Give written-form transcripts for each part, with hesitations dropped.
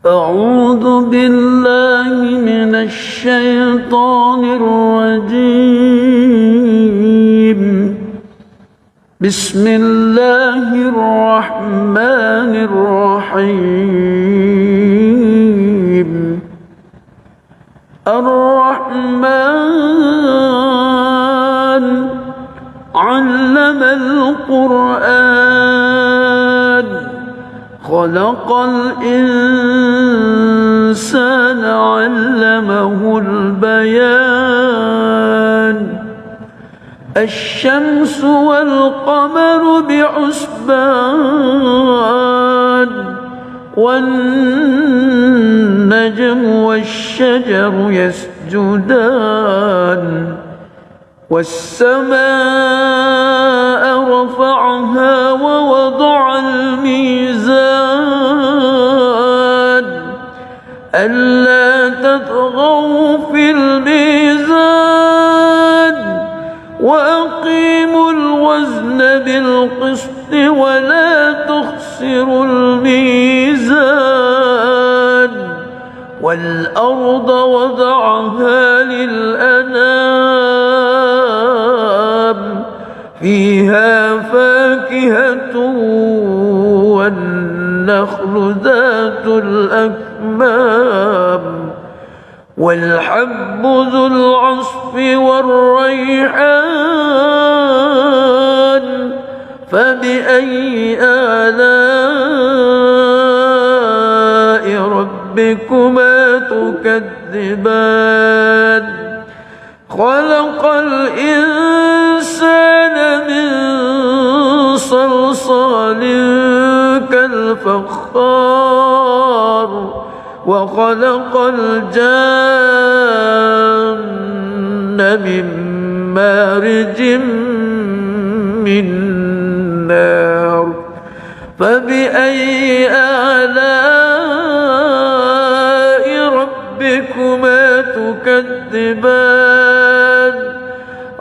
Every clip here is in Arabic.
أعوذ بالله من الشيطان الرجيم. بسم الله الرحمن الرحيم. الرحمن علم القرآن خلق الإنسان علمه البيان. الشمس والقمر بحسبان والنجم والشجر يسجدان. والسماء رفعها ووضع الميزان ألا تطغوا في الميزان وأقيموا الوزن بالقسط ولا تخسروا الميزان. والأرض وضعها للأنام فيها فاكهة والنخل ذات الأكمام والحب ذو العصف والريحان. فبأي آلاء ربكما تكذبان؟ خلق الإنسان من صلصال كالفخار وخلق الجان من مارج من نار. فبأي آلاء ربكما تكذبان؟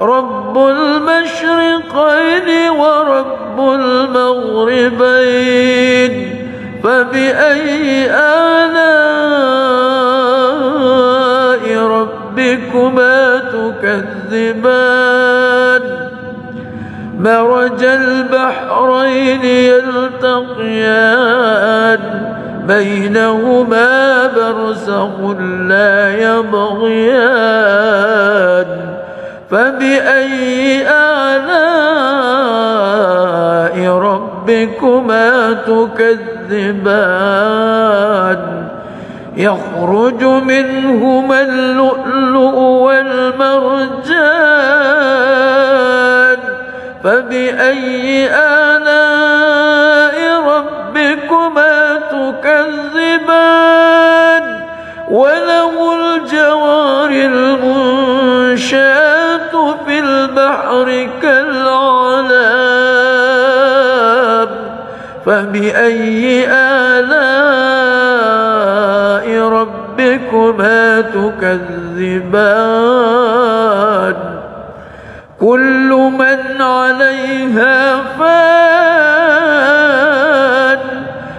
رب المشرقين ورب المغربين. فبأي آلاء ربكما تكذبان؟ مرج البحرين يلتقيان بينهما برزخ لا يبغيان. فبأي آلاء ربكما تكذبان؟ يخرج منهما اللؤلؤ والمرجان. فبأي آلاء ربكما تكذبان؟ وله الجوار المنشآت في البحر كالأعلام. فبأي آلاء ربكما تكذبان؟ كل من عليها فان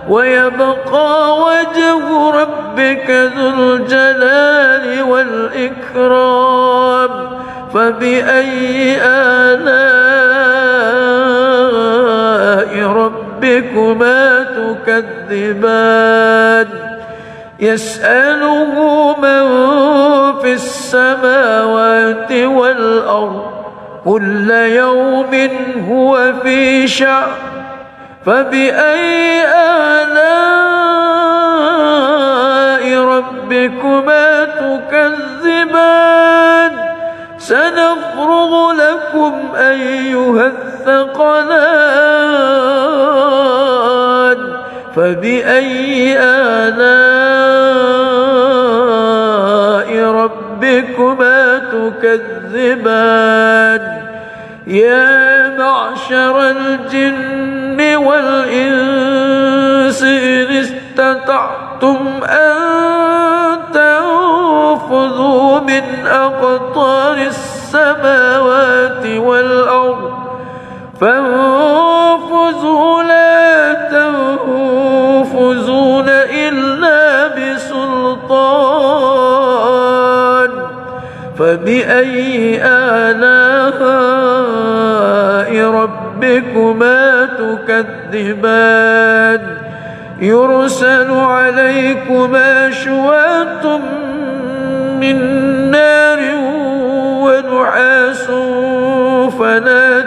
ويبقى وجه ربك ذو الجلال والإكرام. فبأي آلاء ربكما تكذبان؟ يسأله من في السماوات والأرض كل يوم هو في شأن. فبأي آلاء ربكما تكذبان؟ سنفرغ لكم أيها الثقلان. فبأي آلاء ربكما تكذبان؟ يا معشر الجن والإنس إن استطعتم أن تنفذوا من أقطار السماوات والأرض فانفذوا لا تنفذون إلا فبأي آلاء ربكما تكذبان يرسل عليكما شواظ من نار ونحاس فلا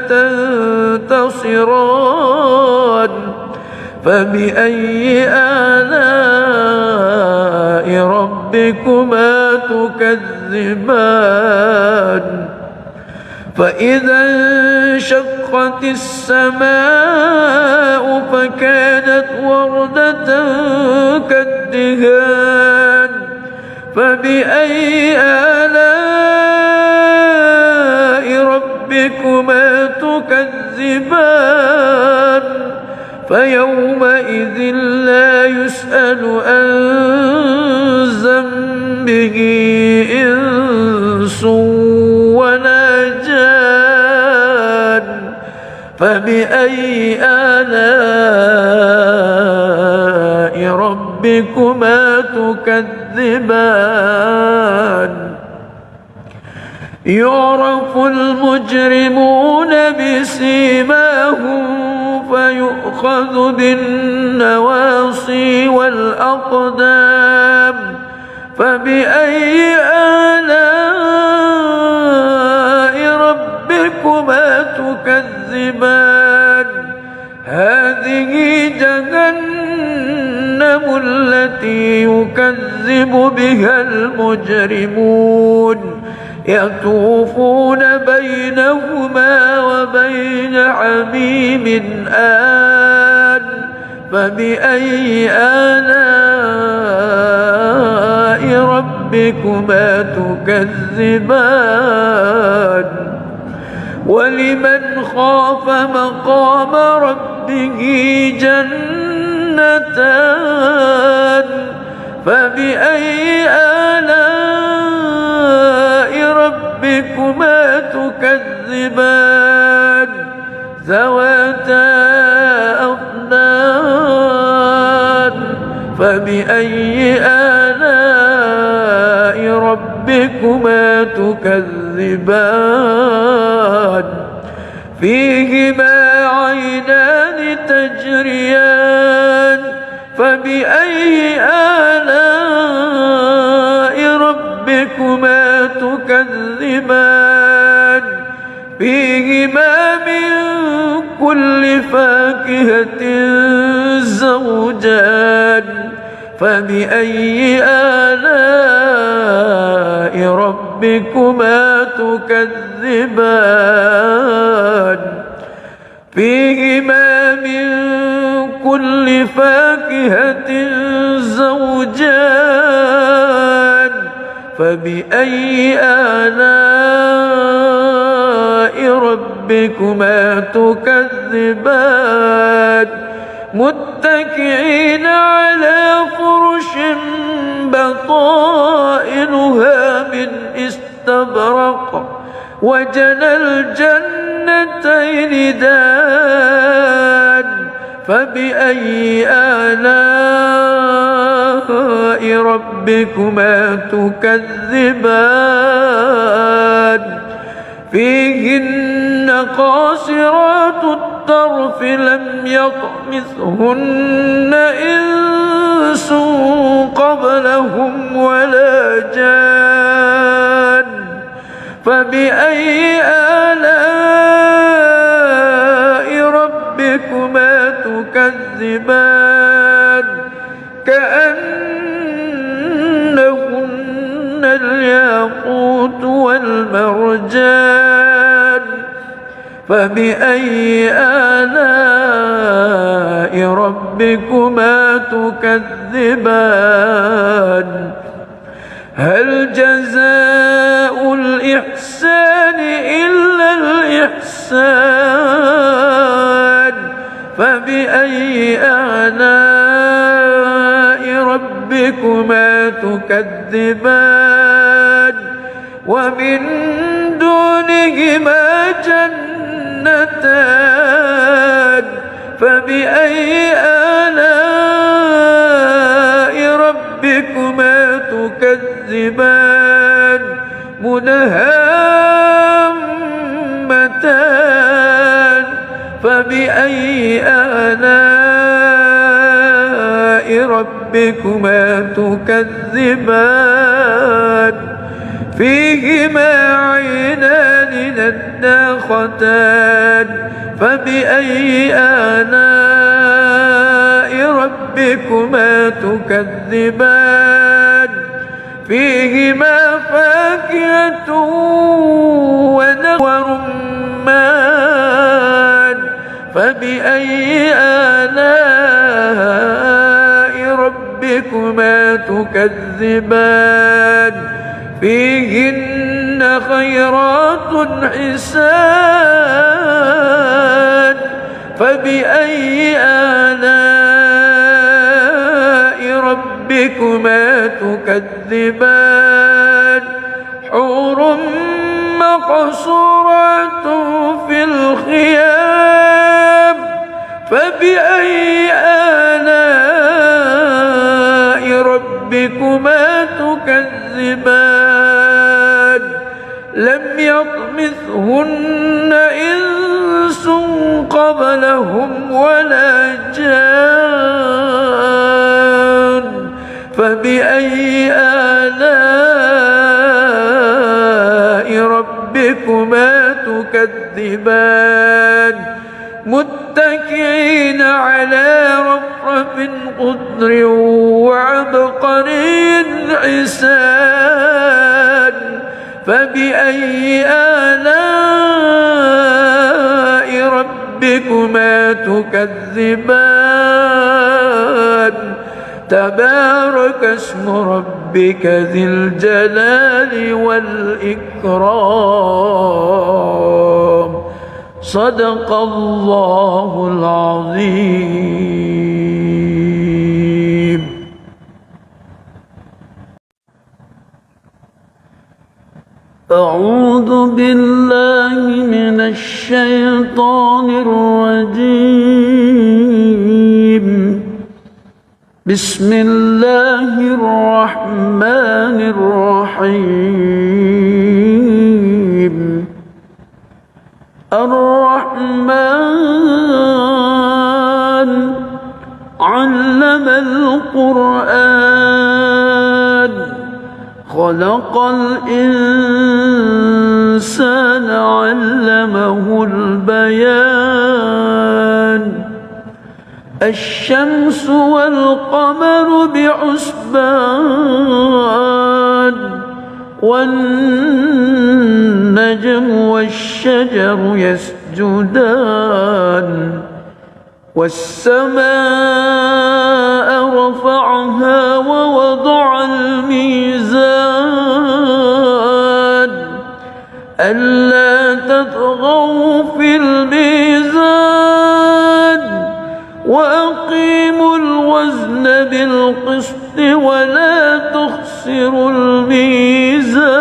تنتصران فبأي آلاء ربكما تكذبان فإذا انشقت السماء فكانت وردة كالدهان فبأي آلاء ربكما تكذبان فيومئذ لا يسأل عن ذنبه إنس ولا جان فبأي آلاء ربكما تكذبان يعرف المجرمون بسيماهم فيؤخذ بالنواصي والأقدام فبأي آلاء ربكما تكذبان هذه جهنم التي يكذب بها المجرمون يطوفون بينهما وبين حميم آن فبأي آلاء ربكما تكذبان ولمن خاف مقام ربه جنتان فبأي آلاء ربكما تكذبان ذواتا أفنان فبأي آلاء ربكما تكذبان فيهما عينان تجريان فبأي آلاء ربكما تكذبان فيهما من كل فاكهة زوجان فبأي آلاء ربكما تكذبان فيهما من كل فاكهة زوجان فبأي آلاء ربكما تكذبان متكئين على فرش بطائنها من استبرق وجنى الجنتين دان فبأي آلاء ربكما تكذبان فيهن قاصرات الطرف لم يطمثهن إنس قبلهم ولا جان فبأي آلاء ربكما تكذبان كأنهن الياقوت والمرجان فبأي آلاء ربكما تكذبان هل جزاء الإحسان إلا الإحسان فبأي آلاء ربكما تكذبان ومن دونهما جنتان فبأي آلاء ربكما تكذبان مدهامتان فبأي آلاء ربكما تكذبان فيهما عينان نضاختان فبأي آلاء ربكما تكذبان فيهما فاكهة ورمان فبأي آلاء ربكما تكذبان فيهن خيرات حسان فبأي آلاء ربكما تكذبان حور مقصورات في الخيام فبأي آلاء ربكما تكذبان لم يطمثهن إنس قبلهم ولا جان فبأي آلاء ربكما تكذبان متكئين على رفرف خضر وعبقري حسان فبأي آلاء ربكما تكذبان تبارك اسم ربك ذي الجلال والإكرام صدق الله العظيم. أعوذ بالله من الشيطان الرجيم. بسم الله الرحمن الرحيم. الرحمن علم القرآن خلق الإنسان علمه البيان الشمس والقمر بحسبان والنجم والشجر يسجدان والسماء رفعها ووضع الميزان ألا تطغوا في الميزان وأقيموا الوزن بالقسط ولا تخسروا الميزان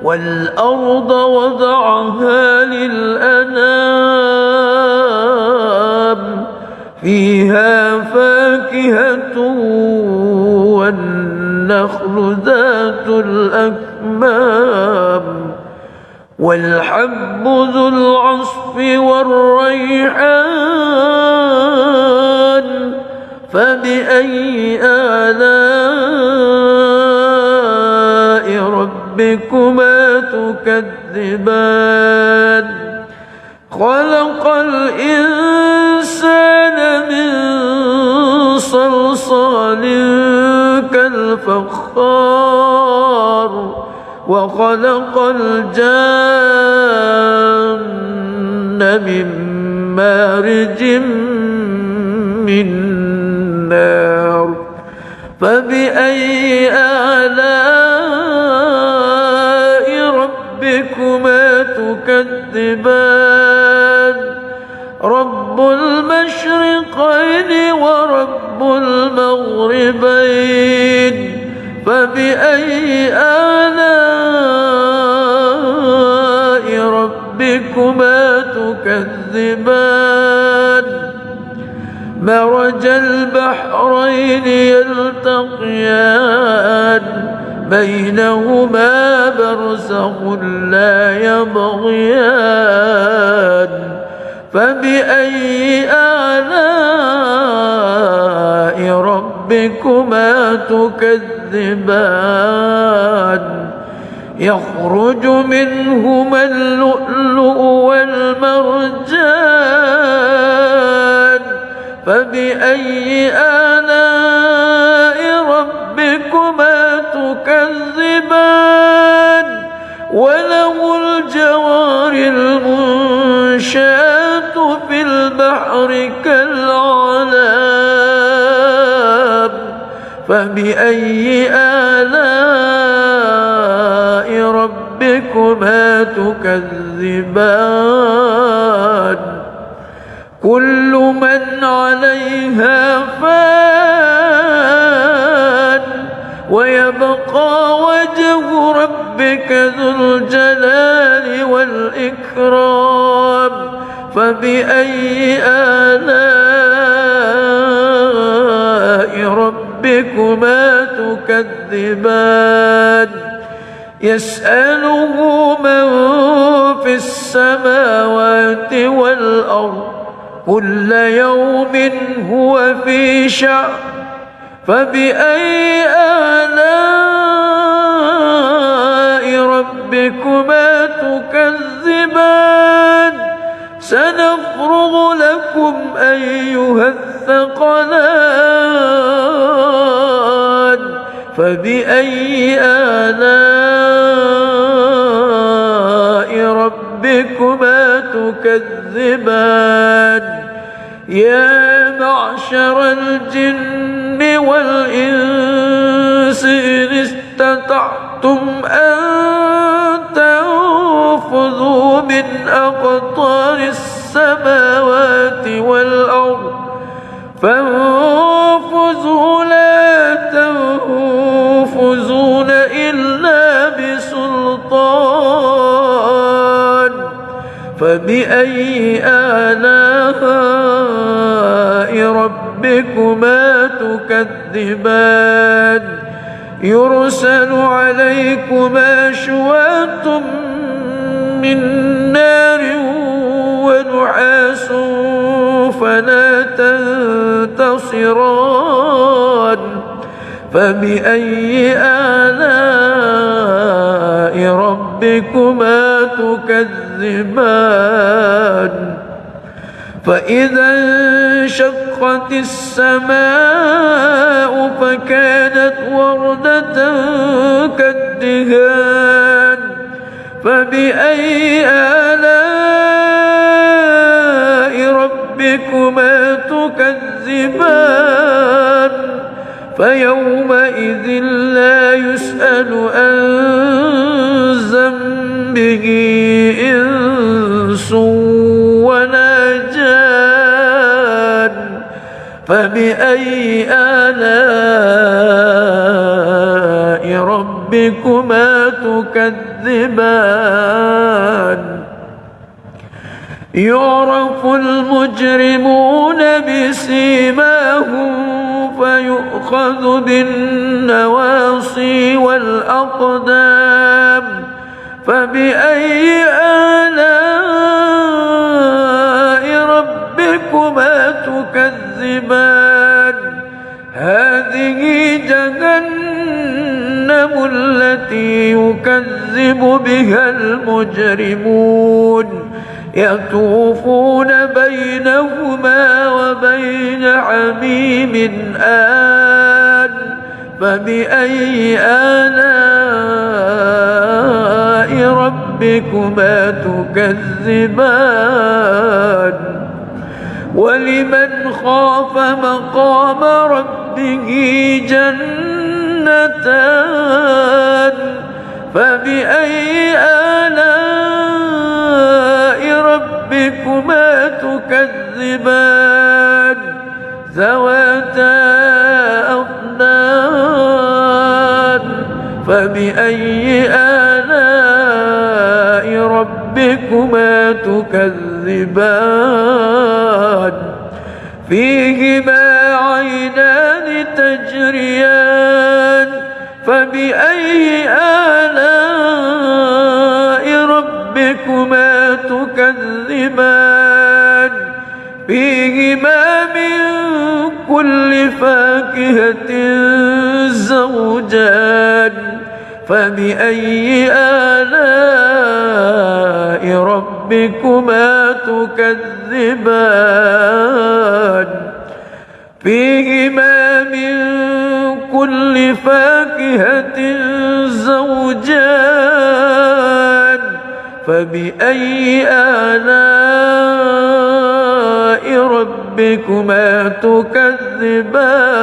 والأرض وضعها للأنام فيها فاكهة والنخل ذات الأكمام والحب ذو العصف والريحان فبأي آلاء ربكما تكذبان خلق الإنسان من صلصال كالفخار وخلق الجان من مارج من نار فبأي آلاء ربكما تكذبان رب المشرقين ورب المغربين فبأي آلاء ربكما تكذبان مرج البحرين يلتقيان بينهما برزخ لا يبغيان فبأي آلاء ربكما تكذبان يخرج منهما اللؤلؤ والمرجان فبأي آلاء ربكما تكذبان وله الجوار المنشآت في البحر كالأعلام فبأي آلاء ربكما تكذبان كل من عليها فان ويبقى وجه ربك ذو الجلال والإكرام فبأي آلاء ربكما تكذبان يسأله من في السماوات والأرض كل يوم هو في شأن فبأي آلاء ربكما تكذبان سنفرغ لكم أيها الثقلان فبأي آلاء ربكما تكذبان يا معشر الجن والإنس إن استطعتم أن تنفذوا من أقطار السماوات والأرض فانفذوا لا تنفذون إلا بسلطان فبأي آلاء ربكما تكذبان يرسل عليكما شواظ من نار ونحاس فلا تنتصران فبأي آلاء ربكما تكذبان فإذا انشقت السماء فكانت وردة كالدهان فبأي آلاء ربكما تكذبان فيومئذ لا يسأل عن ذنبه إنس ولا جان فبأي آلاء ربكما تكذبان يعرف المجرمون بسيماهم فيؤخذ بالنواصي والأقدام فبأي آلاء ربكما تكذبان هذه جهنم التي يكذب بها المجرمون يطوفون بينهما وبين حميم آن فبأي آلاء ربكما تكذبان ولمن خاف مقام ربه جنتان فبأي آلاء ربكما تكذبان ذواتا أفنان فبأي آلاء ربكما تكذبان فيهما عينان تجريان فبأي فبأي آلاء ربكما تكذبان فيهما من كل فاكهة زوجان فبأي آلاء ربكما تكذبان فيهما من كل فاكهة زوجان فبأي آلاء ربكما تكذبان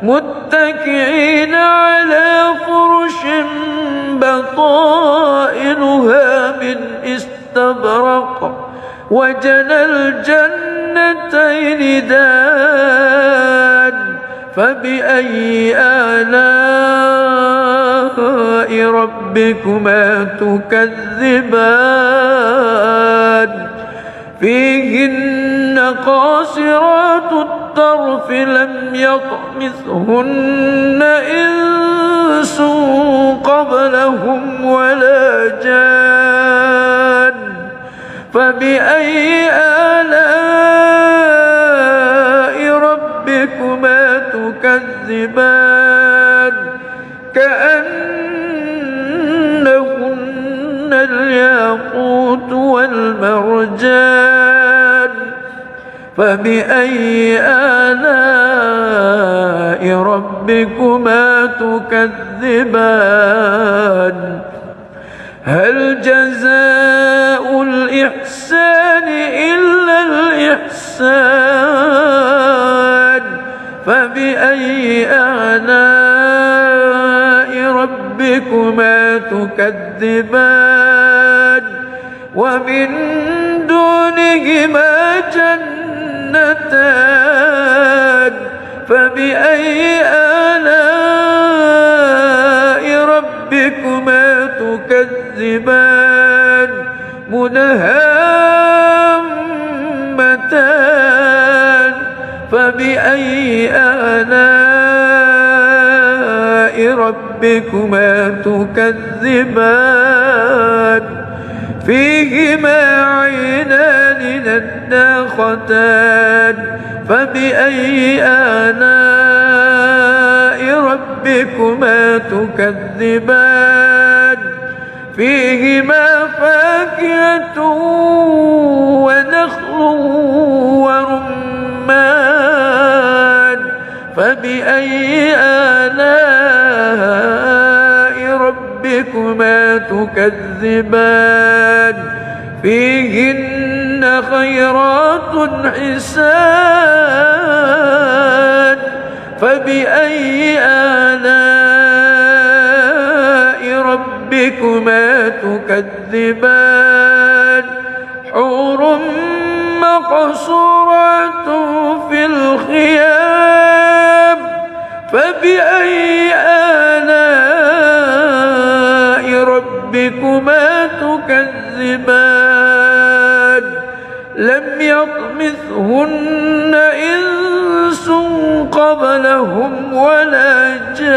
متكئين على فرش بطائنها من استبرق وجنى الجنتين دان فبأي آلاء ربكما تكذبان فيهن قاصرات الطرف لم يطمثهن إنس قبلهم ولا جان فبأي آلاء ربكما تكذبان كأنهن الياقوت والمرجان فبأي آلاء ربكما تكذبان هل جزاء الإحسان إلا الإحسان فبأي آلاء ربكما تكذبان ومن دونهما جنتان فبأي آلاء ربكما تكذبان مدهامتان فبأي آلاء ربكما تكذبان فيهما عينان نضاختان فبأي آلاء ربكما تكذبان فيهما فاكهة ونخل ورمان فبأي آلاء ربكما تكذبان فيهن خيرات حسان فبأي آلاء ربكما تكذبان حور مقصورات في الخيام فبأي آلاء ربكما تكذبان لم يطمثهن إنس قبلهم ولا جان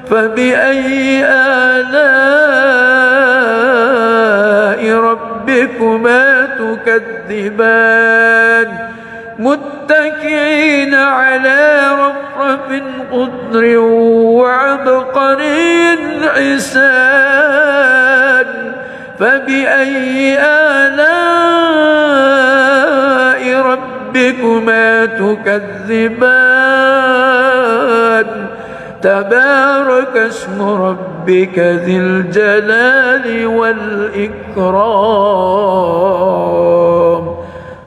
فبأي آلاء ربكما تكذبان متكئين على رفرف خضر وعبقري حسان فبأي آلاء ربكما تكذبان تبارك اسم ربك ذي الجلال والإكرام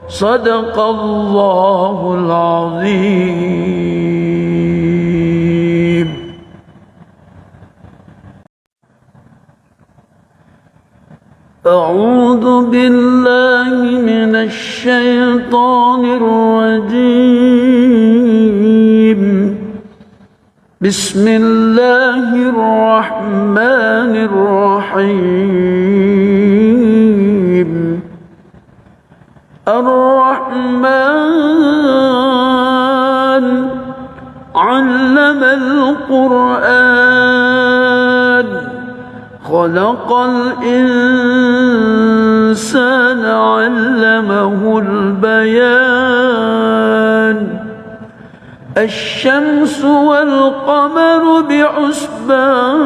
صدق الله العظيم. أعوذ بالله من الشيطان الرجيم. بسم الله الرحمن الرحيم. الرحمن علم علم القرآن خلق الإنسان علمه البيان الشمس والقمر بحسبان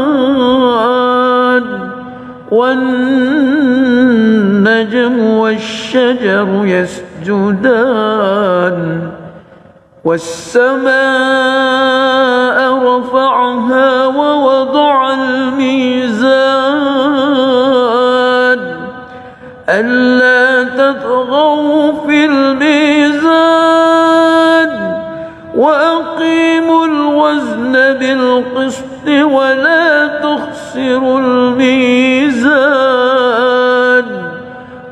والنجم والشجر يسجدان والسماء رفعها ووضع الميزان ألا تطغوا في الميزان وأقيموا الوزن بالقسط ولا تخسروا الميزان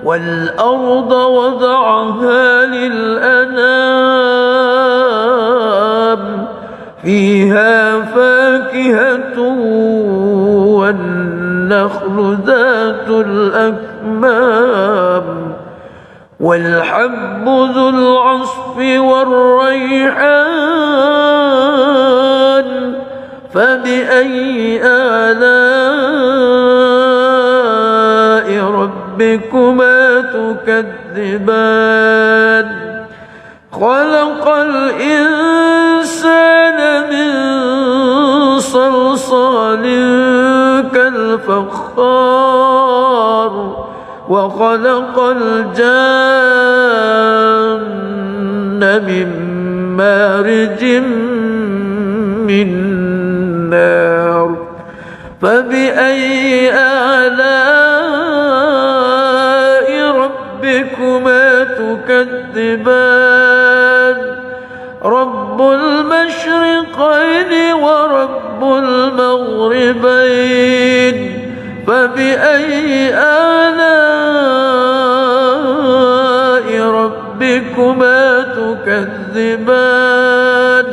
والأرض وضعها للأنام فيها فاكهة والنخل ذات الأكمام والحب ذو العصف والريحان فبأي آلاء ربكما تكذبان خلق الإنسان من صلصال كالفخار وخلق الجان من مارج من نار فبأي آلاء ربكما تكذبان رب المشرقين ورب المغربين فبأي آلاء ربكما تكذبان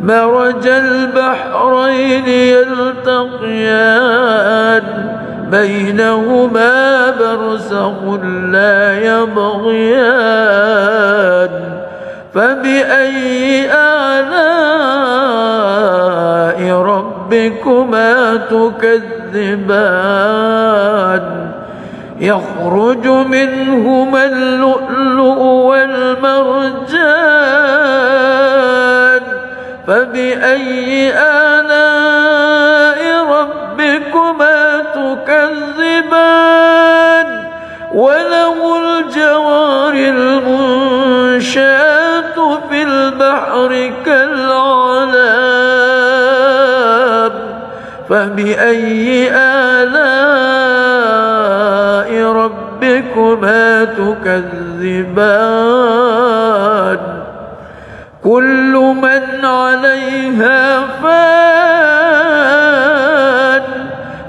مرج البحرين يلتقيان بينهما برزخ لا يبغيان فبأي آلاء ربكما تكذبان يخرج منهما اللؤلؤ والمرجان فبأي آلاء ربكما تكذبان وله الجوار المنشآت في البحر كالأعلام فبأي آلاء ربكما تكذبان كل من عليها فان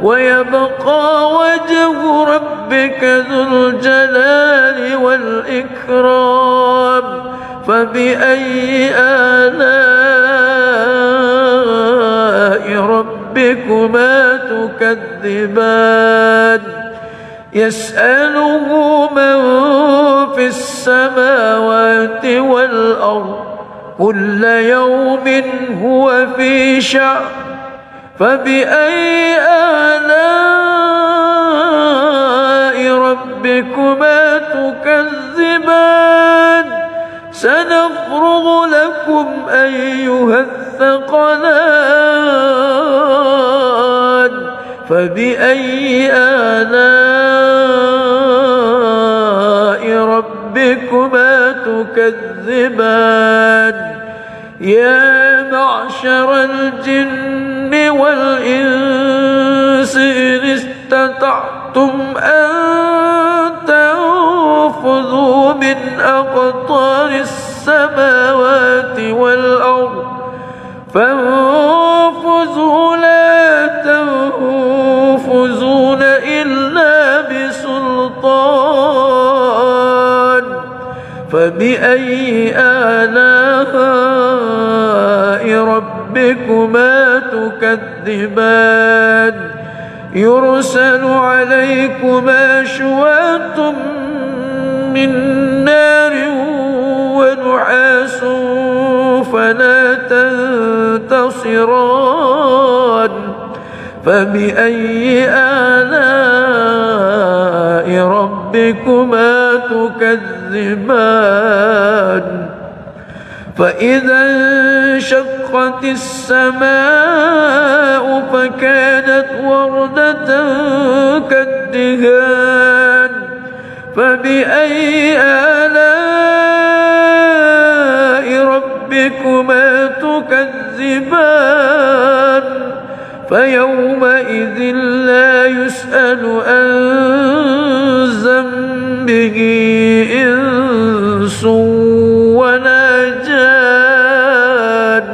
ويبقى وجه ربك ذو الجلال والإكرام فبأي آلاء ربكما تكذبان يسأله من في السماوات والأرض كل يوم هو في شأن فبأي آلاء ربكما تكذبان سنفرغ لكم أيها الثقلان فبأي آلاء ربكما تكذبان يا معشر الجن والإنس إن استطعتم أن تنفذوا من أقطار السماوات والأرض فانفذوا لا تنفذون إلا بسلطان فبأي آلاء ربكما تكذبان يرسل عليكما شواظ من نار ونحاس فلا تنتصران فبأي آلاء ربكما تكذبان فإذا انشقت السماء فكانت وردة كالدهان فبأي آلاء ربكما تكذبان فيومئذ لا يسأل عن ذنبه إنس ولا جان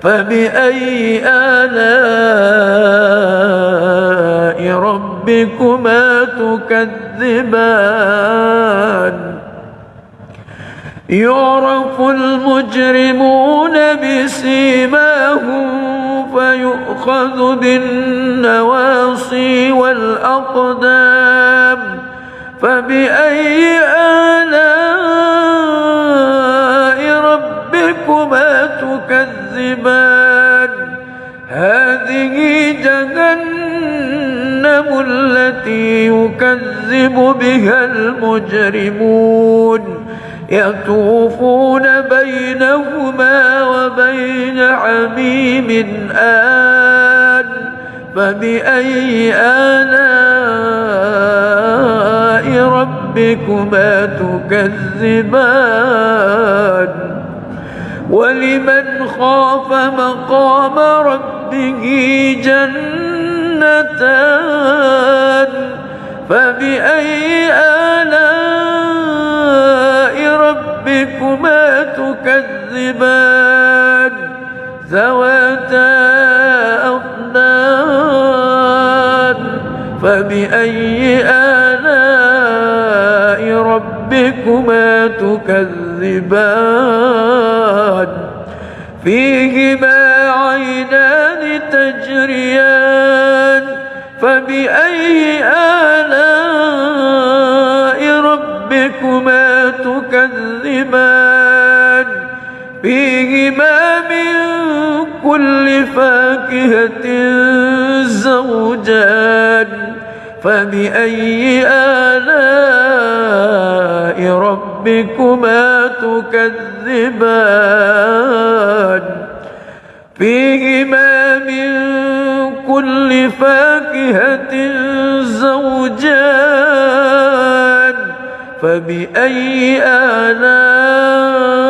فبأي آلاء ربكما تكذبان يعرف المجرمون بسيماهم فيؤخذ بالنواصي والأقدام فبأي آلاء ربكما تكذبان هذه جهنم التي يكذب بها المجرمون يطوفون بينهما وبين حميم آن فبأي آلاء ربكما تكذبان ولمن خاف مقام ربه جنتان فبأي آلاء ربكما تكذبان ذواتا أفنان فبأي آلاء ربكما تكذبان فيهما عينان تجريان فبأي آلاء ربكما تكذبان فيهما من كل فاكهة زوجان فبأي آلاء ربكما تكذبان فيهما من كل فاكهة زوجان فبأي آلاء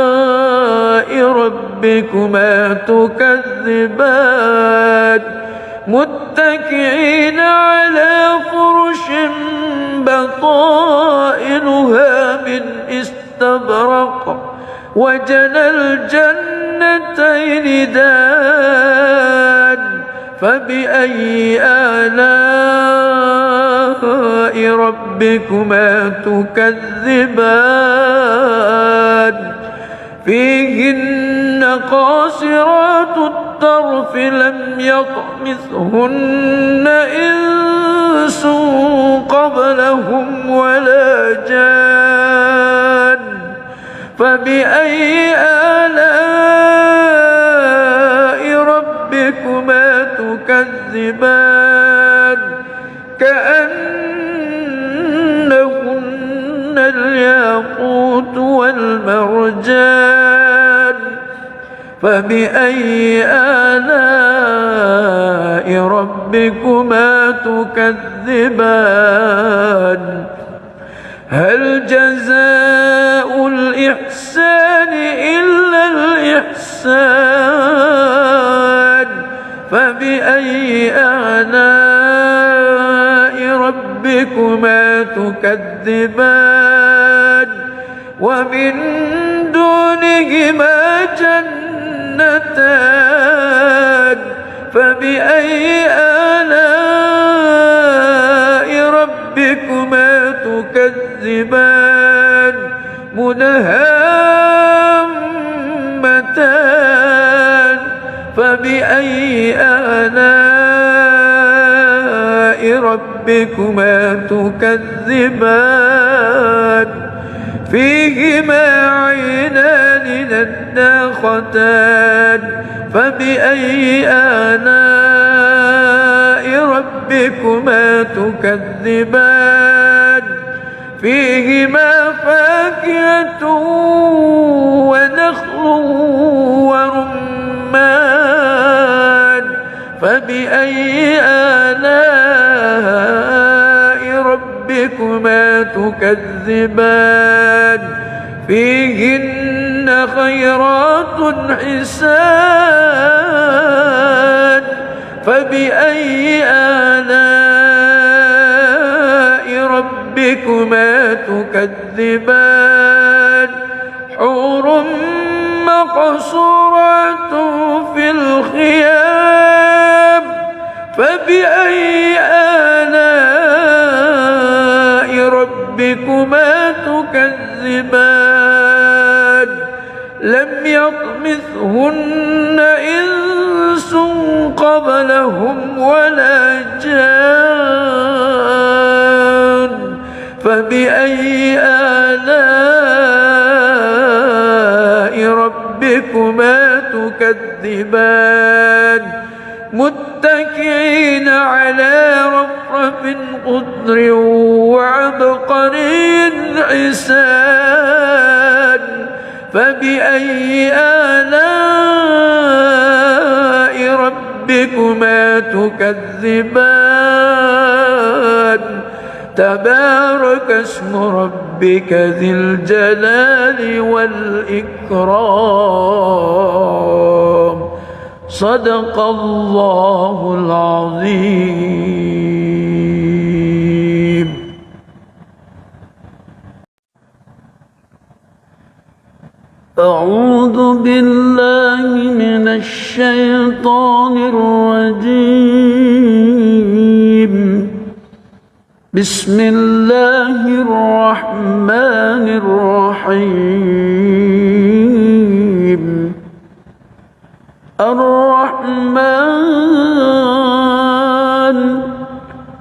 ربكما تكذبان متكئين على فرش بطائنها من استبرق وجنى الجنتين دان فبأي آلاء ربكما تكذبان فيهن قاصرات الطرف لم يطمثهن إنس قبلهم ولا جان فبأي آلاء ربكما تكذبان كأنهن الياقوت والمرجان فبأي آلاء ربكما تكذبان هل جزاء الإحسان إلا الإحسان فبأي آلاء ربكما تكذبان ومن دونهما جنتان فبأي آلاء ربكما تكذبان مدهامتان فبأي آلاء ربكما تكذبان فيهما عينان نضاختان فبأي آلاء ربكما تكذبان فيهما فاكهة ونخل ورمان فبأي آلاء ربكما تكذبان فيهن خيرات حسان فبأي آلاء ربكما تكذبان حور مقصورات في الخيام فبأي آلاء ربكما تكذبان لم يطمثهن إنس قبلهم ولا جان فبأي آلاء ربكما تكذبان متكئين على رفرف خضر وعبقري حسان فبأي آلاء ربكما تكذبان تبارك اسم ربك ذي الجلال والإكرام صدق الله العظيم. أعوذ بالله من الشيطان الرجيم. بسم الله الرحمن الرحيم. الرحمن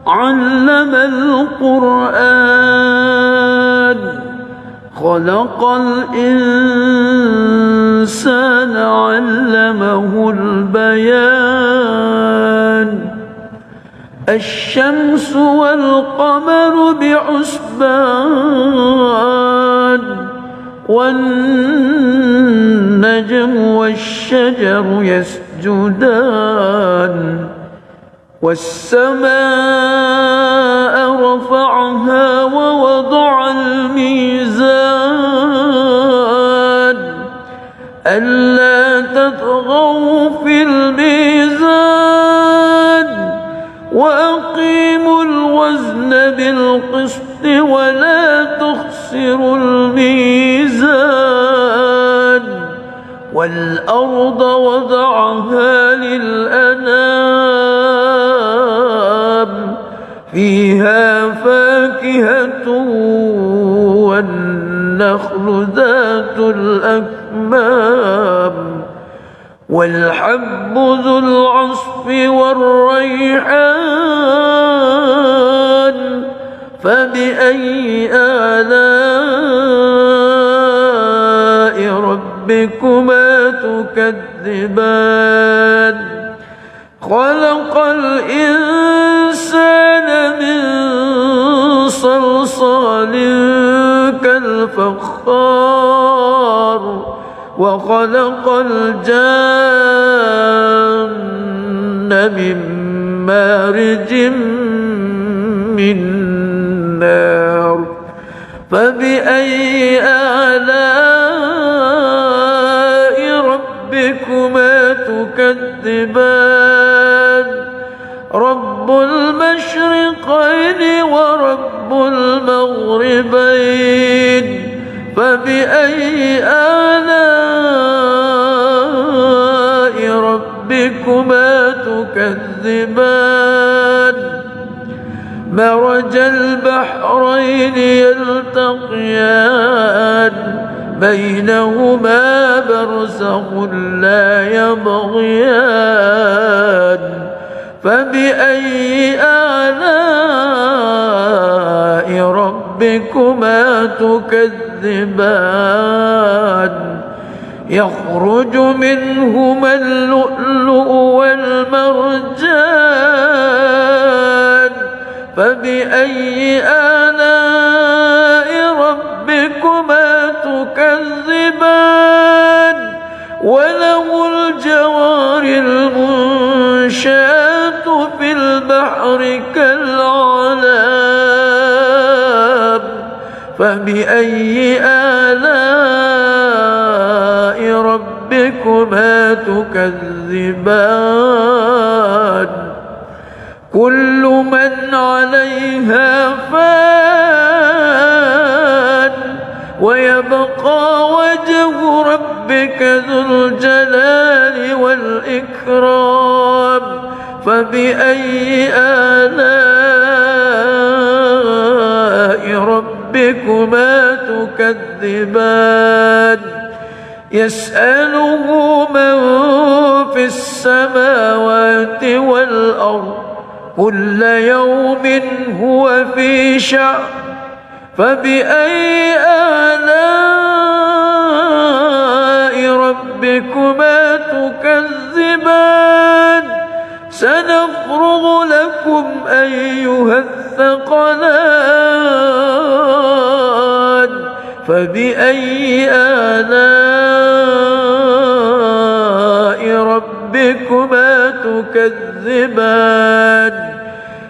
علم القرآن خلق الإنسان علمه البيان الشمس والقمر بحسبان والنجم والشجر يسجدان والسماء رفعها ووضع الميزان ألا تطغوا في الميزان وأقيموا الوزن بالقسط ولا تخسروا الميزان والأرض وضعها للأنام فيها فاكهة والنخل ذات الأكمام والحب ذو العصف والريحان فبأي آلاء ربكما تكذبان خلق الإنسان من صلصال كالفخار وخلق الجان من مارج من نار فبأي آلاء ربكما تكذبان رب المشرقين ورب المغربين فبأي آلاء ربكما تكذبان مرج البحرين يلتقيان بينهما برزخ لا يبغيان فبأي آلاء ربكما تكذبان يخرج منهما اللؤلؤ والمرجان فبأي آلاء ربكما تكذبان وله الجوار المنشآت في البحر كالأعلام فبأي آلاء ربكما تكذبان كل من عليها فان ويبقى وجه ربك ذو الجلال والإكرام فبأي آلاء ربكما تكذبان يسأله من في السماوات والأرض كل يوم هو في شأن فبأي آلاء ربكما تكذبان سنفرغ لكم أيها الثقلان فبأي آلاء ربكما تكذبان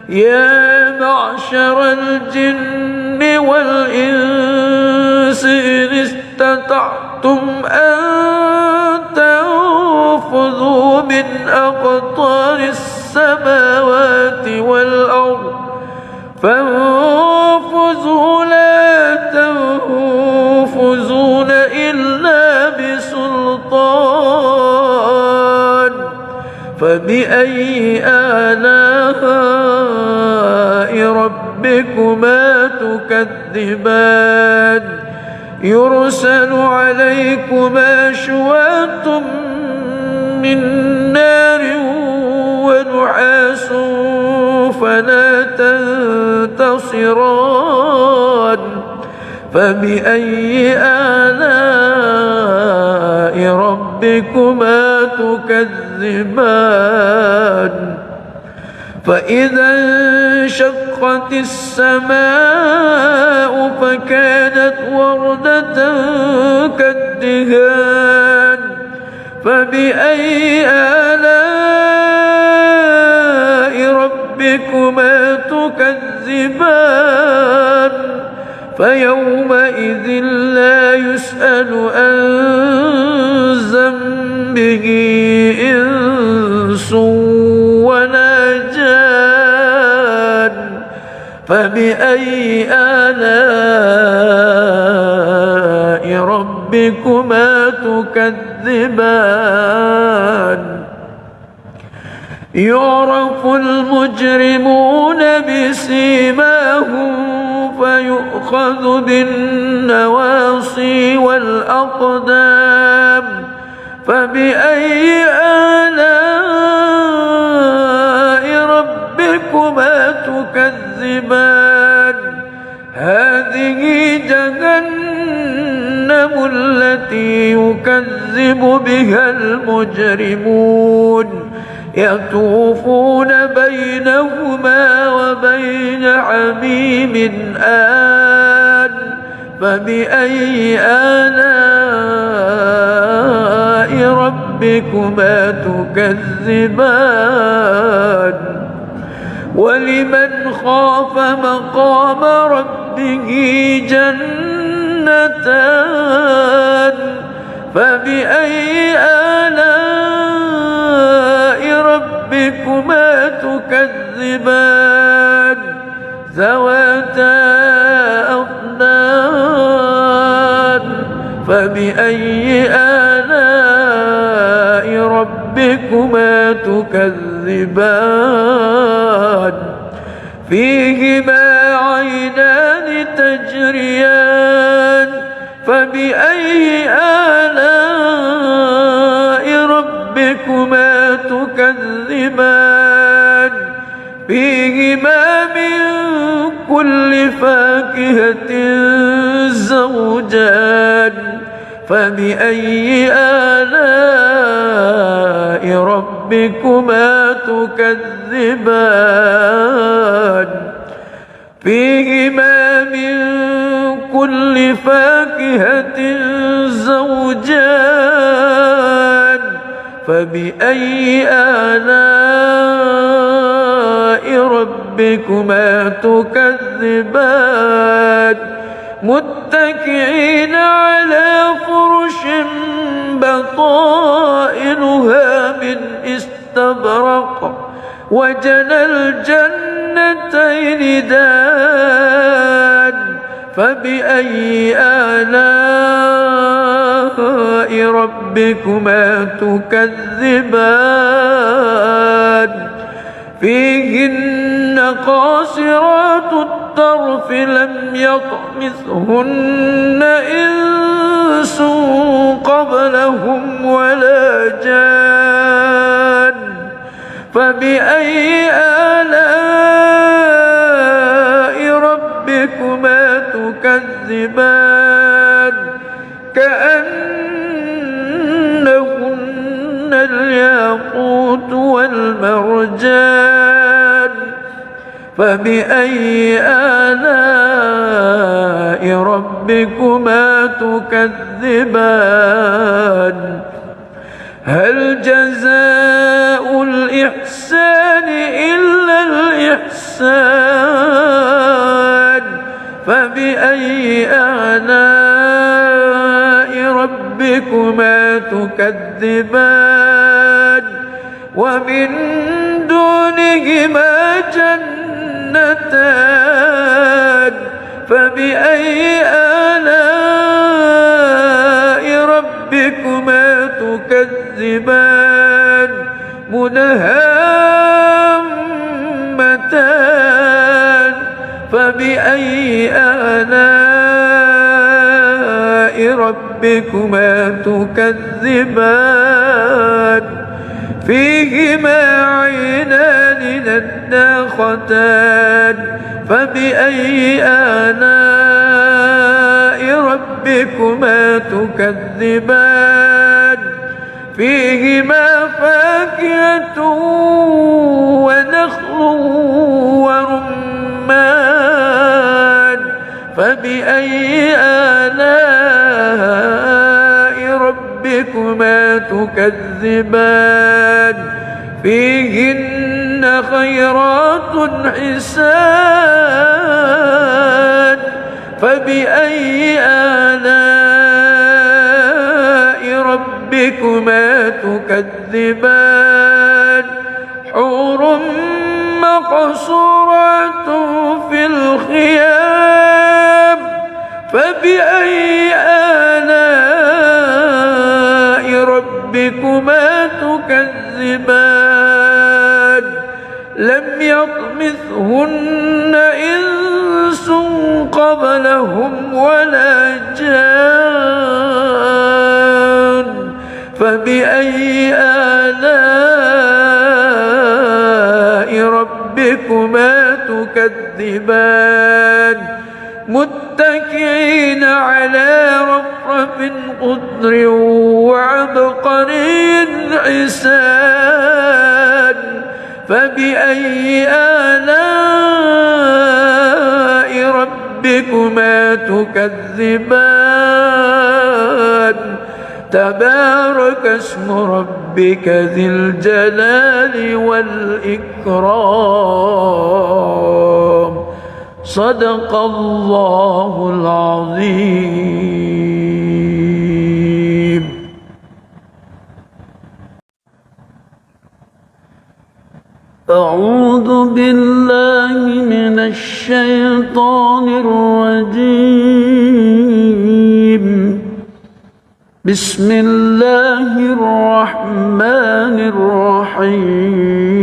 يا معشر الجن والإنس إن استطعتم أن تنفذوا من أقطار السماوات والأرض فانفذوا لا تنفذون إلا بسلطان فبأي آلاء ربكما تكذبان يرسل عليكما شواظ من نار ونحاس فلا تنتصران فبأي آلاء ربكما تكذبان فإذا انشقت السماء فكانت وردة كالدهان فبأي آلاء ربكما تكذبان فيومئذ لا يسأل عن ذنبه إنس ولا جان فبأي آلاء ربكما تكذبان يعرف المجرمون بسيماهم فيؤخذ بالنواصي والأقدام فبأي آلاء ربكما تكذبان هذه جهنم التي يكذب بها المجرمون يطوفون بينهما وبين حميم آن فبأي آلاء ربكما تكذبان ولمن خاف مقام ربه جنتان فبأي آلاء ربكما تكذبان ذواتا أفنان فبأي آلاء ربكما تكذبان فيهما عينان تجريان فبأي آلاء ربكما تكذبان فيهما من كل فاكهة زوجان فبأي آلاء ربكما تكذبان فيهما من كل فاكهة زوجان فبأي آلاء ربكما تكذبان متكئين على فرش بطائنها من استبرق وجنى الجنتين دان فبأي آلاء ربكما تكذبان فيهن قاصرات الطرف لم يطمثهن إنس قبلهم ولا جان فبأي آلاء ربكما تكذبان كأنهن الياقوت والمرجان فبأي آلاء ربكما تكذبان هل جزاء الإحسان إلا الإحسان فبأي آلاء ربكما تكذبان ومن دونهما جنتان فبأي آلاء ربكما تكذبان مدهامتان فبأي آلاء ربكما تكذبان فيهما عينان نضاختان فبأي آلاء ربكما تكذبان فيهما فاكهة ونخل ورمان فبأي آلاء ربكما تكذبان فيهن خيرات حسان فبأي آلاء ربكما تكذبان حور مقصورات في الخيام فبأي آلاء ربكما تكذبان لم يطمثهن إنس قبلهم ولا جان فبأي آلاء ربكما تكذبان متكئين على رفرف خضر وعبقري حسان فبأي آلاء ربكما تكذبان تبارك اسم ربك ذي الجلال والإكرام صدق الله العظيم. أعوذ بالله من الشيطان الرجيم. بسم الله الرحمن الرحيم.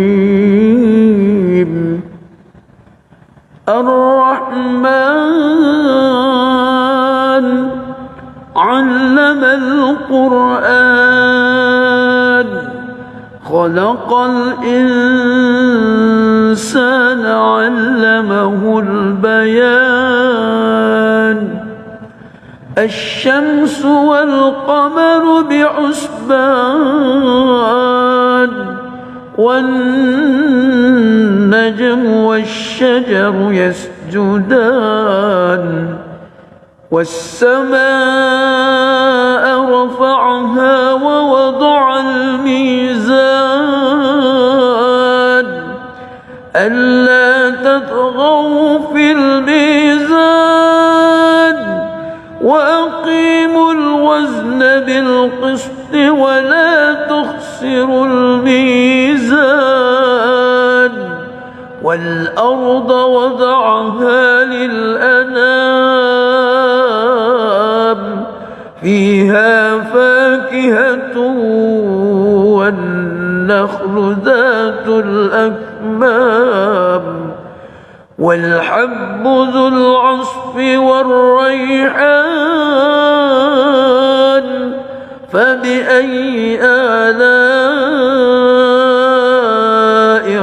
الرحمن علم القرآن خلق الإنسان علمه البيان الشمس والقمر بحسبان والنجم والشجر يسجدان والسماء رفعها ووضع الميزان ألا تطغوا في الميزان وأقيموا الوزن بالقسط ولا تخسروا الميزان والأرض وضعها للأنام فيها فاكهة والنخل ذات الأكمام والحب ذو العصف والريحان فبأي آلاء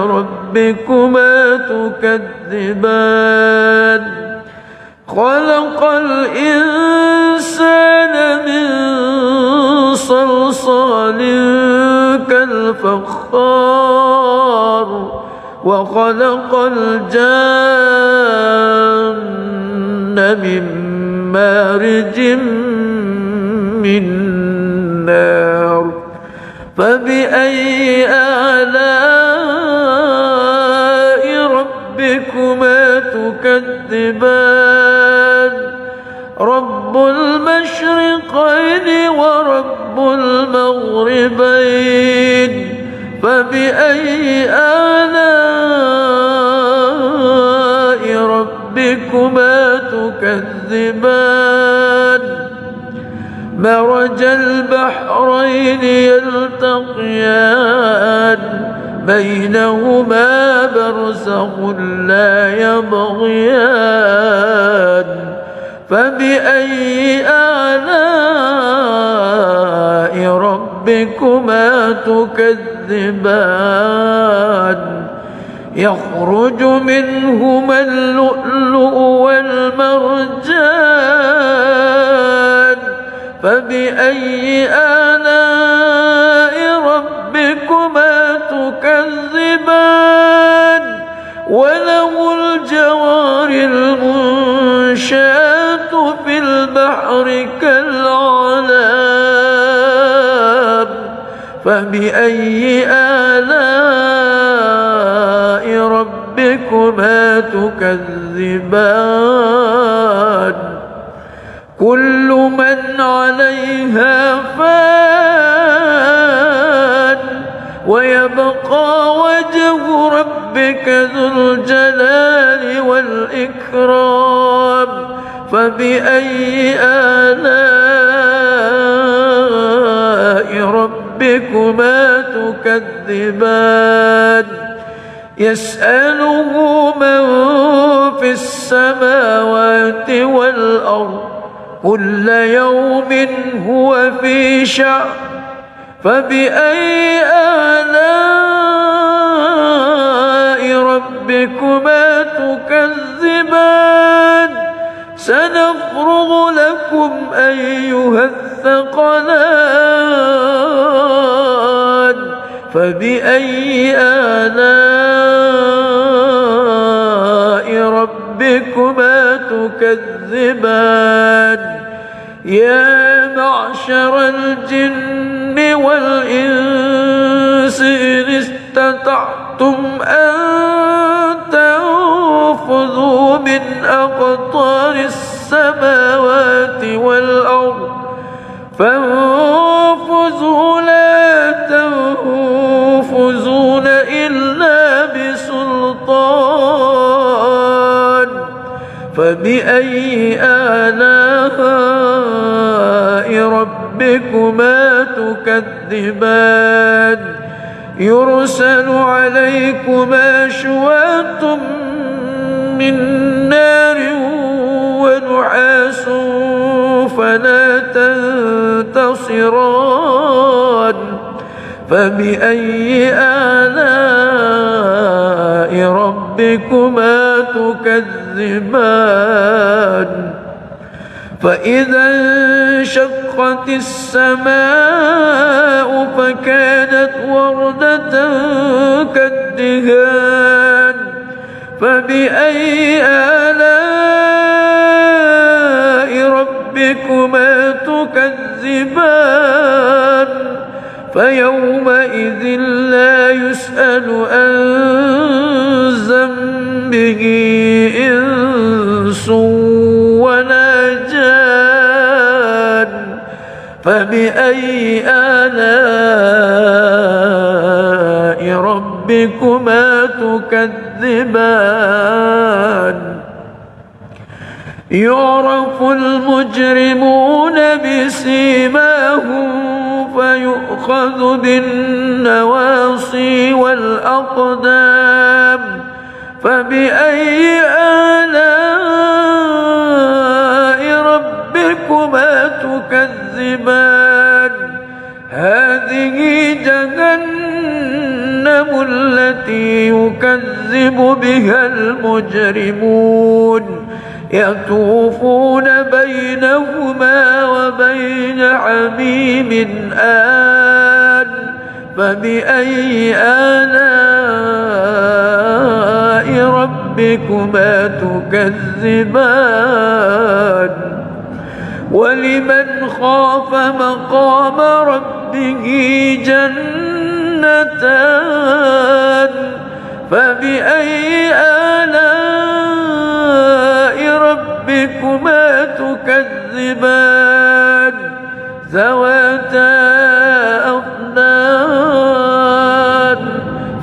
ربكما تكذبان خلق الإنسان من صلصال كالفخار وخلق الجان من مارج من نار فبأي آلاء ربكما تكذبان رب المشرقين ورب المغربين فبأي آلاء ربكما تكذبان مرج البحرين يلتقيان بينهما برزخ لا يبغيان فبأي آلاء ربكما تكذبان يخرج منهما اللؤلؤ والمرجان فبأي آلاء ربكما تكذبان وله الجوار المنشآت في البحر كالأعلام فبأي آلاء ربكما تكذبان كل من عليها فان ويبقى وجه ربك ذو الجلال والإكرام فبأي آلاء ربكما تكذبان يسأله من في السماوات والأرض كل يوم هو في شأن فبأي آلاء ربكما تكذبان سنفرغ لكم أيها الثقلان فبأي آلاء ربكما تكذبان يا معشر الجن والإنس إن استطعتم أن تنفذوا من أقطار السماوات والأرض فانفذوا لا تنفذون إلا بسلطان فبأي آلاء ربكما تكذبان يرسل عليكما شواظ من نار ونحاس فلا تنتصران فبأي آلاء ربكما تكذبان فإذا انشقت السماء فكانت وردة كالدهان فبأي آلاء ربكما تكذبان فيومئذ لا يسأل عن ذنبه إنس ولا جان فبأي آلاء ربكما تكذبان يعرف المجرمون بسيماهم فيؤخذ بالنواصي والأقدام فبأي آلاء ربكما تكذبان هذه جهنم التي يكذب بها المجرمون يطوفون بينهما وبين حميم آن فبأي آلاء ربكما تكذبان ولمن خاف مقام ربه جنتان فبأي آلاء ربكما تكذبان ذواتا أفنان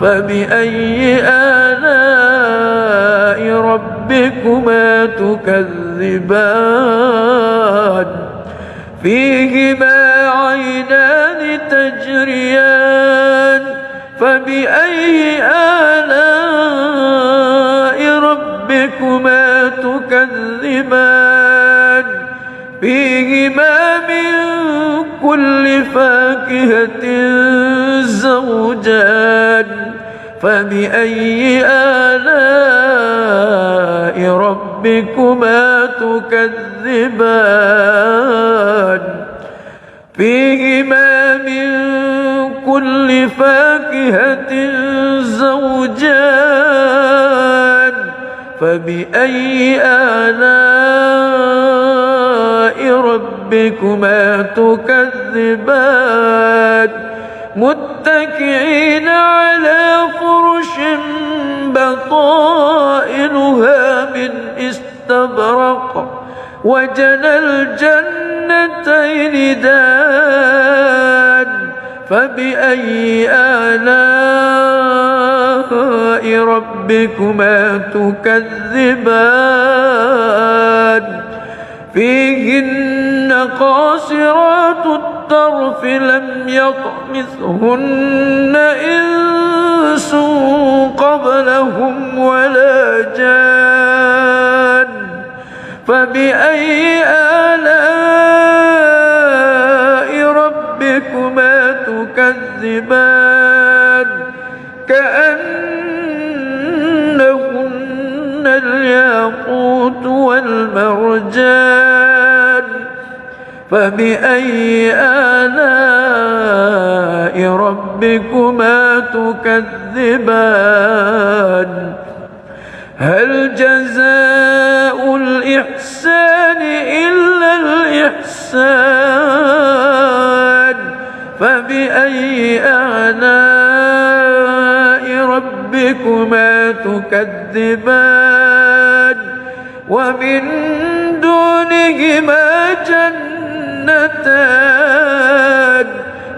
فبأي آلاء ربكما تكذبان فيهما عينان تجريان فبأي آلاء ربكما تكذبان فيهما من كل فاكهة زوجان فبأي آلاء ربكما تكذبان فيهما من كل فاكهة زوجان فبأي آلاء ربكما تكذبان متكئين على فرش بطائنها من استبرق وجنى الجنتين دان فبأي آلاء ربكما تكذبان فيهن قاصرات الطرف لم يطمثهن إنس قبلهم ولا جان فبأي آلاء ربكما تكذبان كأنهن الياقوت والمرجان فبأي آلاء ربكما تكذبان هل جزاء الإحسان إلا الإحسان فبأي آلاء ربكما تكذبان ومن دونهما جنتان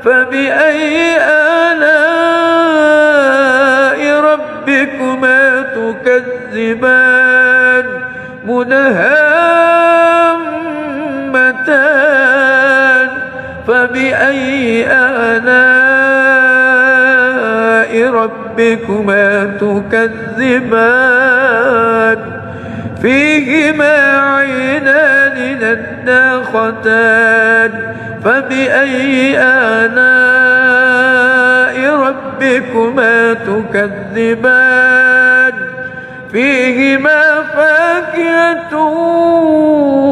فبأي آلاء ربكما تكذبان مدهامتان فبأي آلاء ربكما تكذبان فيهما عينان نضاختان فبأي آلاء ربكما تكذبان فيهما فاكهة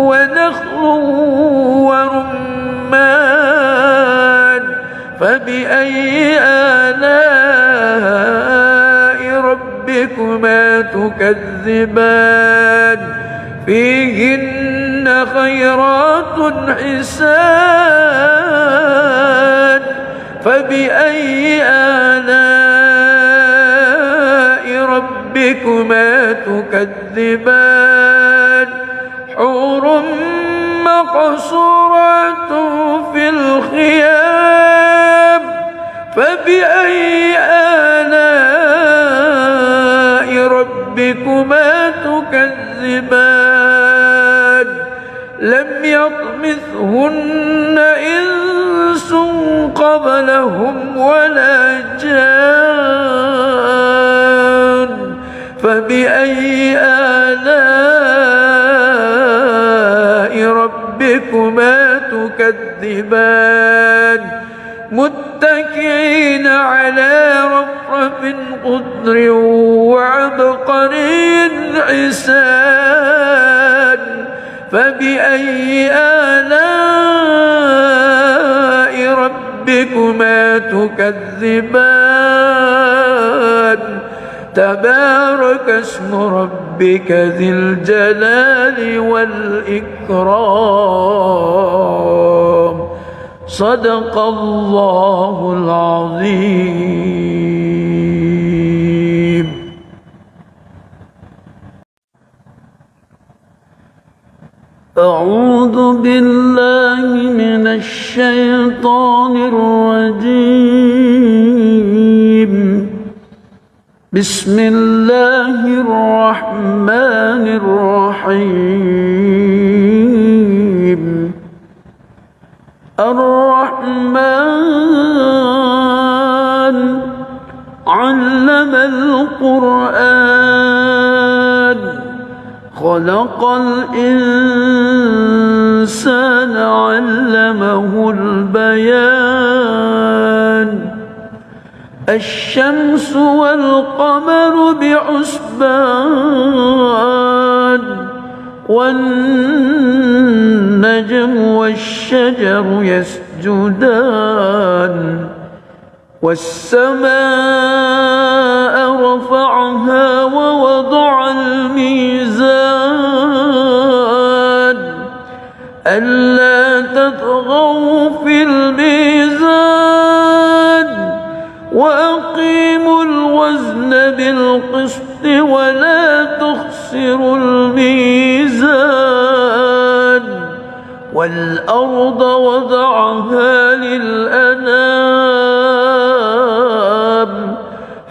ونخل فبأي آلاء ربكما تكذبان فيهن خيرات حسان فبأي آلاء ربكما تكذبان حور مقصورات في الخيام فبأي آلاء ربكما تكذبان لم يطمثهن إنس قبلهم ولا جان فبأي آلاء ربكما تكذبان متكئين على رفرف خضر وعبقري حسان فبأي آلاء ربكما تكذبان تبارك اسم ربك ذي الجلال والإكرام صدق الله العظيم. أعوذ بالله من الشيطان الرجيم. بسم الله الرحمن الرحيم. الرحمن علم القرآن خلق الإنسان علمه البيان الشمس والقمر بحسبان والنجم والشجر يسجدان والسماء رفعها ووضع الميزان ألا تطغوا في الميزان وأقيموا الوزن بالقسط ولا تخسروا الميزان والأرض وضعها للأنام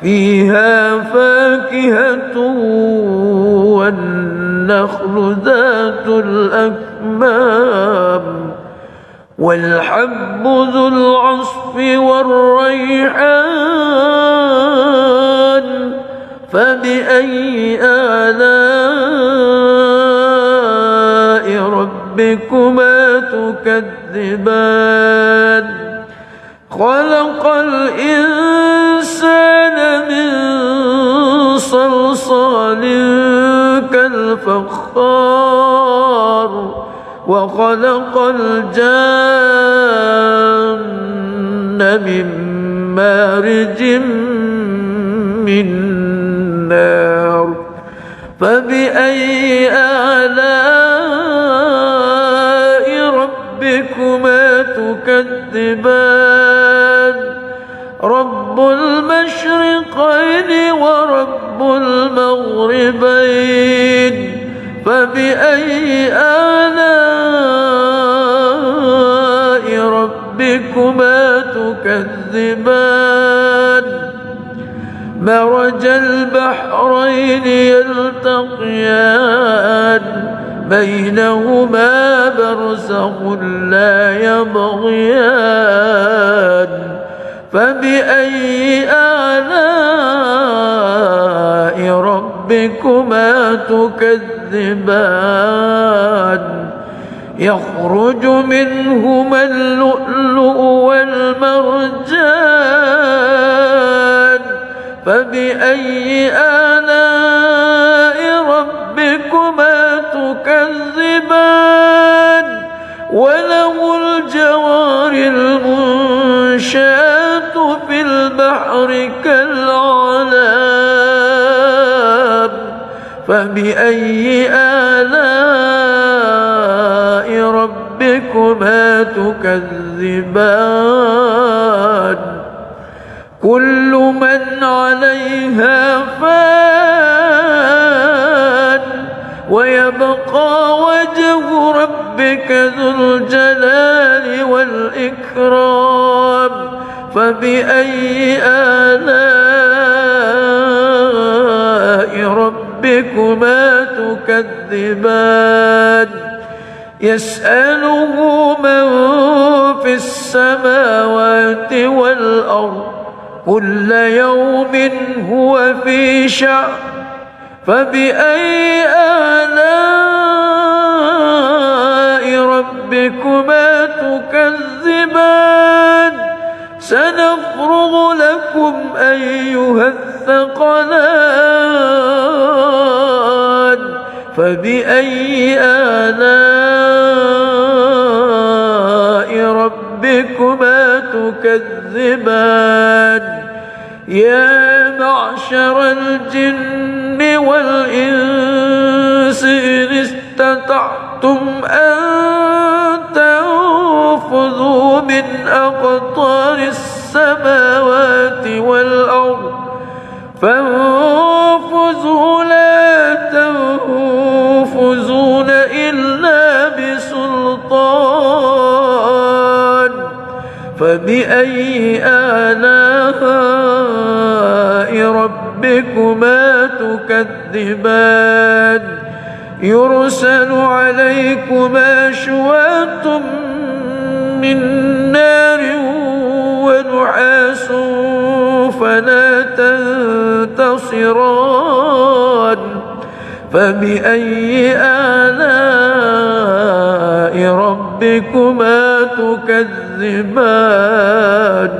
فيها فاكهة والنخل ذات الأكمام والحب ذو العصف والريحان فبأي آلاء ربكما تكذبان خلق الإنسان من صلصال كالفخار وخلق الجان من مارج من نار فبأي آلاء ربكما تكذبان رب المشرقين ورب المغربين فبأي آلاء ربكما تكذبان مرج البحرين يلتقيان بينهما برزخ لا يبغيان فبأي آلاء ربكما تكذبان يخرج منهما اللؤلؤ والمرجان فبأي آلاء ربكما تكذبان وله الجوار المنشآت فبأي آلاء ربكما تكذبان كل من عليها فان ويبقى وجه ربك ذو الجلال والإكرام فبأي آلاء ربكما تكذبان يسأله من في السماوات والأرض كل يوم هو في شأن فبأي آلاء ربكما تكذبان سنفرغ لكم أيها الثقلان فبأي آلاء ربكما تكذبان يا معشر الجن والإنس إن استطعتم أن تنفذوا من أقطار السماوات والأرض فانفذوا لا تنفذون إلا بسلطان فبأي آلاء ربكما تكذبان يرسل عليكما شواظ من نار ونحاس فلا تنتصران فبأي آلاء ربكما تكذبان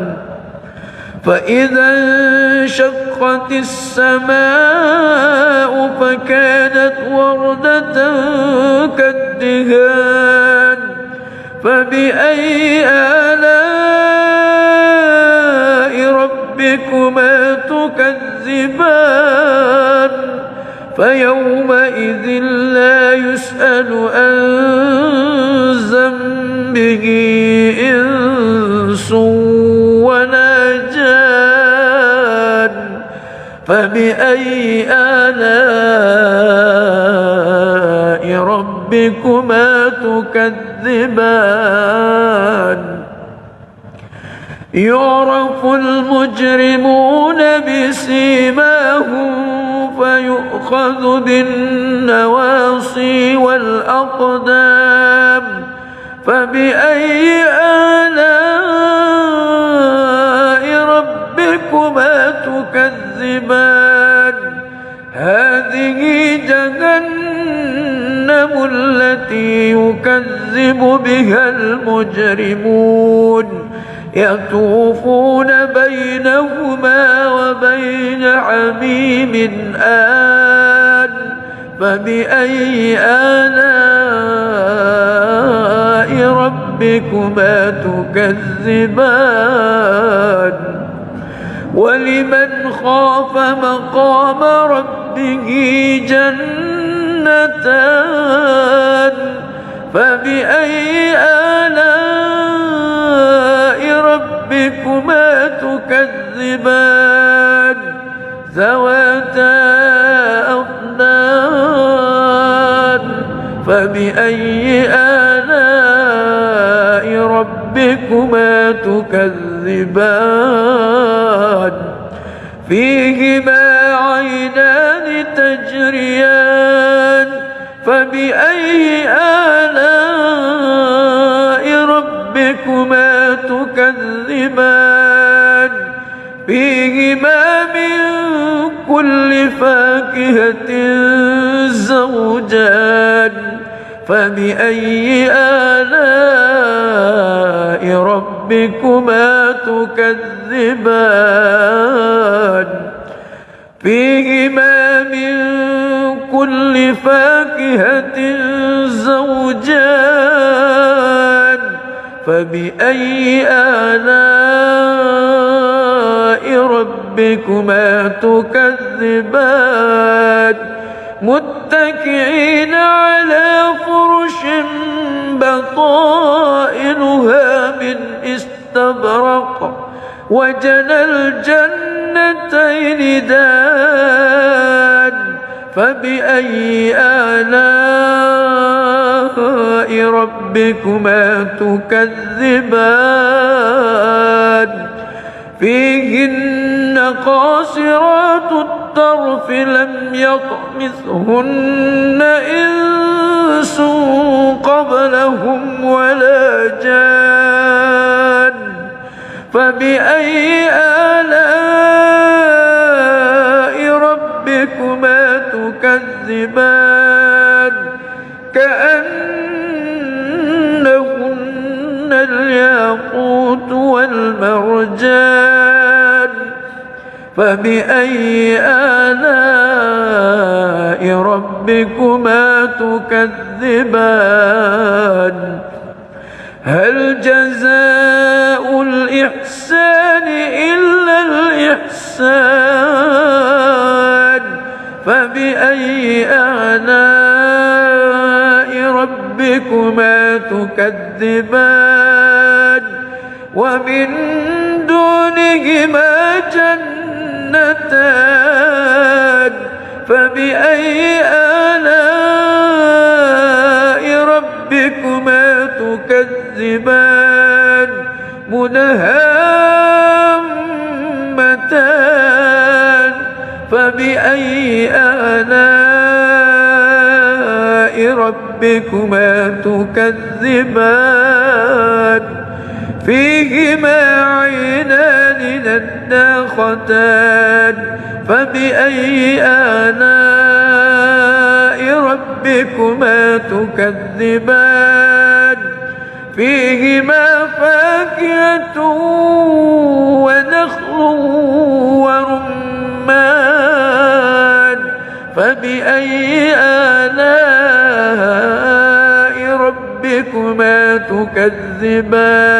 فإذا انشقت السماء فكانت وردة كالدهان فبأي آلاء ربكما تكذبان فيومئذ لا يسأل عن ذنبه إنس ولا جان فبأي آلاء ربكما تكذبان يعرف المجرمون بسيماهم فيؤخذ بالنواصي والأقدام فبأي آلاء ربكما تكذبان هذه جهنم التي يكذب بها المجرمون يطوفون بينهما وبين حميم آن فبأي آلاء ربكما تكذبان ولمن خاف مقام ربه جنتان فبأي آلاء ربكما تكذبان ذواتا أفنان فبأي آلاء ربكما تكذبان فيهما عينان تجريان فبأي آلاء ربكما تكذبان فيهما من كل فاكهة زوجان فبأي آلاء ربكما تكذبان فيهما من كل فاكهة زوجان فبأي آلاء ربكما تكذبان متكئين على فرش بطائنها من استبرق وجنى الجنتين دان فبأي آلاء ربكما تكذبان فيهن قاصرات الطرف لم يطمثهن إنس قبلهم ولا جان فبأي آلاء ربكما تكذبان كأنهن الياقوت والمرجان فبأي آلاء ربكما تكذبان هل جزاء الإحسان إلا الإحسان فبأي آلاء ربكما تكذبان ومن دونهما جنتان فبأي آلاء ربكما تكذبان مدهامتان فبأي آلاء ربكما تكذبان فيهما عينان نضاختان فبأي آلاء ربكما تكذبان فيهما فاكهة ونخل ورمان فبأي آلاء ربكما تكذبان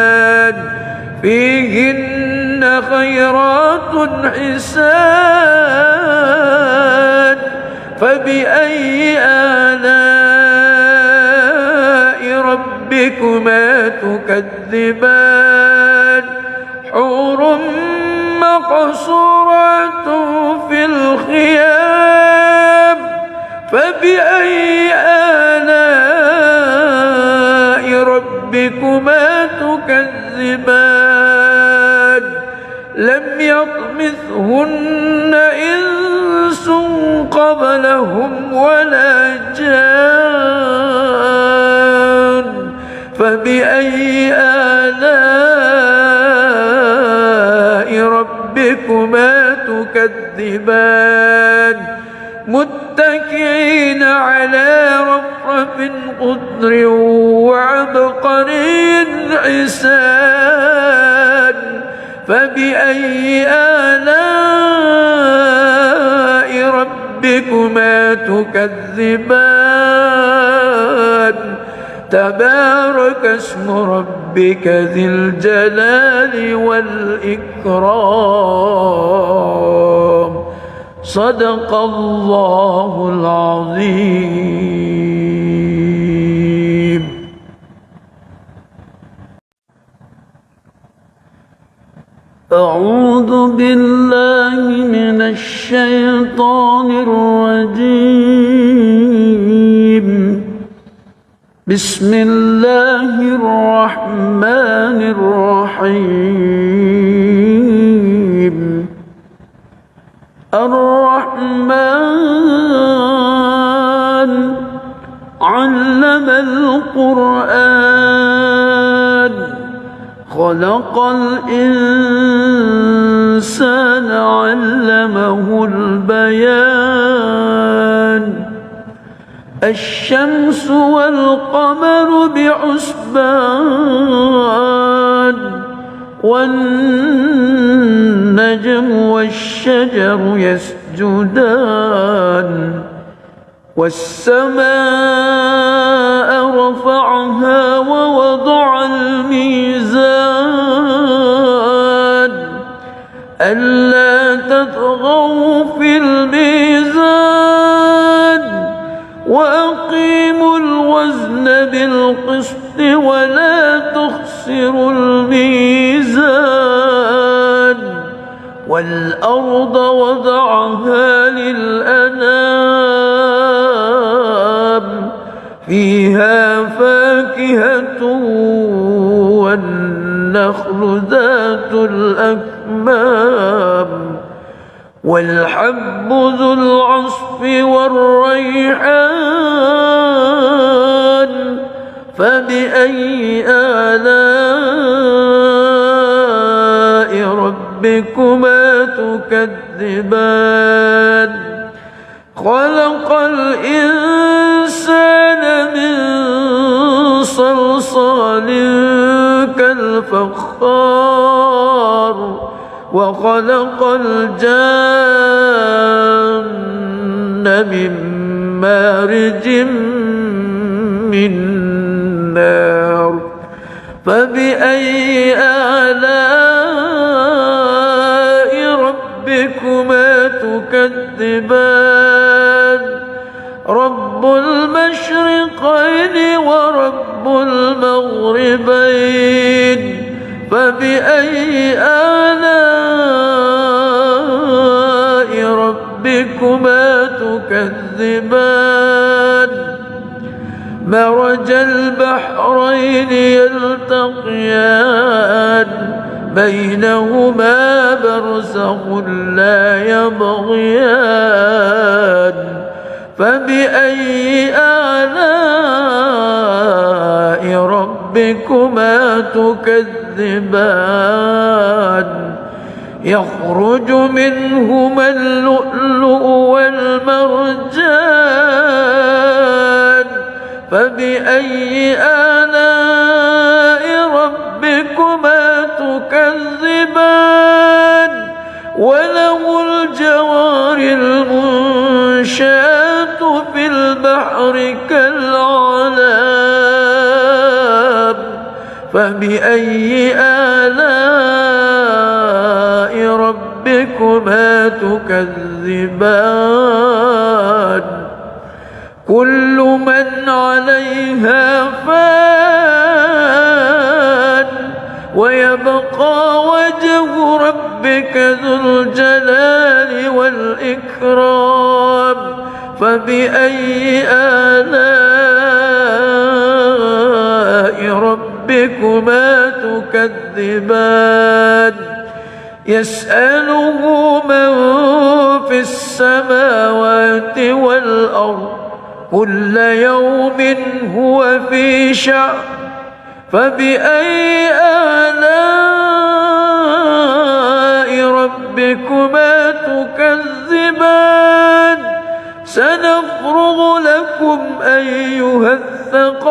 فيهن خيرات حسان فبأي آلاء ربكما تكذبان حور مقصورات في الخيام فبأي آلاء ربكما تكذبان لم يطمثهن إنس قبلهم ولا جان فبأي آلاء ربكما تكذبان متكئين على رفرف خضر وعبقري حسان فبأي آلاء ربكما تكذبان تبارك اسم ربك ذي الجلال والإكرام صدق الله العظيم. أعوذ بالله من الشيطان الرجيم. بسم الله الرحمن الرحيم. الرحمن علم القرآن خلق الإنسان علمه البيان الشمس والقمر بحسبان والنجم والشجر يسجدان والسماء رفعها ووضع الميزان ألا تطغوا في الميزان يخسر الميزان والأرض وضعها للأنام فيها فاكهة والنخل ذات الأكمام والحب ذو العصف والريحان فبأي آلاء ربكما تكذبان خلق الإنسان من صلصال كالفخار وخلق الجان من مارج من نار فبأي آلاء ربكما تكذبان رب المشرقين ورب المغربين فبأي آلاء ربكما تكذبان مرج البحرين يلتقيان بينهما برزخ لا يبغيان فبأي آلاء ربكما تكذبان يخرج منهما اللؤلؤ والمرجان فبأي آلاء ربكما تكذبان وله الجوار المنشآت في البحر كالأعلام فبأي آلاء ربكما تكذبان كل من عليها فان ويبقى وجه ربك ذو الجلال والإكرام فبأي آلاء ربكما تكذبان يسأله من في السماوات والأرض كل يوم هو في شأن فبأي آلاء ربكما تكذبان سنفرغ لكم أيها الثقلان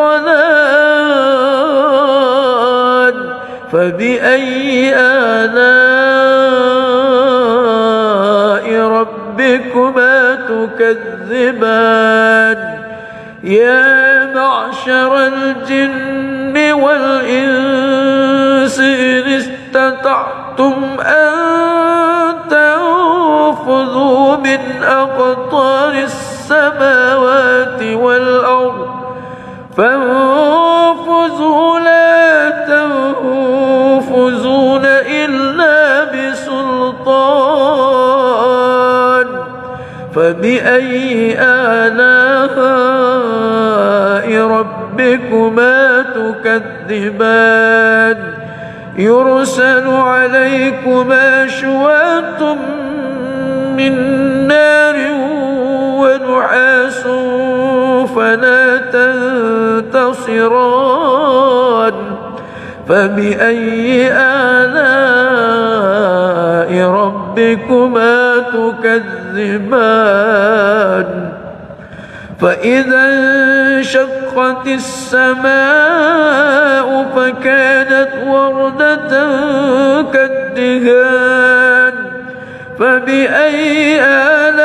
فبأي آلاء ربكما تكذبان يا معشر الجن والإنس إن استطعتم أن تنفذوا من أقطار السماوات والأرض فانفذوا لا تنفذون إلا بسلطان فبأي آلاء ربكما تكذبان يرسل عليكما شواظ من نار ونحاس فلا تنتصران فبأي آلاء ربكما تكذبان فإذا انشقت السماء فكانت وردة كالدهان فبأي آلاء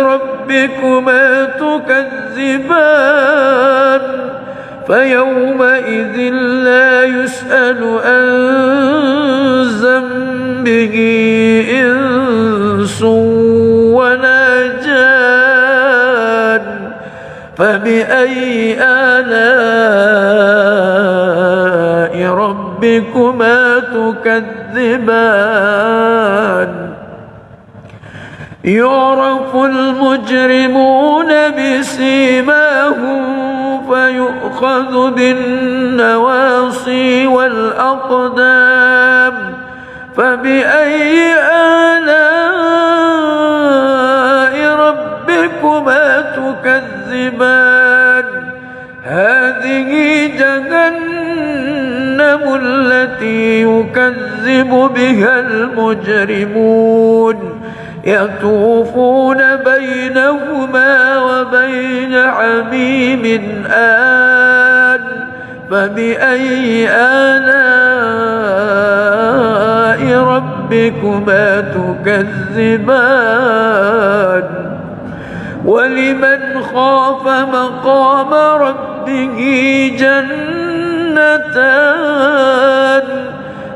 ربكما تكذبان فيومئذ لا يسأل عن ذنبه إنس ولا جان فبأي آلاء ربكما تكذبان يعرف المجرمون بسيماهم فيؤخذ بالنواصي والأقدام فبأي آلاء ربكما تكذبان هذه جهنم التي يكذب بها المجرمون يطوفون بينهما وبين حميم آن فبأي آلاء ربكما تكذبان ولمن خاف مقام ربه جنتان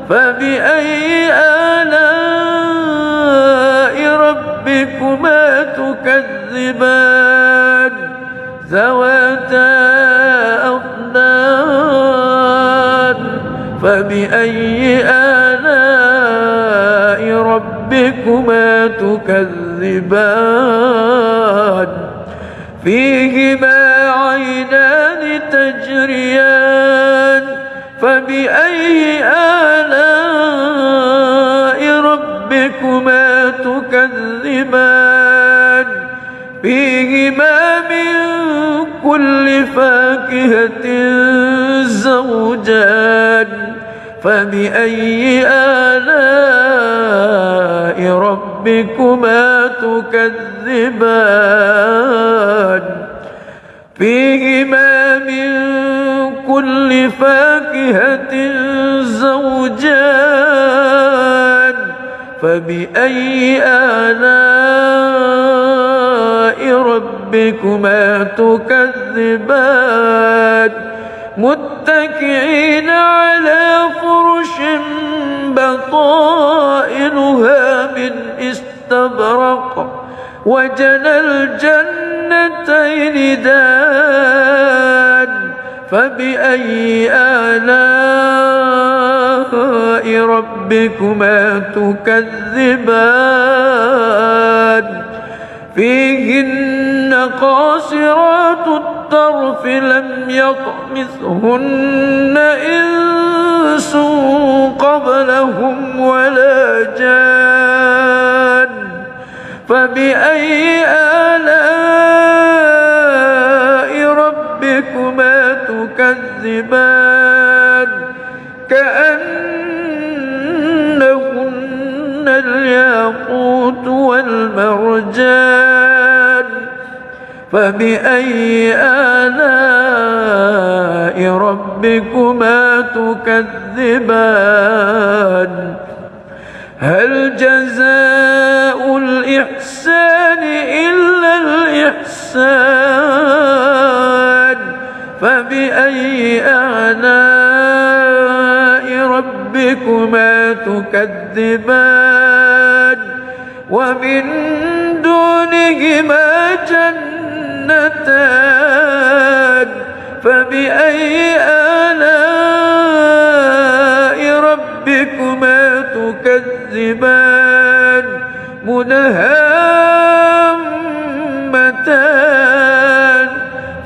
فبأي آلاء ربكما تكذبان ذواتا أفنان فبأي آلاء ربكما تكذبان فيهما عينان تجريان فبأي آلاء ربكما تكذبان فيهما من كل فاكهة زوجان فبأي آلاء ربكما تكذبان فيهما من كل فاكهة زوجان فبأي آلاء ربكما تكذبان متكئين على فرش بطائنها من استبرق وجنى الجنتين دان فبأي آلاء ربكما تكذبان فيهن قاصرات الطرف لم يطمثهن إنس قبلهم ولا جان فبأي آلاء ربكما تكذبان كأنهن الياقوت والمرجان فبأي آلاء ربكما تكذبان هل جزاء الإحسان إلا الإحسان فبأي آلاء ربكما تكذبان ومن دونهما جنتان فبأي آلاء ربكما تكذبان مدهامتان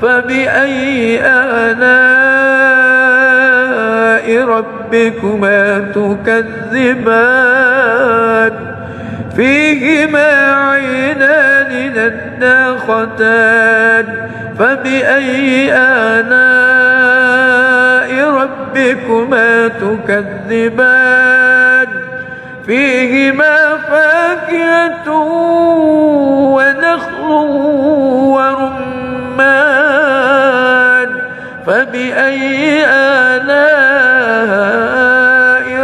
فبأي آلاء ربكما تكذبان فيهما عينان نضاختان فبأي آلاء ربكما تكذبان فيهما فاكهة ونخل ورمان فبأي آلاء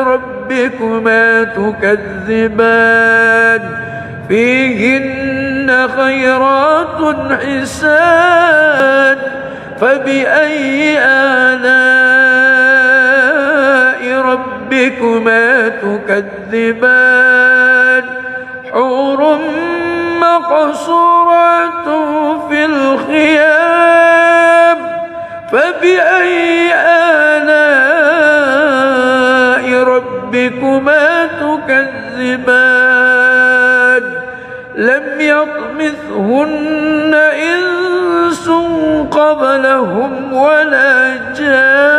ربكما تكذبان فيهن خيرات حسان فبأي آلاء ربكما تكذبان حور مقصورات في الخيام فبأي آلاء ربكما تكذبان لم يطمثهن إنس قبلهم ولا جان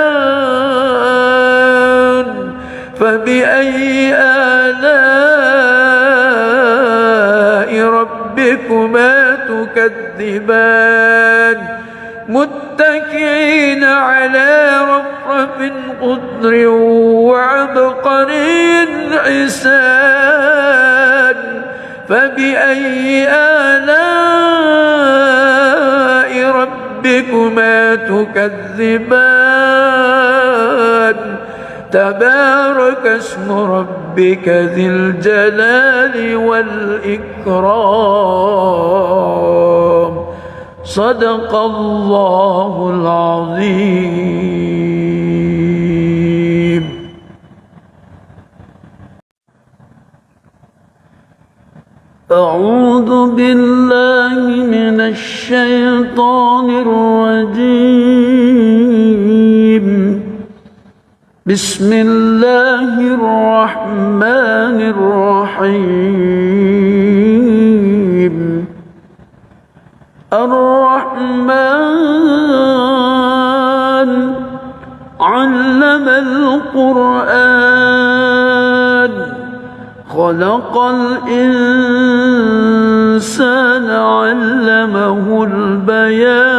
فبأي آلاء ربكما تكذبان متكئين على رفرف خضر وعبقري حسان فبأي آلاء ربكما تكذبان تبارك اسم ربك ذي الجلال والإكرام صدق الله العظيم. أعوذ بالله من الشيطان الرجيم. بسم الله الرحمن الرحيم. الرحمن علم القرآن خلق الإنسان علمه البيان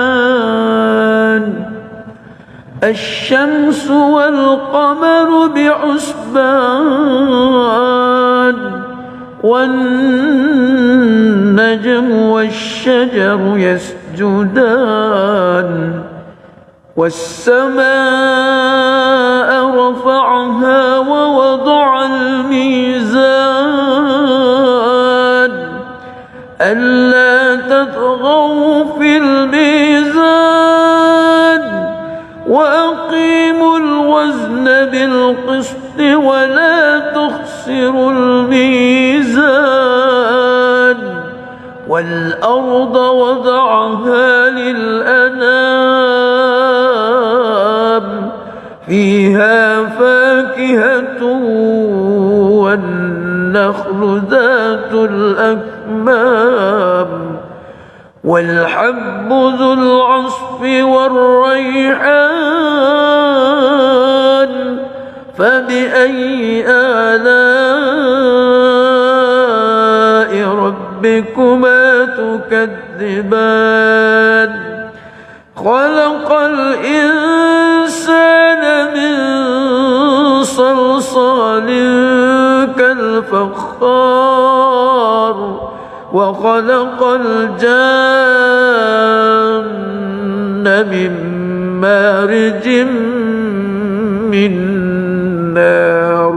الشمس والقمر بحسبان والنجم والشجر يسجدان والسماء رفعها ووضع الميزان ألا تطغوا في الميزان وأقيموا الوزن بالقسط ولا تخسروا الميزان والأرض وضعها للأنام فيها فاكهة والنخل ذات الأكمام والحب ذو العصف والريحان فبأي آلاء ربكما تكذبان خلق الإنسان من صلصال كالفخار وخلق الجان من مارج من نار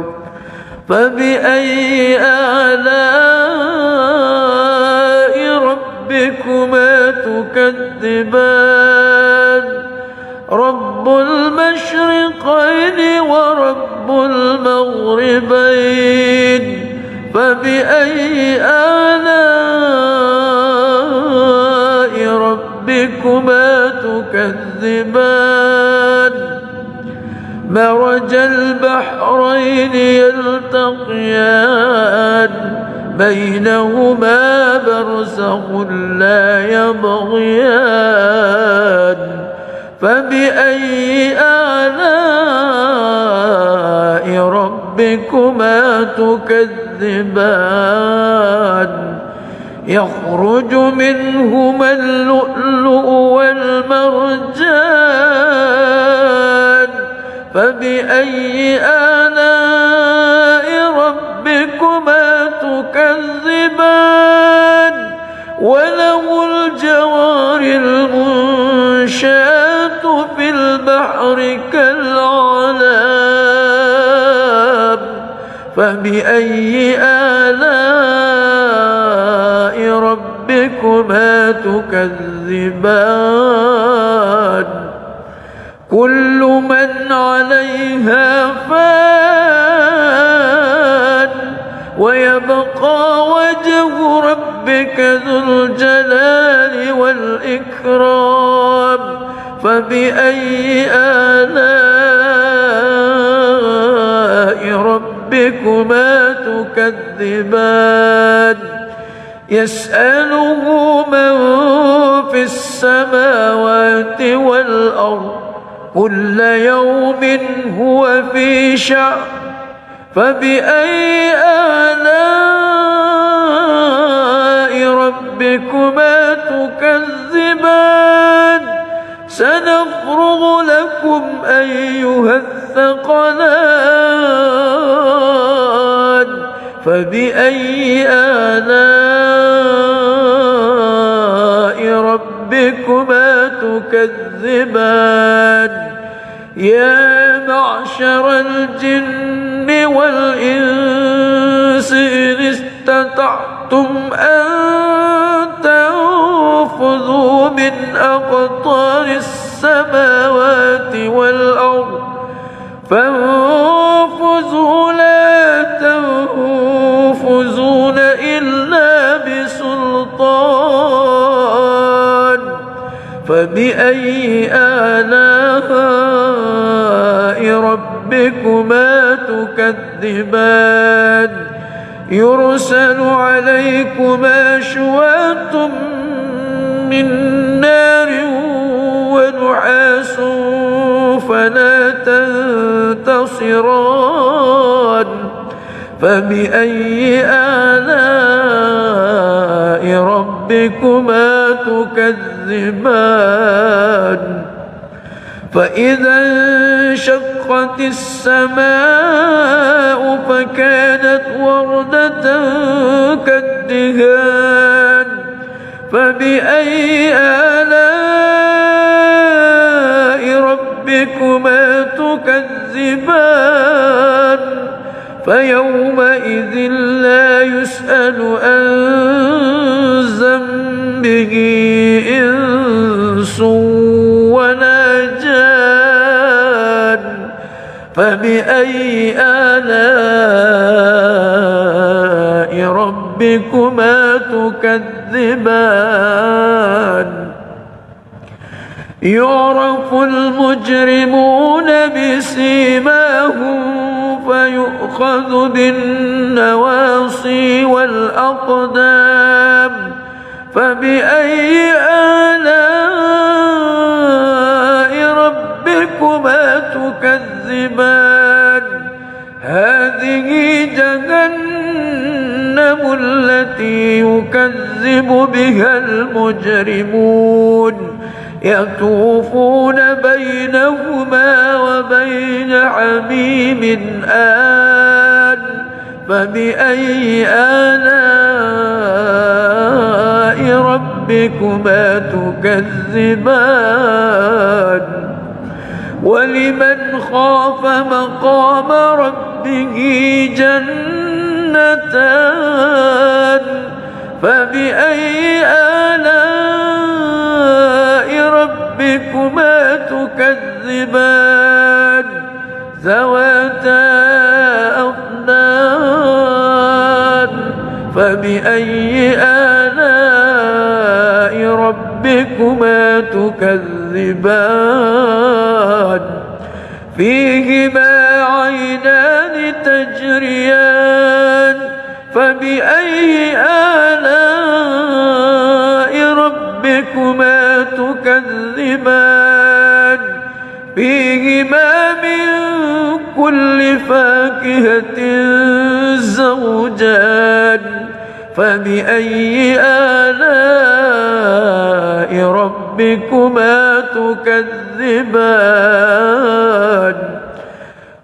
فبأي آلاء ربكما تكذبان رب المشرقين ورب المغربين فبأي آلاء ربكما تكذبان مرج البحرين يلتقيان بينهما برزخ لا يبغيان فبأي آلاء ربكما تكذبان يخرج منهما اللؤلؤ والمرجان فبأي آلاء ربكما تكذبان وله الجوار المنشآت في البحر كالأعلام فبأي آلاء ربكما تكذبان كل من عليها فان ويبقى وجه ربك ذو الجلال والإكرام فبأي آلاء ربكما ربكما تكذبان يسأله من في السماوات والأرض كل يوم هو في شأن فبأي آلاء ربكما تكذبان سنفرغ لكم أيها الثقلان فبأي آلاء ربكما تكذبان يا معشر الجن والإنس إن استطعتم أن تنفذوا من أقطار السماوات والأرض فانفذوا لا تنفذون إلا بسلطان فبأي آلاء ربكما تكذبان يرسل عليكما شواظ من نار ونحاس فلا تنتصران فبأي آلاء ربكما تكذبان فإذا انشقت السماء فكانت وردة كالدهان فبأي آلاء ربكما تكذبان فيومئذ لا يسأل عن ذنبه إنس ولا جان فبأي آلاء ربكما تكذبان يعرف المجرمون بسيماهم فيؤخذ بالنواصي والأقدام فبأي آلاء ربكما تكذبان هذه جهنم التي يكذب بها المجرمون يطوفون بينهما وبين حميم آن فبأي آلاء ربكما تكذبان ولمن خاف مقام ربه جنتان فبأي آلاء ربكما تكذبان ذواتا أفنان فبأي آلاء ربكما تكذبان فيهما عينان تجريان فبأي آلاء ربكما تكذبان فيهما من كل فاكهة زوجان فبأي آلاء ربكما تكذبان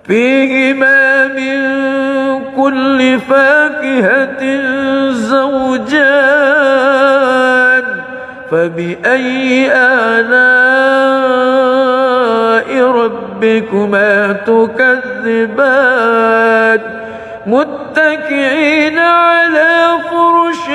فيهما من كل فاكهة زوجان فبأي آلاء ربكما تكذبان متكئين على فرش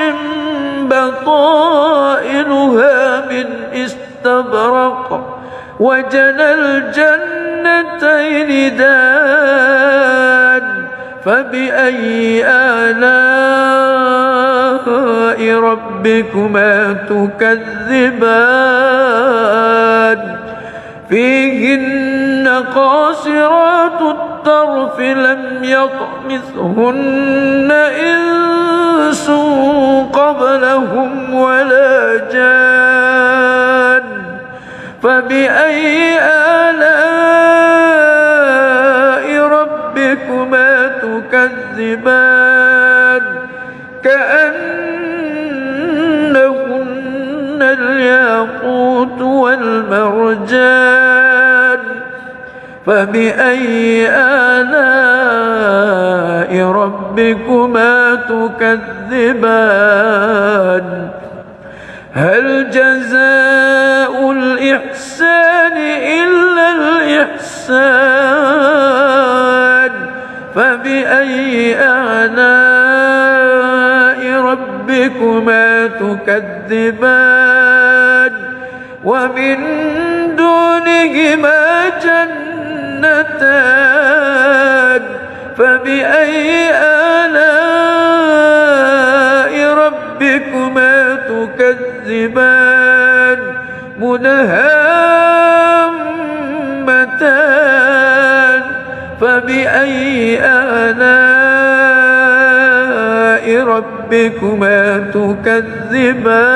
بطائنها من استبرق وجنى الجنتين دان فبأي آلاء ربكما تكذبان فيهن قاصرات الطرف لم يطمثهن إنس قبلهم ولا جان فبأي آلاء ربكما تكذبان كأنهن الياقوت والمرجان فبأي آلاء ربكما تكذبان هل جزاء الإحسان إلا الإحسان فبأي آلاء ربكما تكذبان ومن دونهما جنتان فبأي آلاء ربكما تكذبان مدهامتان فبأي آلاء ربكما تكذبان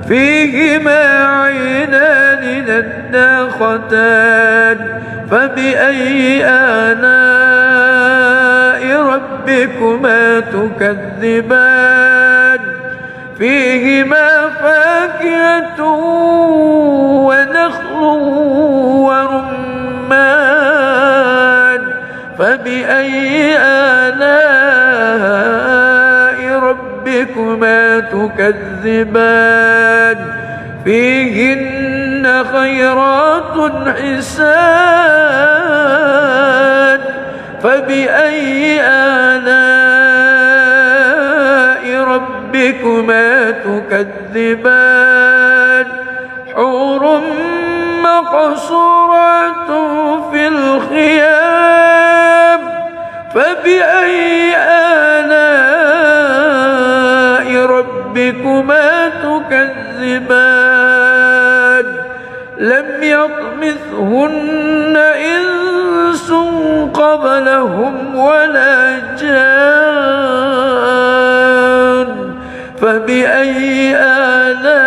فيهما عينان نضاختان فبأي آلاء ربكما تكذبان فيهما فاكهة ونخل ورمان فبأي آلاء ربكما تكذبان فيهن خيرات حسان فبأي آلاء ربكما تكذبان حور مقصورات في الخيام فبأي آلاء ربكما تكذبان لم يطمثهن إنس قبلهم ولا جان فبأي آلاء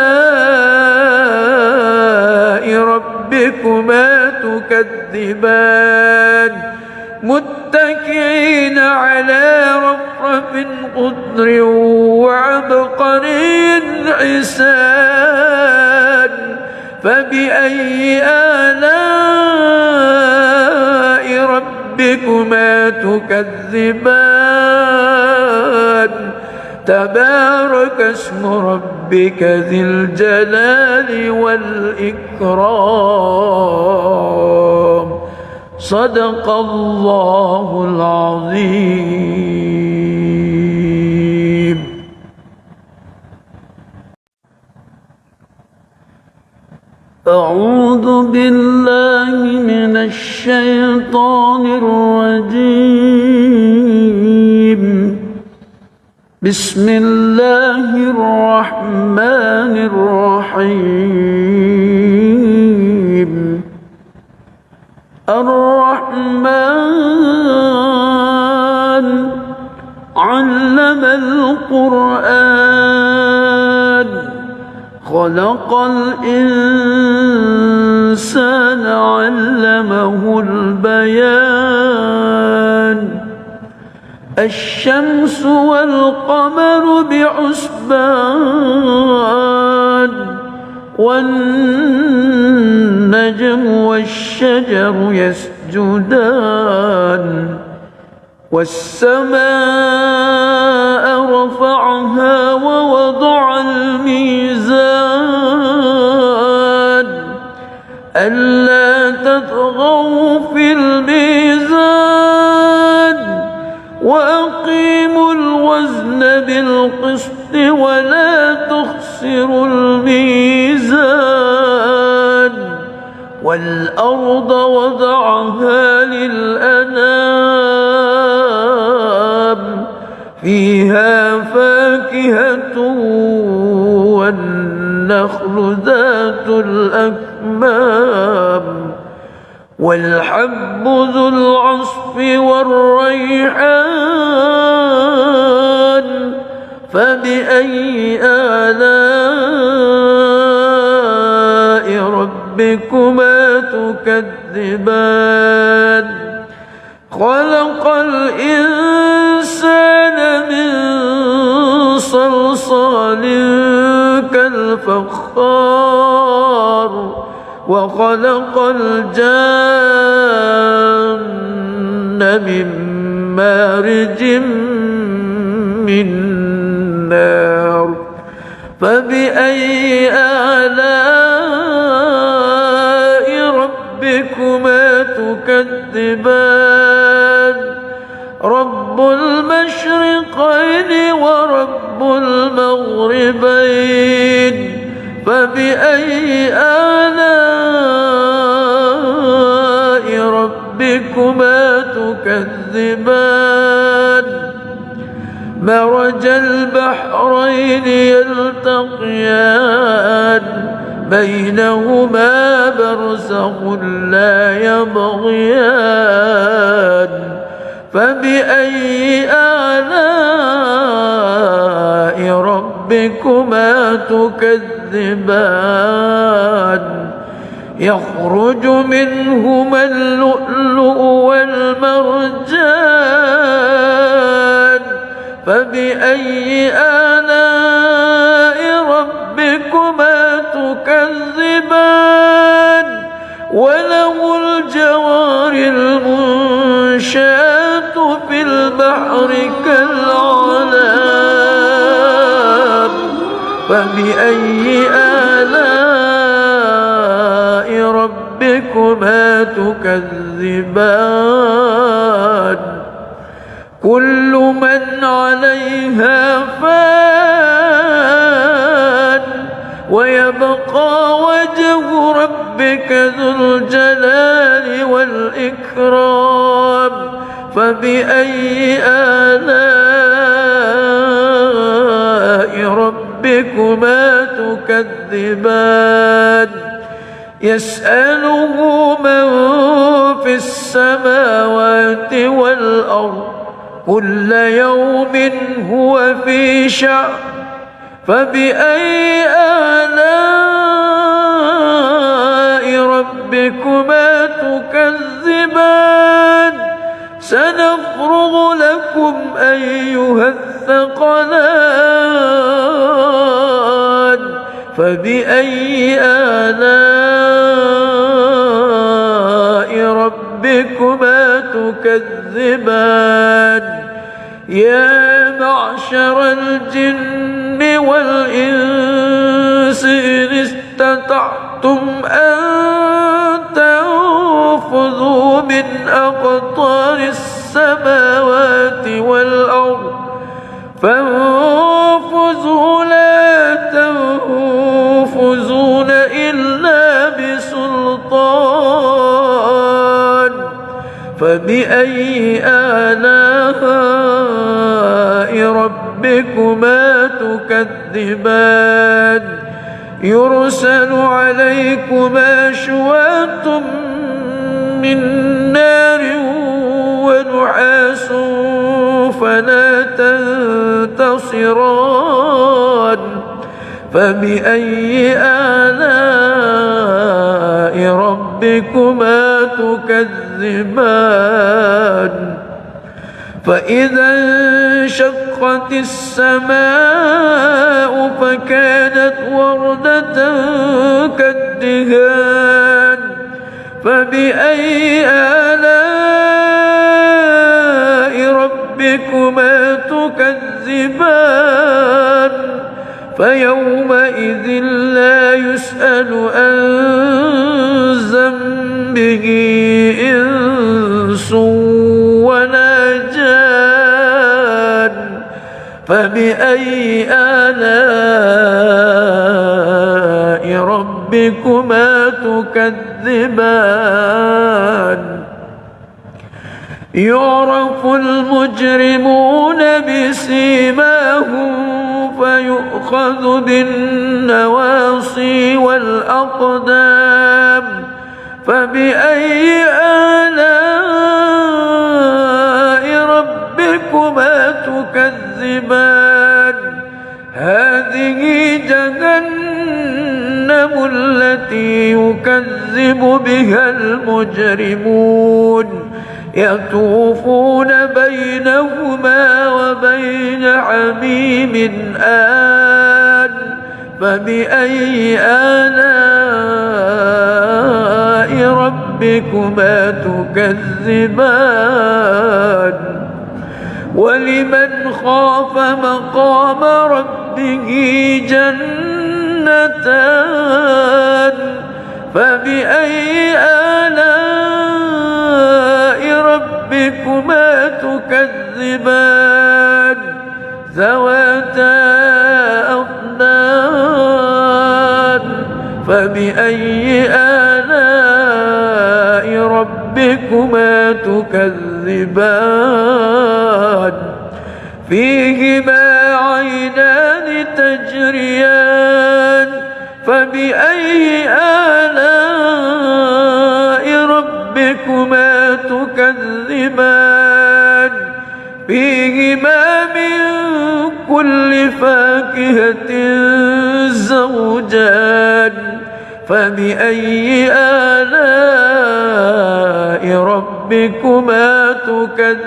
ربكما تكذبان متكئين على رفرف خضر وعبقري حسان فبأي آلاء ربكما تكذبان تبارك اسم ربك ذي الجلال والإكرام صدق الله العظيم. أعوذ بالله من الشيطان الرجيم. بسم الله الرحمن الرحيم. الرحمن علم القرآن خلق الإنسان علمه البيان الشمس والقمر بحسبان والنجم والشجر يسجدان والسماء رفعها ووضع الميزان ألا تطغوا في الميزان وأقيموا الوزن بالقسط ولا تخسروا الميزان والأرض وضعها للأنام فيها فاكهة والنخل والنخل ذات الأكمام والحب ذو العصف والريحان فبأي آلاء ربكما تكذبان خلق الإنسان من صلصال كالفخار وخلق الجان من مارج من نار فبأي آلاء ربكما تكذبان رب المشرقين ورب المغربين فبأي آلاء ربكما تكذبان مرج البحرين يلتقيان بينهما برزخ لا يبغيان فبأي آلاء ربكما تكذبان يخرج منهما اللؤلؤ والمرجان فبأي آلاء ربكما تكذبان وله الجوار المنشآت في البحر كالأعلام فبأي آلاء ربكما تكذبان كل من عليها فان ويبقى وجه ربك ذو الجلال والإكرام فبأي آلاء ربكما تكذبان يسأله من في السماوات والأرض كل يوم هو في شأن فبأي آلاء ربكما تكذبان سنفرغ لكم أيها الثقلان فبأي آلاء ربكما تكذبان يا معشر الجن والإنس إن استطعتم أن تنفذوا من أقطار السماوات والأرض فانفذوا لا تنفذون إلا بسلطان فبأي آلاء ربكما تكذبان يرسل عليكما شواظ من نار ونحاس فلا تنتصران فبأي آلاء ربكما تكذبان فإذا انشقت السماء فكانت وردة كالدهان فبأي آلاء ربكما تكذبان فيومئذ لا يسأل عن ذنبه إنس ولا جان فبأي آلاء ربكما تكذبان يعرف المجرمون بسيماهم فيؤخذ يؤخذ بالنواصي والأقدام فبأي آلاء ربكما تكذبان هذه جهنم التي يكذب بها المجرمون يطوفون بينهما وبين حميم آن فبأي آلاء ربكما تكذبان ولمن خاف مقام ربه جنتان فبأي آلاء ربكما تكذبان ذواتا أفنان فبأي آلاء ربكما تكذبان فيهما عينان تجريان فبأي آلاء ربكما تكذبان فيهما من كل فاكهة زوجان فبأي آلاء ربكما تكذبان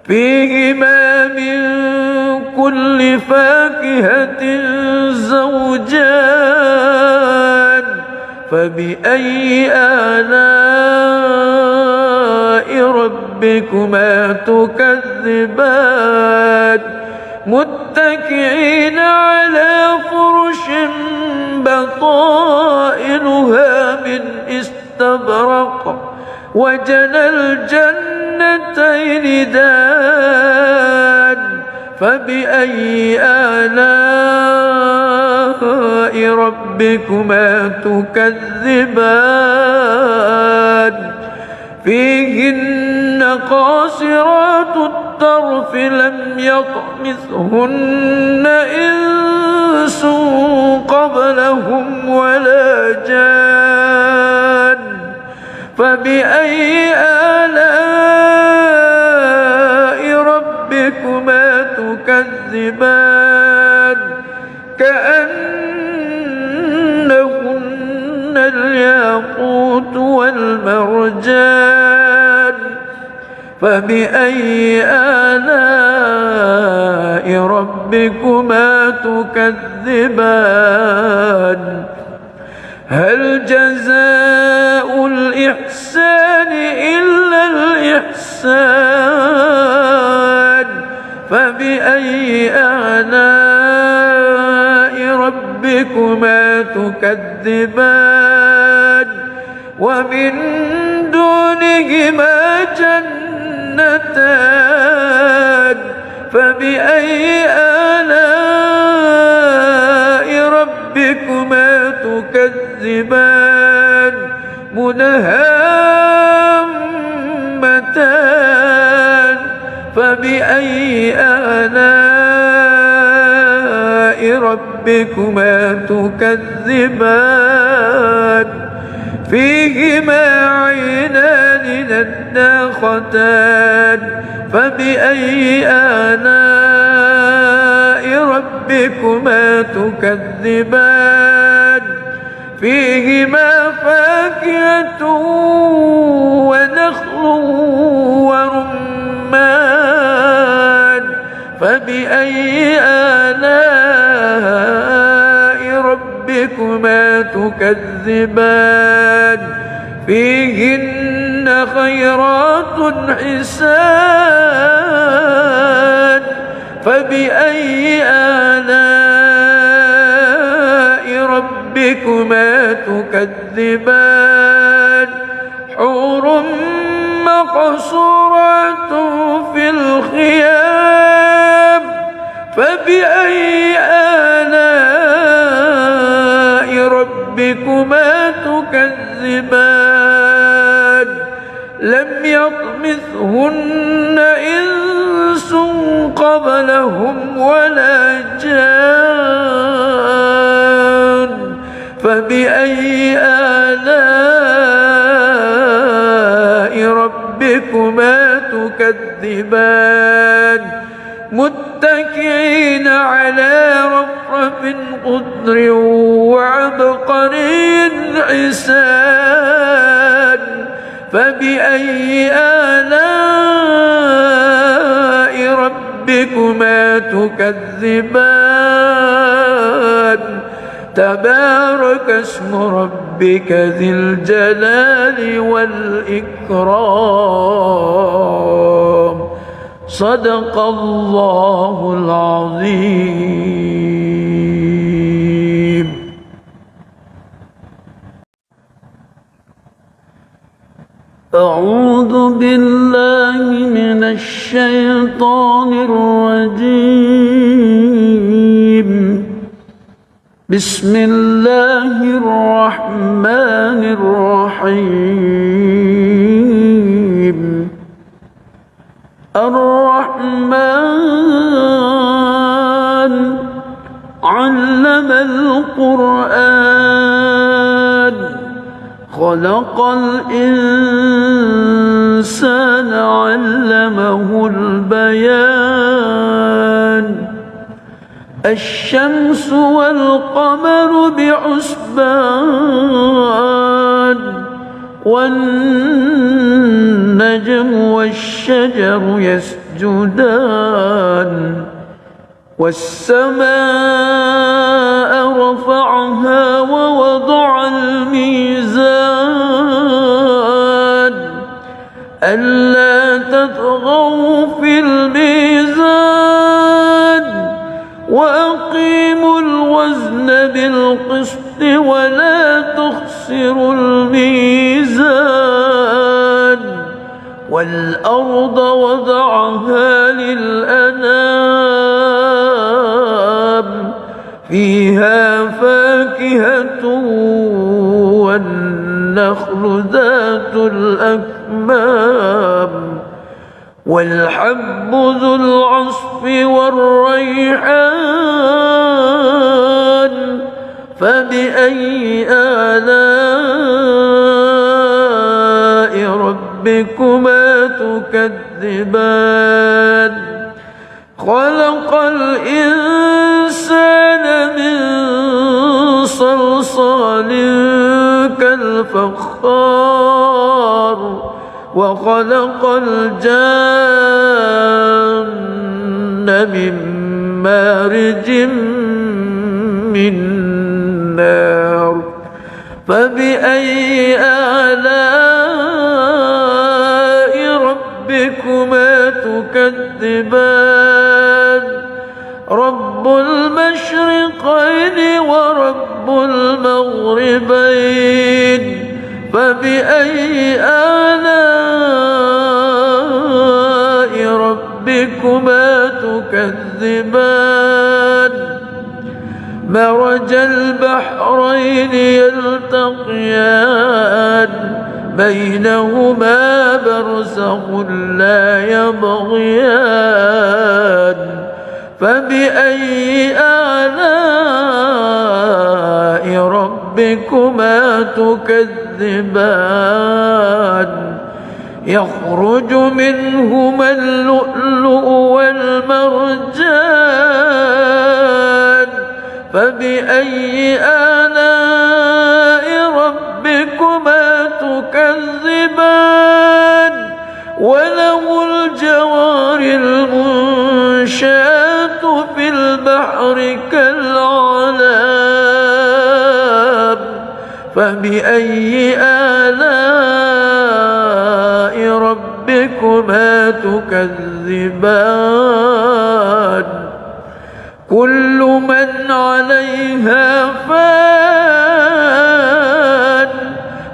فيهما من كل فاكهة زوجان فبأي آلاء ربكما تكذبان متكئين على فرش بطائنها من استبرق وجنى الجنتين دان فبأي آلاء ربكما تكذبان فيهن قاصرات الطرف لم يطمثهن إنس قبلهم ولا جان فبأي آلاء ربكما تكذبان كأنهن الياقوت والمرجان فبأي آلاء ربكما تكذبان هل جزاء الإحسان إلا الإحسان فبأي آلاء ربكما تكذبان ومن دونهما جنتان فبأي آلاء ربكما تكذبان مدهامتان فبأي آلاء ربكما تكذبان فيهما عينان نضاختان فبأي آلاء ربكما تكذبان فيهما فاكهة ونخل ورمان فبأي آلاء ربكما تكذبان فيهن خيرات حسان فبأي آلاء ربكما تكذبان حور مقصورات في الخيام فبأي آلاء ربكما تكذبان لم يطمثهن إنس قبلهم لهم ولا جان فبأي آلاء ربكما تكذبان متكئين على رفرف خضر وعبقري حسان فبأي آلاء ربكما تكذبان تبارك اسم ربك ذي الجلال والإكرام صدق الله العظيم. أعوذ بالله من الشيطان الرجيم. بسم الله الرحمن الرحيم. الرحمن علم القرآن خلق الإنسان علمه البيان الشمس والقمر بحسبان والنجم والشجر يسجدان والسماء رفعها ووضع الميزان ألا تطغوا في الميزان وأقيموا الوزن بالقسط ولا تخسروا الميزان والأرض وضعها للأنام فيها فاكهة والنخل ذات الأكمام والحب ذو العصف والريحان فبأي آلاء ربكما تكذبان خلق الإنسان من صلصال كالفخار وخلق الجان من مارج من نار فبأي آلاء ربكما تكذبان رب المشرقين ورب المغربين فبأي آلاء ربكما تكذبان مرج البحرين يلتقيان بينهما برزخ لا يبغيان فبأي آلاء ربكما تكذبان يخرج منهما اللؤلؤ والمرجان فبأي آلاء ربكما تكذبان وله الجوار المنشآت في البحر كالأعلام فبأي آلاء ربكما تكذبان كل من عليها فان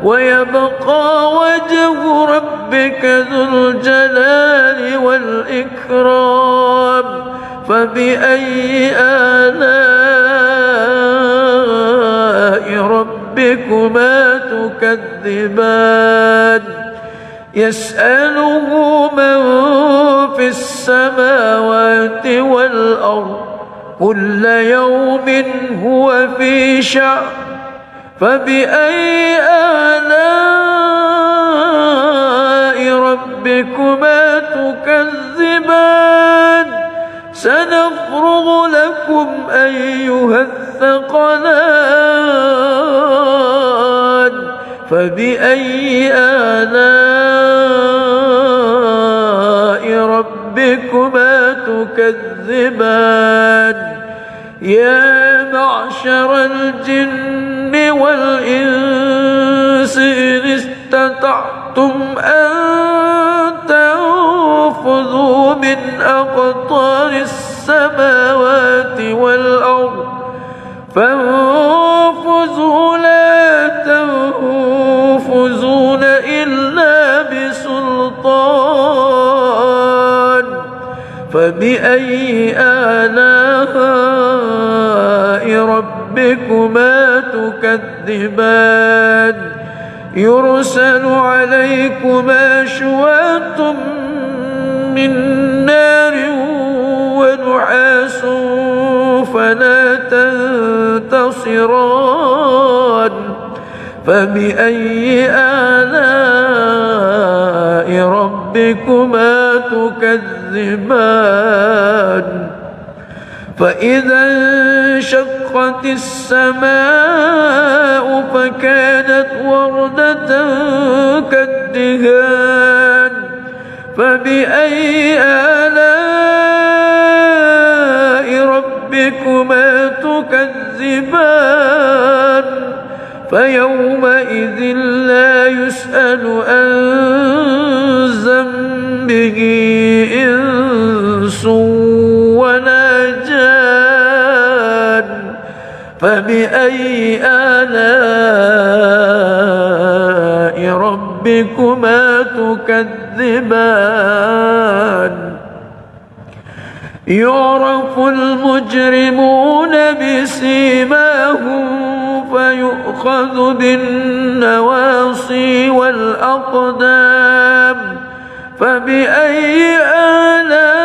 ويبقى وجه ربك ذو الجلال والإكرام فبأي آلاء ربكما تكذبان يسأله من في السماوات كل يوم هو في شأن فبأي آلاء ربكما تكذبان سنفرغ لكم أيها الثقلان فبأي آلاء ربكما تكذبان يا معشر الجن والإنس إن استطعتم أن تنفذوا من أقطار السماوات والأرض فانفذوا لا تنفذون إلا بسلطان فبأي آلاء ربكما تكذبان يرسل عليكما شواظ من نار ونحاس فلا تنتصران فبأي آلاء ربكما تكذبان فإذا انشقت السماء فكانت وردة كالدهان فبأي آلاء ربكما تكذبان فيومئذ لا يسأل عن ذنبه إنس ولا جان فبأي آلاء ربكما تكذبان يعرف المجرمون بسيماهم فيؤخذ بالنواصي والأقدام فبأي آلاء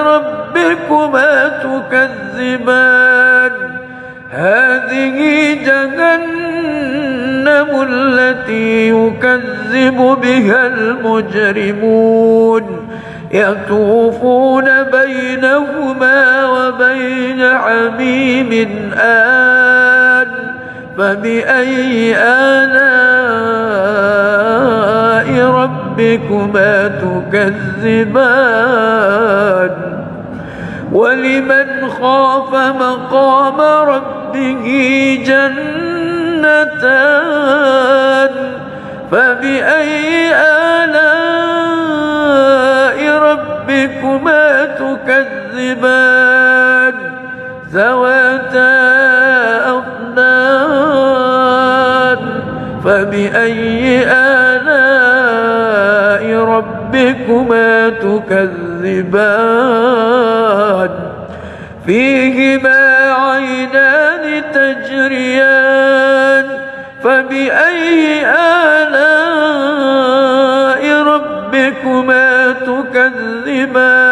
ربكما تكذبان هذه جهنم التي يكذب بها المجرمون يطوفون بينهما وبين حميم آن فبأي آلاء ربكما تكذبان ولمن خاف مقام ربه جنتان فبأي آلاء ربكما تكذبان ذواتا أفنان فبأي آلاء ربكما تكذبان فيهما عينان تجريان فبأي آلاء ربكما تكذبان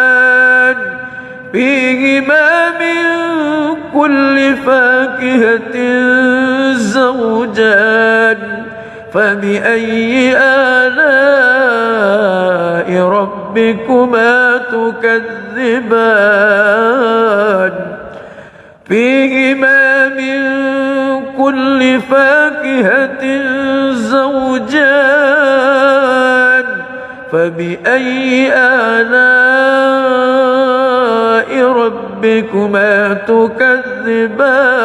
فيهما من كل فاكهة زوجان فبأي آلاء ربكما تكذبان فيهما من كل فاكهة زوجان فبأي آلاء ربكما تكذبان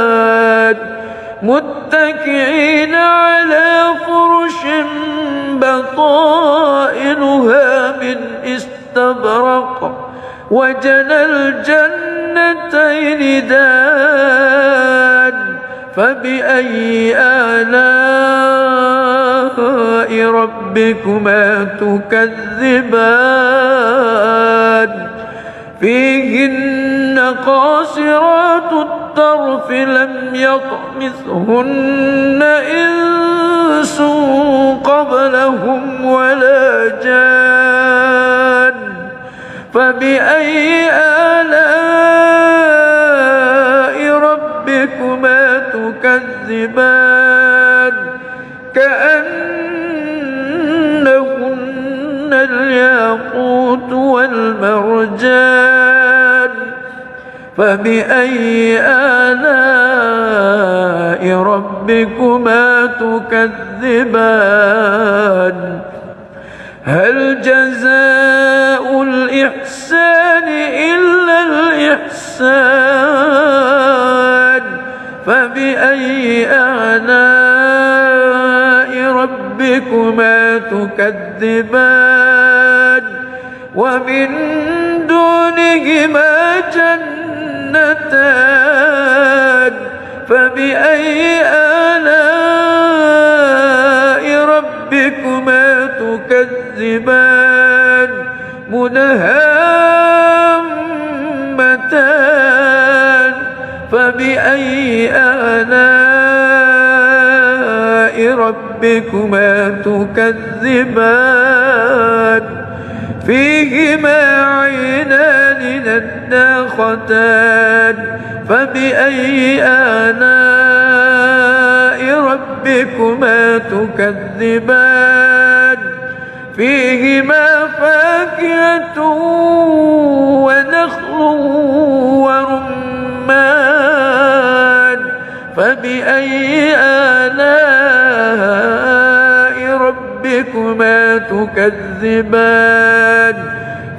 متكئين على فرش بطائنها من استبرق وجنى الجنتين دان فبأي آلاء ربكما تكذبان فيهن قاصرات الطرف لم يطمثهن إنس قبلهم ولا جان فبأي آلاء ربكما تكذبان كأنهن الياقوت والمرجان فبأي آلاء ربكما تكذبان هل جزاء الإحسان إلا الإحسان فبأي آلاء ربكما تكذبان ومن دونهما جنتان فبأي آلاء ربكما تكذبان مدهامتان فبأي آلاء ربكما تكذبان فيهما عينان نضاختان فبأي آلاء ربكما تكذبان فيهما فاكهة ونخل ورمان فبأي آلاء ربكما تكذبان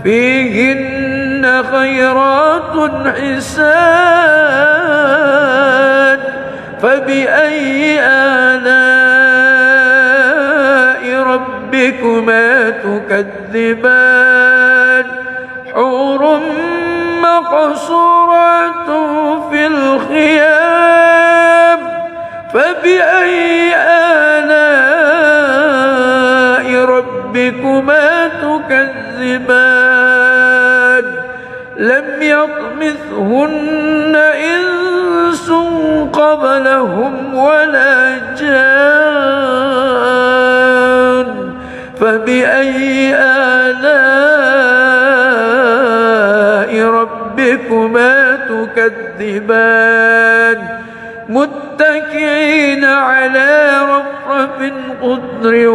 فيهن خيرات حسان فبأي آلاء ربكما تكذبان حور مقصورات في الخيام فبأي آلاء ربكما تكذبان لم يطمثهن إنس قبلهم ولا جان فبأي آلاء ربكما تكذبان متكئين على رفرف خضر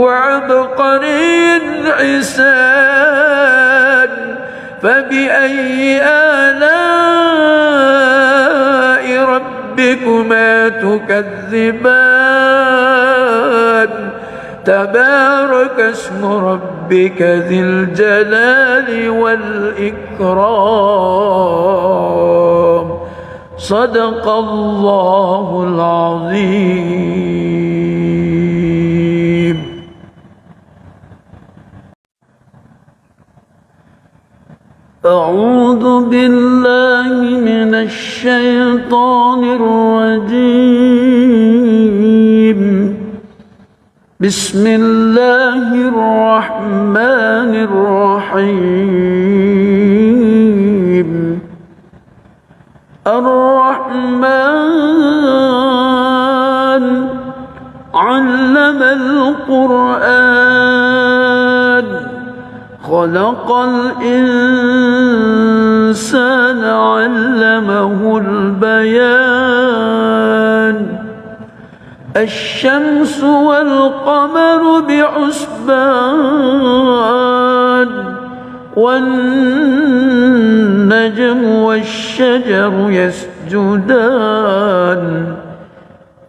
وعبقري حسان فبأي آلاء ربكما تكذبان تبارك اسم ربك ذي الجلال والإكرام صدق الله العظيم. أعوذ بالله من الشيطان الرجيم. بسم الله الرحمن الرحيم. الرحمن علم القرآن خلق الإنسان علمه البيان الشمس والقمر بحسبان والنجم والشجر يسجدان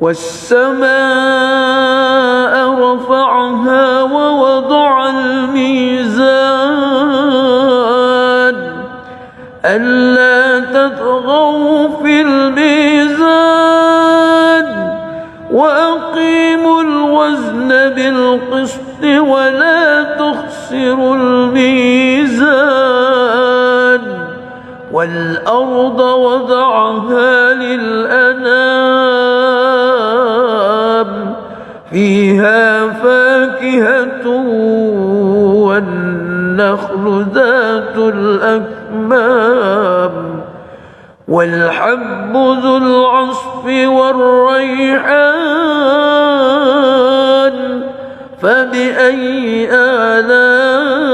والسماء رفعها ووضع الميزان ألا تطغوا في الميزان وأقيموا الوزن بالقسط ولا تخسروا الميزان والأرض وضعها للأنام فيها فاكهة والنخل ذات الأكمام والحب ذو العصف والريحان فبأي آلاء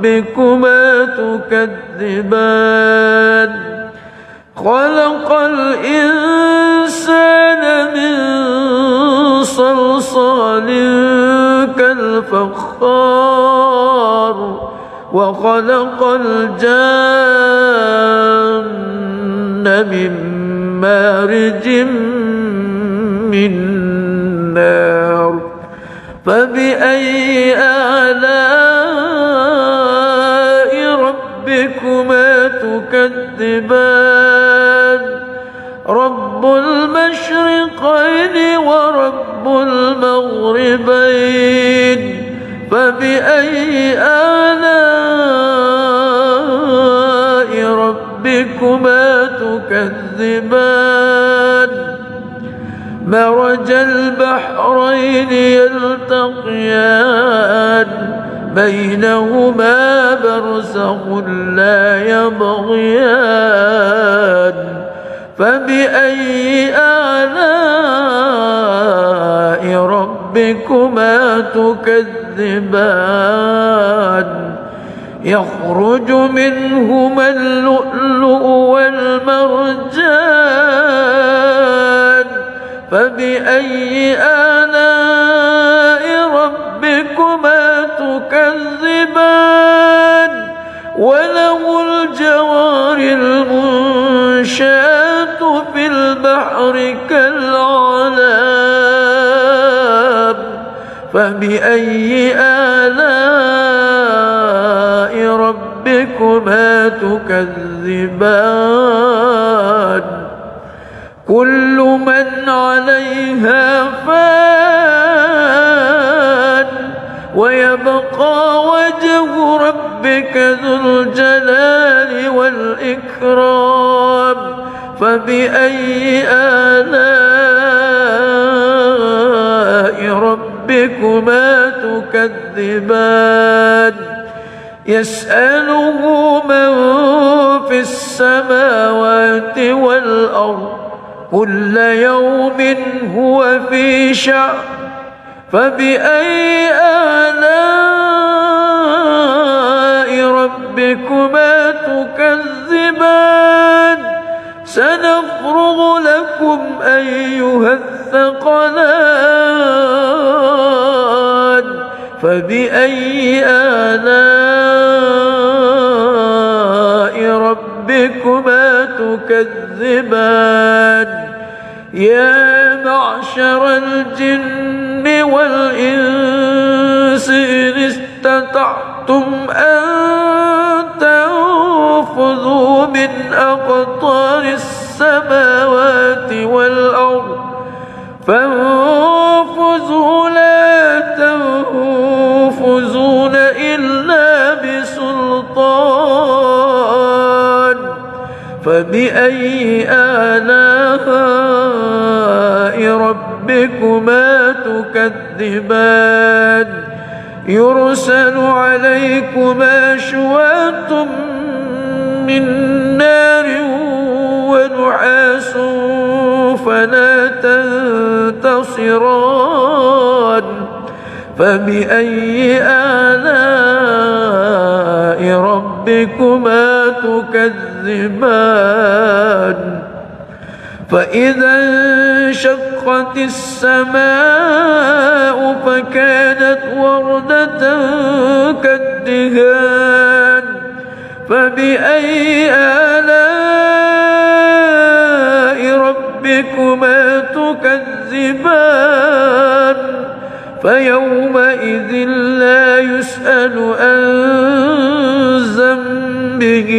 ربكما تكذبان خلق الإنسان من صلصال كالفخار وخلق الجان من مارج من نار فبأي آلاء ربكما تكذبان رب المشرقين ورب المغربين فبأي آلاء ربكما تكذبان مرج البحرين يلتقيان بينهما برزخ لا يبغيان فبأي آلاء ربكما تكذبان يخرج منهما اللؤلؤ والمرجان فبأي آلاء ربكما تكذبان وله الجوار المنشآت في البحر كالأعلام فبأي آلاء ربكما تكذبان كل من عليها فان ويبقى وجه ربك ذو الجلال والإكرام فبأي آلاء ربكما تكذبان يسأله من في السماوات والأرض كل يوم هو في شأن فبأي آلاء ربكما تكذبان سنفرغ لكم أيها الثقلان فبأي آلاء ربكما تكذبان يا معشر الجن والإنس إن استطعتم أن تنفذوا من أقطار السماوات والأرض فانفذوا لا تنفذون إلا بسلطان فبأي آلاء ربكما تكذبان يرسل عليكما شواظ من نار ونحاس فلا تنتصران فبأي آلاء ربكما تكذبان فإذا انشقت السماء فكانت وردة كالدهان فبأي آلاء ربكما تكذبان فيومئذ لا يسأل عن ذنبه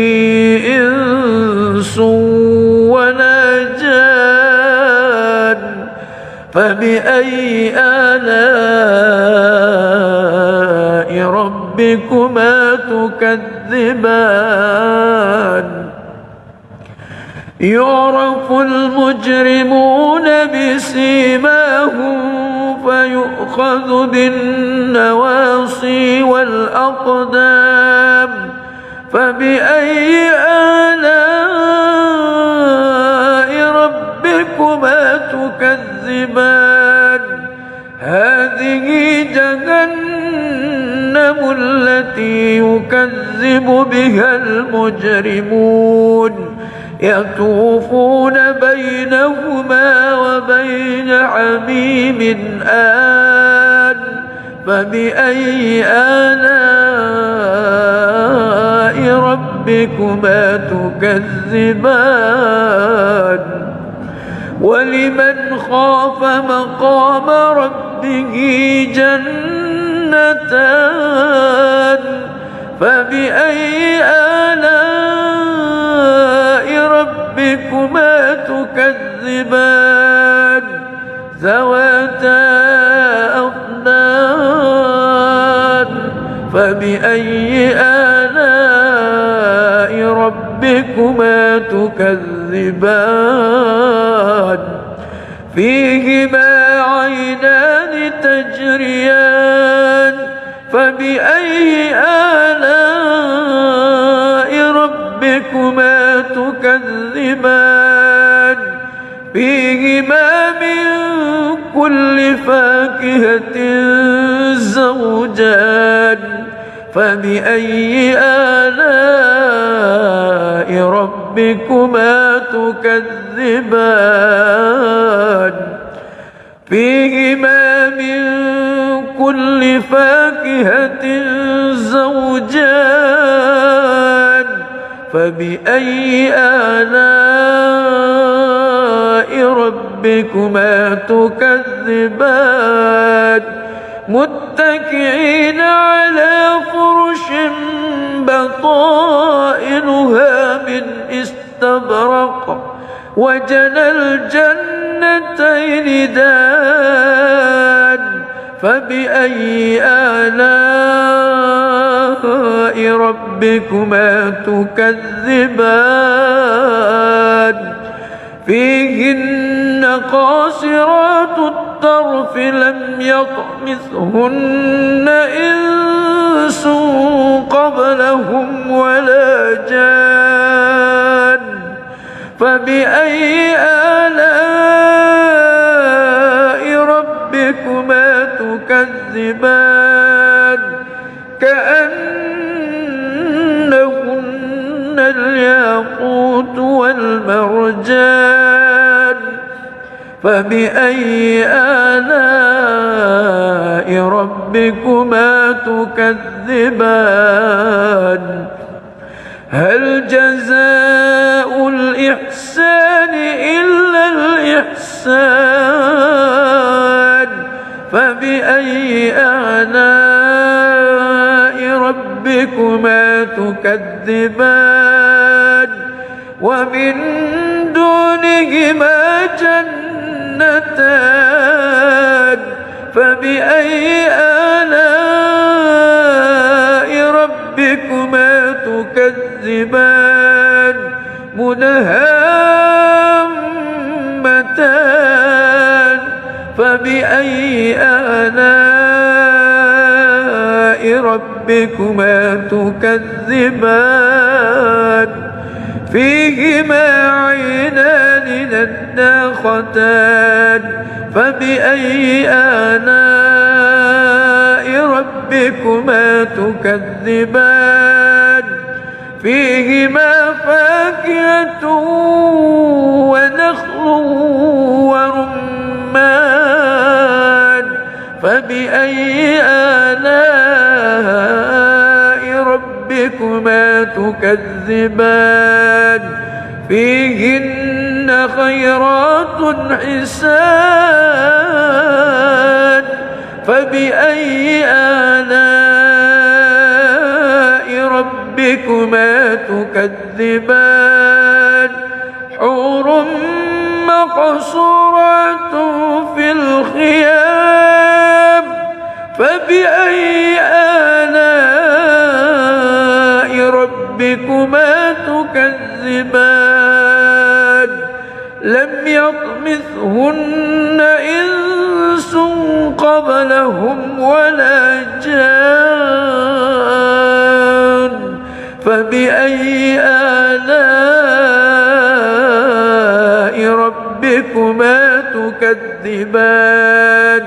إنس ولا جان فبأي آلاء ربكما تكذبان يعرف المجرمون بسيماهم فيؤخذ بالنواصي والأقدام فبأي آلاء ربكما تكذبان هذه جهنم التي يكذب بها المجرمون يطوفون بينهما وبين حميم آن فبأي آلاء ربكما تكذبان ولمن خاف مقام ربه جنتان فبأي آلاء ربكما تكذبان ذواتا أفنان فبأي آلاء ربكما تكذبان فيهما عينان تجريان فبأي آلاء ربكما تكذبان فيهما من كل فاكهة زوجان فبأي آلاء ربكما تكذبان فيهما من كل فاكهة زوجان فبأي آلاء ربكما تكذبان متكئين على فرش بطائنها من استبرق وجنى الجنتين دان فبأي آلاء ربكما تكذبان فيهن قاصرات الطرف لم يطمثهن إنس قبلهم ولا جان فبأي آلاء ربكما تكذبان كأنهن الياقوت والمرجان فبأي آلاء ربكما تكذبان هل جزاء الإحسان إلا الإحسان فبأي آلاء ربكما تكذبان ومن دونهما جنتان فبأي آلاء ربكما تكذبان مدهامتان فبأي آلاء ربكما تكذبان فيهما عينان نضاختان فبأي آلاء ربكما تكذبان فيهما فاكهة ونخل ورمان فبأي آلاء ربكما تكذبان فيهن خيرات حسان فبأي آلاء ربكما تكذبان حور مقصورات في الخيام فبأي آلاء ربكما تكذبان لم يطمثهن إنس قبلهم ولا جان فبأي آلاء ربكما تكذبان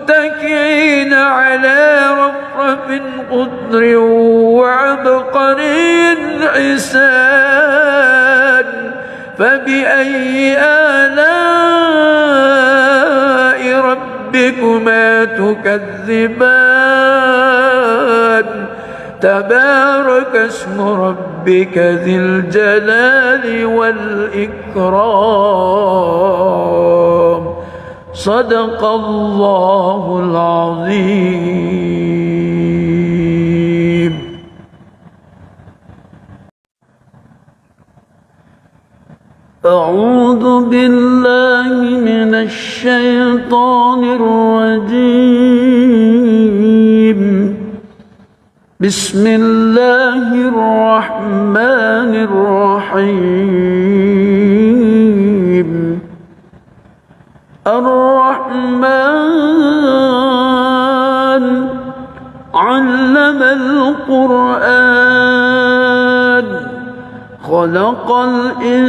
متكئين على رفرف خضر وعبقري حسان فبأي آلاء ربكما تكذبان تبارك اسم ربك ذي الجلال والإكرام صدق الله العظيم. أعوذ بالله من الشيطان الرجيم. بسم الله الرحمن الرحيم. الرحمن علم القرآن خلق الإنسان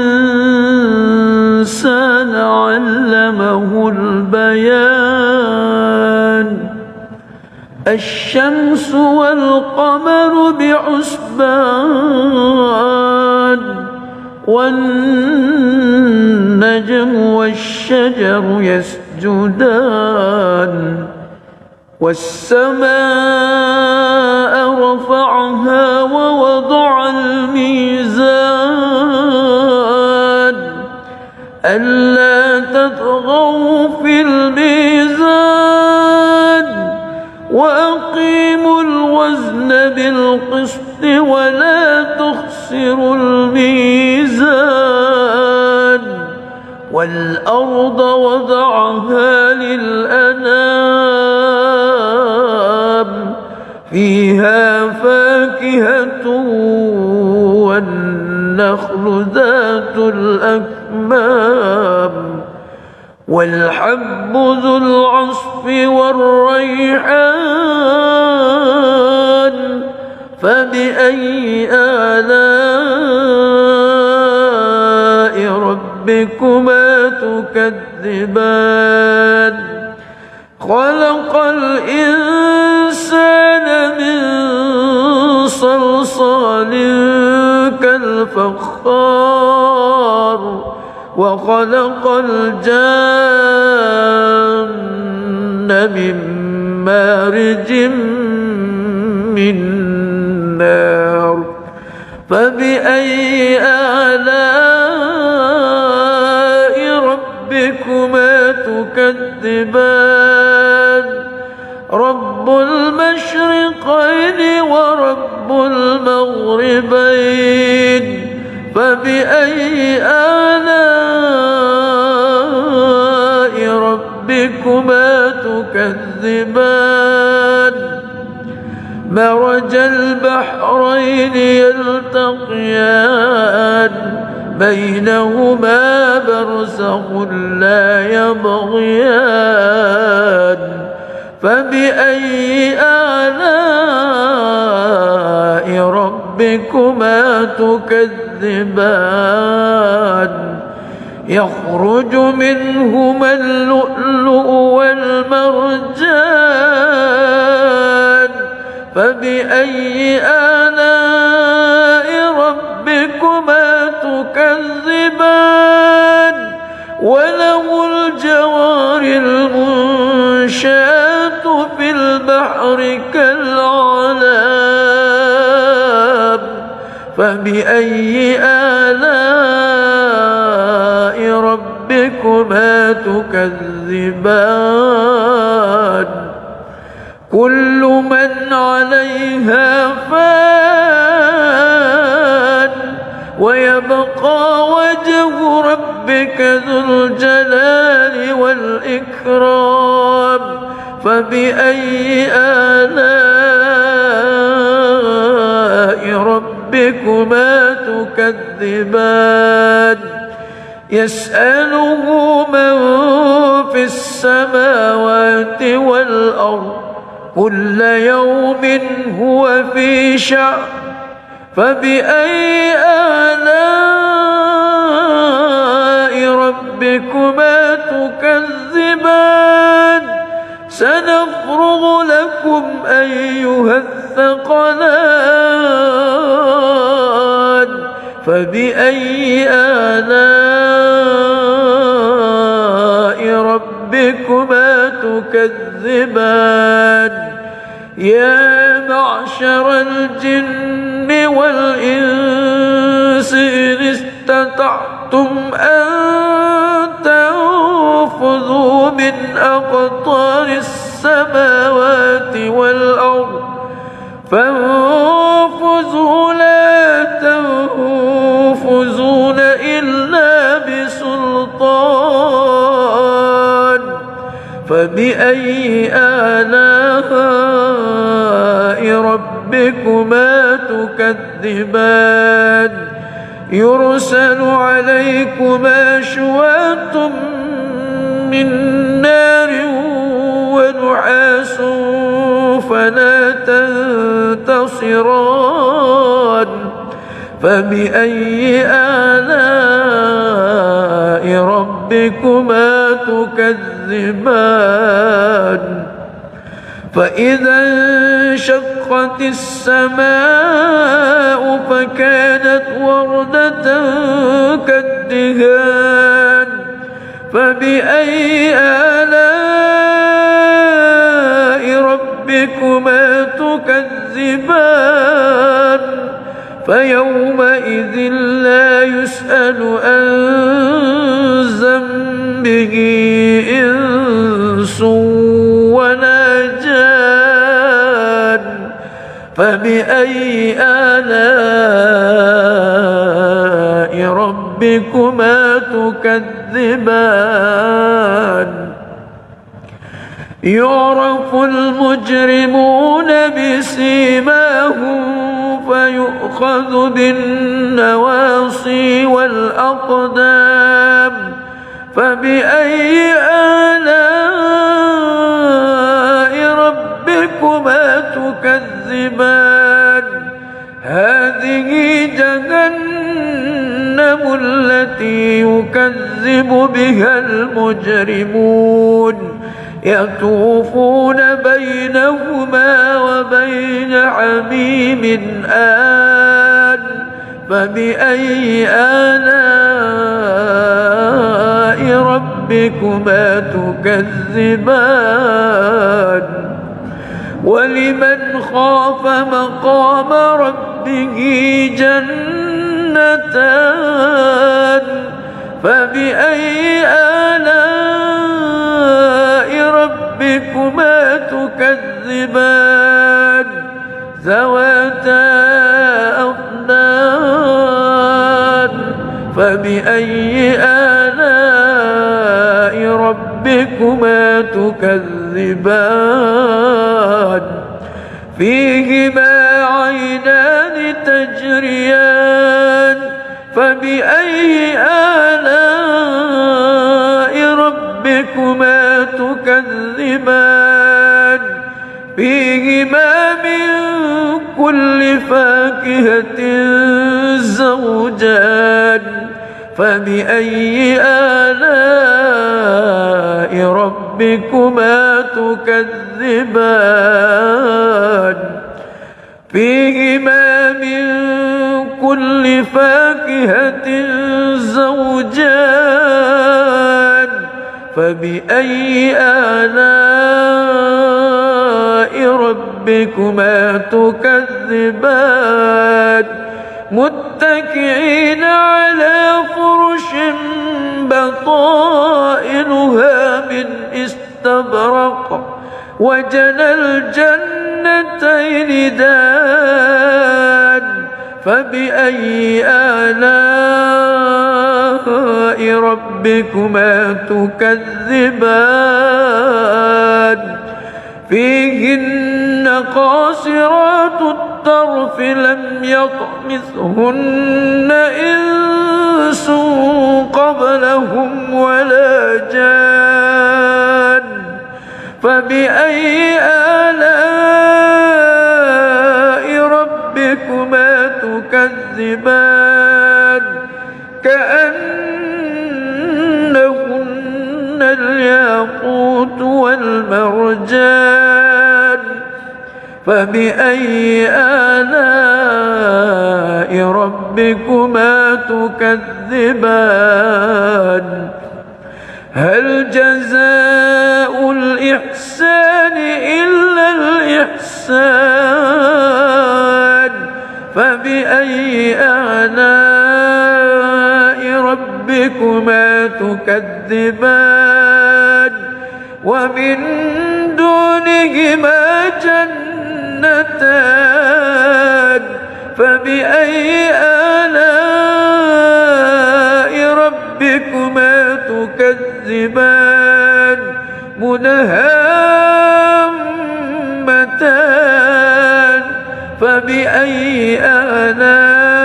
علمه البيان الشمس والقمر بحسبان والنجم والشجر يسجدان والسماء رفعها ووضع الميزان ألا تطغوا في الميزان وأقيموا الوزن بالقسط ولا تخسروا الميزان والأرض وضعها للأنام فيها فاكهة والنخل ذات الأكمام والحب ذو العصف والريحان فبأي آلاء ربكما تكذبان خلق الإنسان من صلصال كالفخار وخلق الجان من مارج من نار فبأي آلاء ربكما تكذبان رب المشرقين ورب المغربين فبأي آلاء ربكما تكذبان مرج البحرين يلتقيان بينهما برزخ لا يبغيان فبأي آلاء ربكما تكذبان يخرج منهما اللؤلؤ والمرجان فبأي آلاء ربكما تكذبان وله الجوار المنشآت في البحر كالأعلام فبأي آلاء ربكما تكذبان كل من عليها فان ويبقى وجه ربك ذو الجلال والإكرام فبأي آلاء ربكما تكذبان يسأله من في السماوات والأرض كل يوم هو في شأن فبأي آلاء ربكما تكذبان لكم أيها الثقلان فبأي آلاء ربكما تكذبان يا معشر الجن والإنس إن استطعتم أن تنفذوا من أقطار السماوات والأرض فانفذوا لا تنفذون إلا بسلطان فبأي آلاء ربكما تكذبان يرسل عليكما شواظ من نار ونحاس فلا تنتصران فبأي آلاء ربكما تكذبان فإذا انشقت السماء فكانت وردة كالدهان فبأي آلاء ربكما تكذبان فيومئذ لا يسأل عن ذنبه إنس ولا جان فبأي آلاء ربكما تكذبان يعرف المجرمون بسيماهم فيؤخذ بالنواصي والأقدام فبأي آلاء ربكما تكذبان هذه جهنم التي يكذب بها المجرمون يطوفون بينهما وبين حميم آن فبأي آلاء ربكما تكذبان ولمن خاف مقام ربه جنتان فبأي آلاء ربكما تكذبان ذواتا أفنان فبأي آلاء ربكما تكذبان فيهما عينان تجريان فبأي آلاء ربكما تكذبان فيهما من كل فاكهة زوجان فبأي آلاء ربكما تكذبان فيهما من كل فاكهة زوجان فبأي آلاء ربكما تكذبان متكئين على فرش بطائنها من استبرق وجنى الجنتين دان فبأي آلاء ربكما تكذبان فيهن قاصرات الطرف لم يطمثهن إنس قبلهم ولا جان فبأي آلاء ربكما تكذبان كأنهن الياقوت والمرجان فبأي آلاء ربكما تكذبان هل جزاء الإحسان إلا الإحسان فبأي آلاء ربكما تكذبان ومن دونهما جنتان فبأي آلاء ربكما تكذبان مدهامتان فبأي آلاء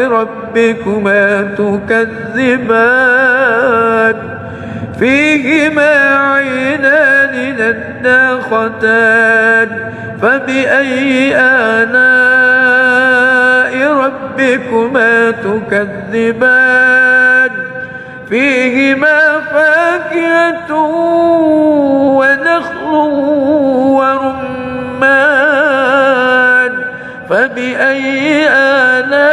ربكما تكذبان فيهما عينان نضاختان فبأي آلاء ربكما تكذبان فيهما فاكهة ونخل ورمان فبأي آلاء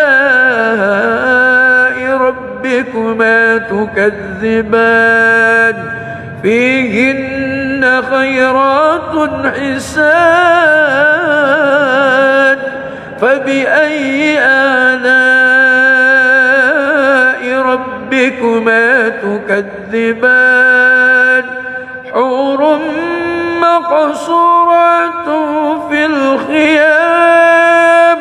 ربكما تكذبان فيهن خيرات حسان فبأي آلاء ربكما تكذبان حور مقصورات في الخيام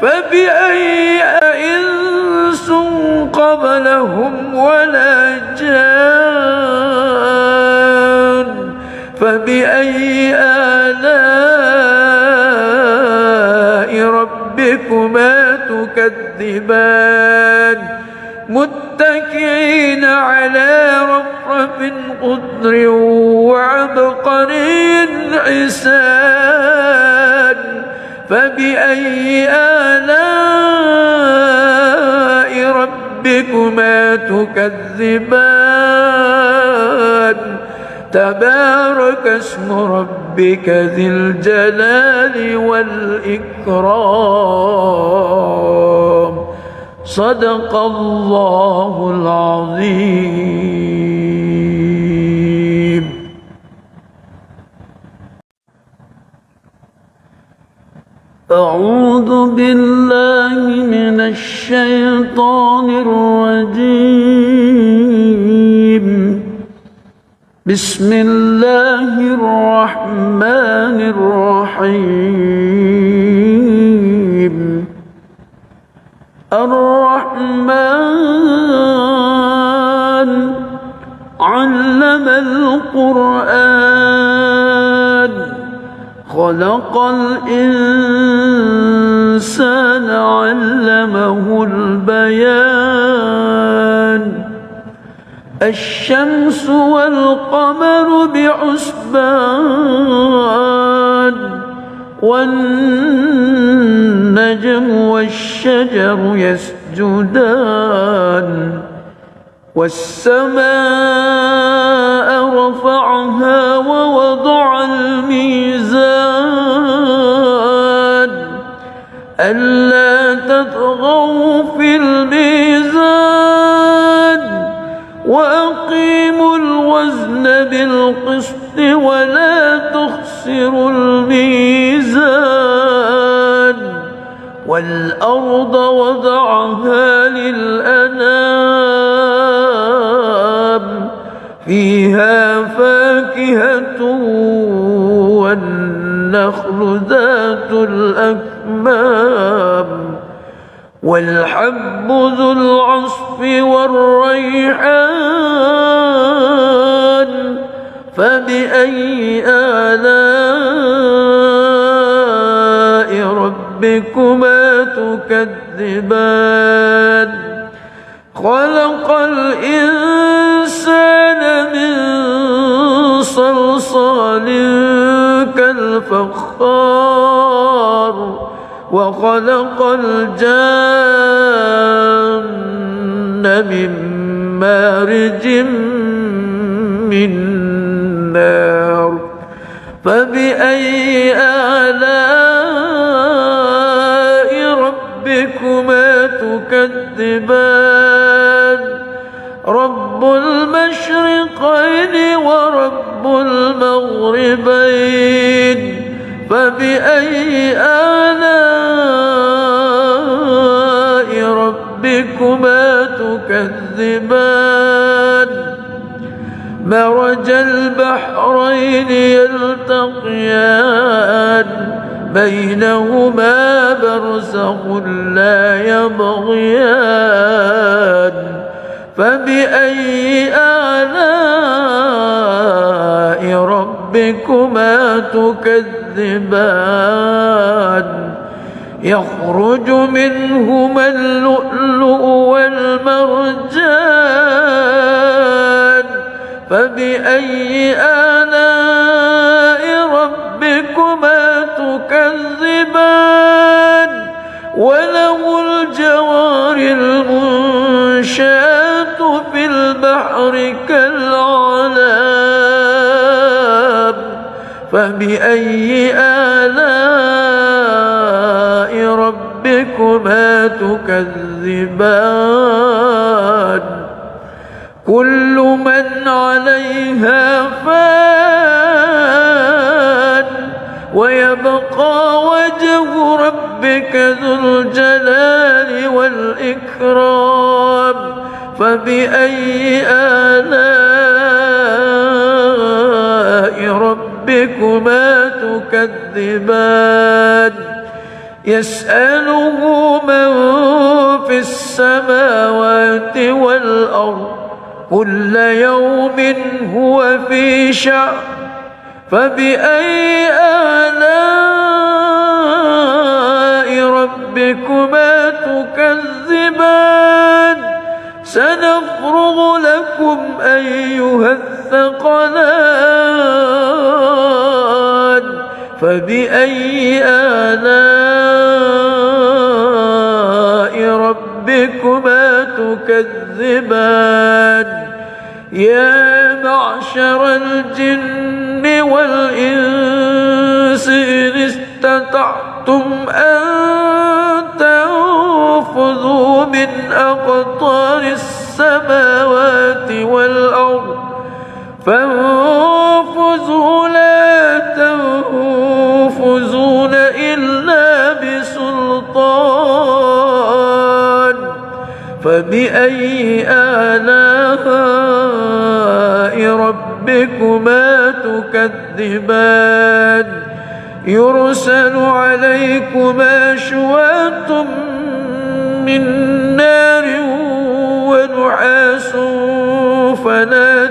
فبأي إنس قبلهم ولا جان فبأي آلاء ربكما تكذبان متكئين على رفرف خضر وعبقري حسان فبأي آلاء ربكما تكذبان تبارك اسم ربك ذي الجلال والإكرام صدق الله العظيم. أعوذ بالله من الشيطان الرجيم. بسم الله الرحمن الرحيم. الرحمن علم القرآن خلق الإنسان علمه البيان الشمس والقمر بحسبان والنجم والشجر يسجدان والسماء رفعها ووضع الميزان ألا تطغوا في الميزان وأقيموا الوزن بالقسط ولا تخسروا الميزان والأرض وضعها للأنام فيها فاكهة والنخل ذات الأكمام والحب ذو العصف والريحان فبأي آلاء ربكما تكذبان خلق الإنسان من صلصال كالفخار وخلق الجان من مارج من نار فبأي آلاء ربكما تكذبان رب المشرقين ورب المغربين فبأي آلاء ربكما تكذبان مرج البحرين يلتقيان بينهما برزخ لا يبغيان فبأي آلاء ربكما تكذبان يخرج منهما اللؤلؤ والمرجان فبأي آلاء ربكما تكذبان وله الجوار المنشآت في البحر كالأعلام فبأي آلاء ربكما تكذبان كل من عليها فان ويبقى وجه ربك ذو الجلال والإكرام فبأي آلاء ربكما تكذبان يسأله من في السماوات والأرض كل يوم هو في شأن فبأي آلاء ربكما تكذبان سنفرغ لكم أيها الثقلان فبأي آلاء ربكما تكذبان يا معشر الجن والإنس إن استطعتم أن تنفذوا من أقطار السماوات والأرض فانفذوا لا تنفذون إلا بسلطان فبأي آلاء ربكما تكذبان يرسل عليكما شواظ من نار ونحاس فلا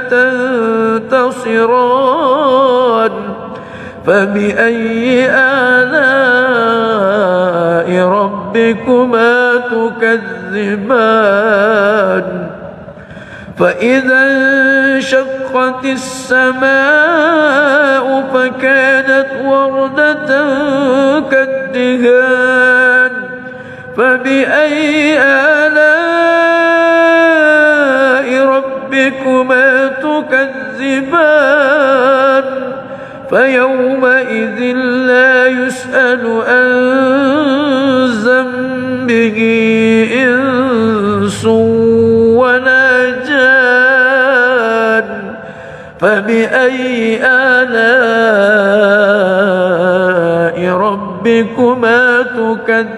تنتصران فبأي آلاء ربكما تكذبان فإذا انشقت السماء فكانت وردة كالدهان فبأي آلاء ربكما تكذبان فيومئذ لا يسأل عن ذنبه إنس ولا جان فبأي آلاء ربكما تكذبان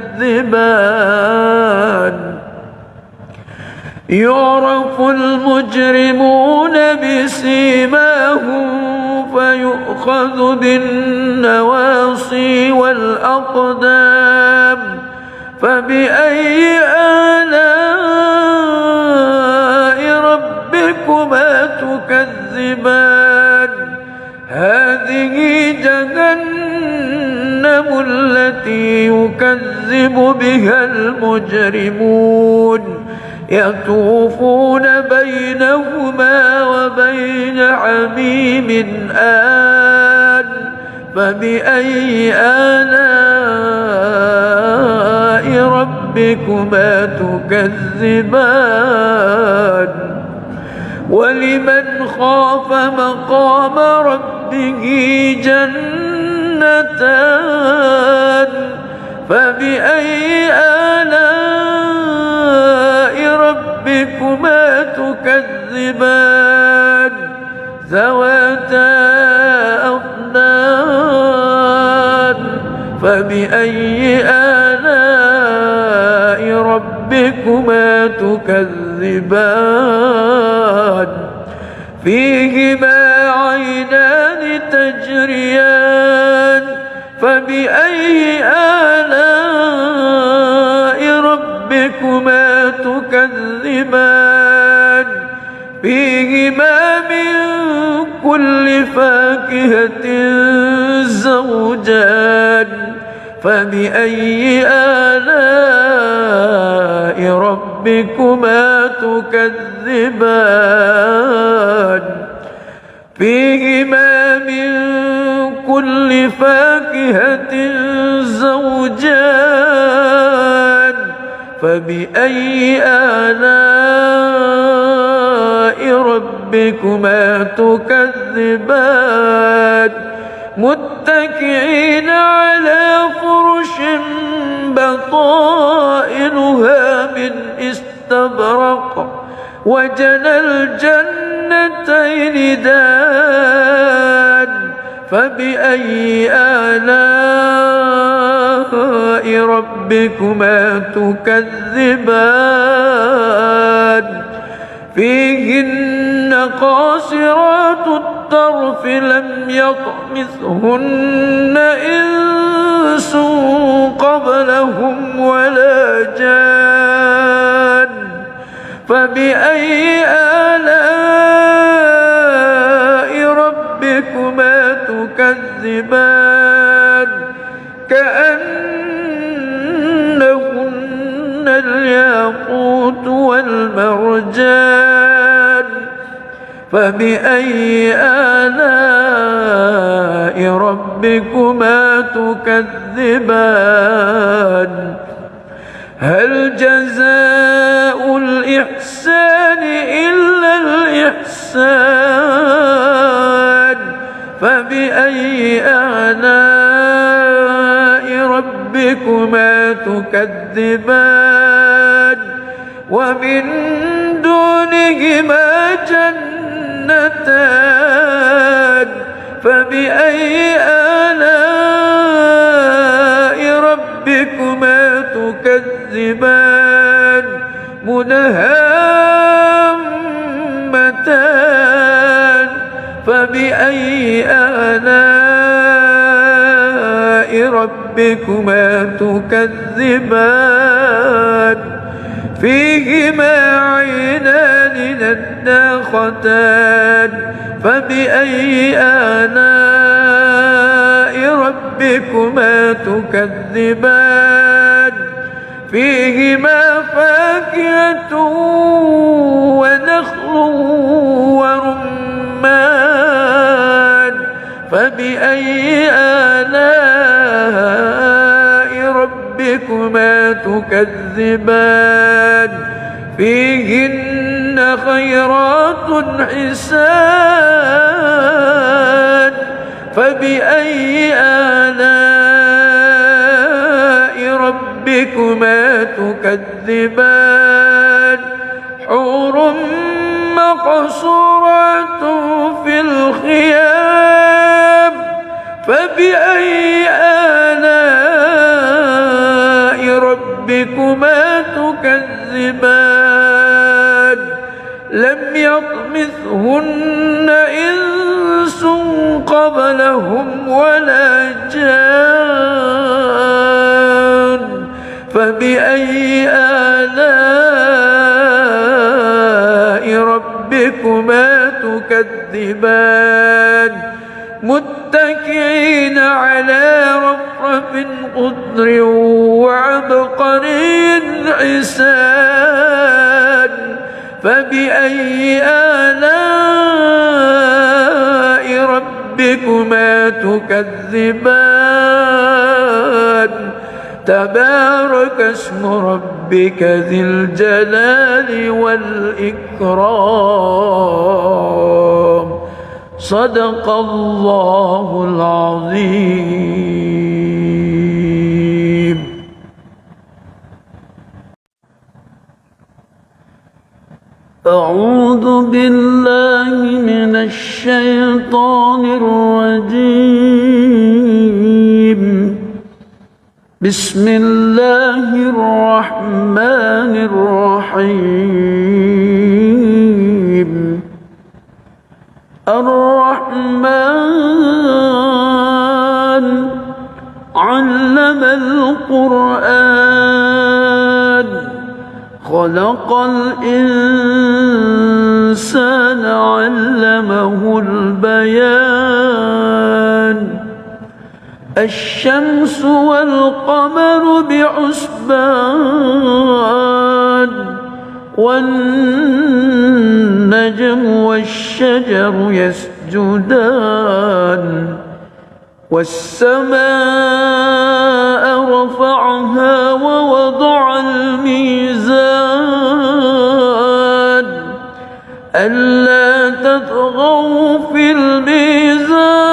يعرف المجرمون بسيماهم فيؤخذ بالنواصي والأقدام فبأي آلاء ربكما تكذبان هذه جهنم التي يكذب بها المجرمون يطوفون بينهما وبين حميم آن فبأي آلاء ربكما تكذبان ولمن خاف مقام ربه جنتان فبأي آلاء ربكما تكذبان ذواتا أفنان فبأي آلاء ربكما تكذبان فيهما عينان تجريان فبأي آلاء ربكما تكذبان فيهما من كل فاكهة زوجان فبأي آلاء ربكما تكذبان فيهما من كل فاكهة زوجان فبأي آلاء ربكما تكذبان متكئين على فرش بطائنها من استبرق وجنى الجنتين دان فبأي آلاء ربكما تكذبان فيهن قاصرات الطرف لم يطمثهن إنس قبلهم ولا جان فبأي آلاء ربكما تكذبان كأنهن الياقوت والمرجان فبأي آلاء ربكما تكذبان هل جزاء الإحسان إلا الإحسان فبأي آلاء ربكما تكذبان ومن دونهما جنتان فبأي آلاء ربكما تكذبان مدهامتان فبأي آلاء ربكما تكذبان فيهما عينان نضاختان فبأي آلاء ربكما تكذبان فيهما فاكهة ونخل ورمان فبأي آلاء ربكما تكذبان فيهن خيرات حسان فبأي آلاء ربكما تكذبان حور مقصورات في الخيام فبأي آلاء ربكما تكذبان لم يطمثهن إنس قبلهم ولا جان فبأي آلاء ربكما تكذبان متكئين على رفرف خضر وعبقري حسان فبأي آلاء ربكما تكذبان تبارك اسم ربك ذي الجلال والإكرام. صدق الله العظيم. أعوذ بالله من الشيطان الرجيم. بسم الله الرحمن الرحيم. الرحمن علم القرآن خلق الإنسان علمه البيان. الشمس والقمر بحسبان والنجم والشجر يسجدان. والسماء رفعها ووضع الميزان ألا تطغوا في الميزان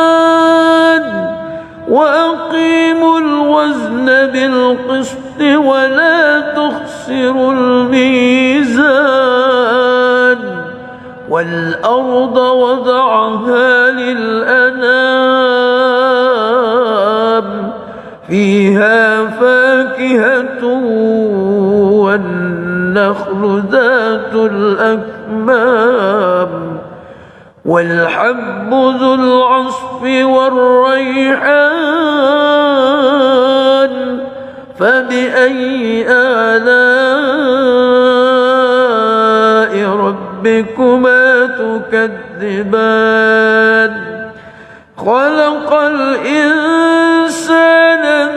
وأقيموا الوزن بالقسط ولا تخسروا الميزان. والأرض وضعها للأنام فيها فاكهة والنخل ذات الأكمام والحب ذو العصف والريحان. فبأي آلاء ربكما تكذبان؟ خلق الإنسان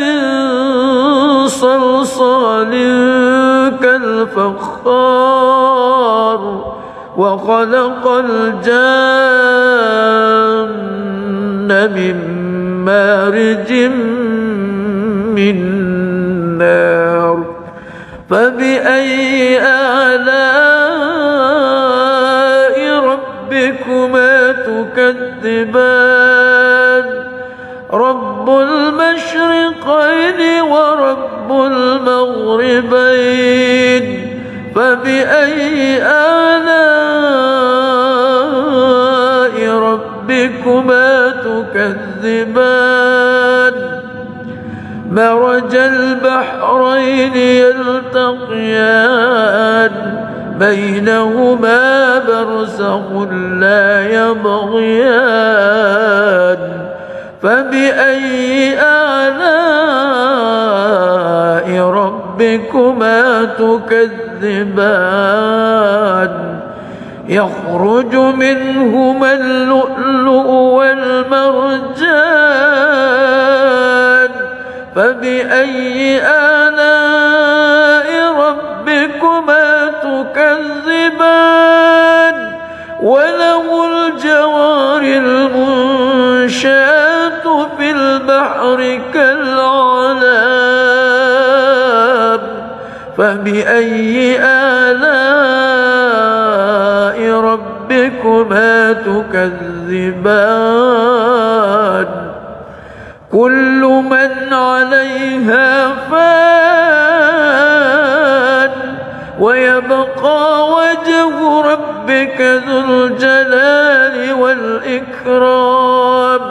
من صلصال كالفخار وخلق الجان من مارج من نار. فبأي آلاء ربكما تكذبان؟ رب المشرقين ورب المغربين. فبأي آلاء ربكما تكذبان؟ مرج البحرين يلتقيان بينهما برزخ لا يبغيان. فبأي آلاء ربكما تكذبان؟ يخرج منهما اللؤلؤ والمرجان. فبأي آلاء ربكما تكذبان؟ وله الجوار المنشآت في البحر كالأعلام. فبأي آلاء ربكما تكذبان؟ كل من عليها فان ويبقى وجه ربك ذو الجلال والإكرام.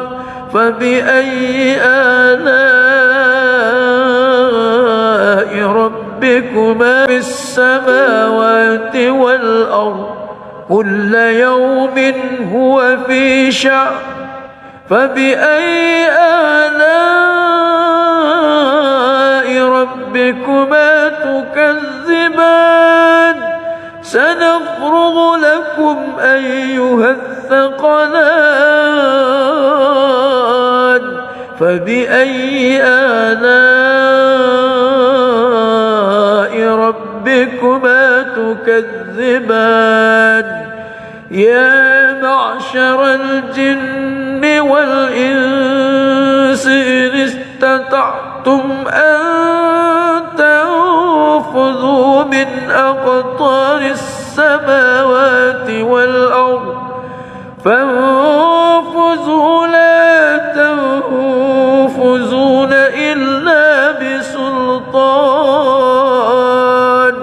فبأي آلاء ربكما في السماوات والأرض كل يوم هو في شأن. فبأي آلاء ربكما تكذبان؟ سنفرغ لكم أيها الثقلان. فبأي آلاء ربكما تكذبان؟ يا معشر الجن والإنس إن استطعتم أن سلطان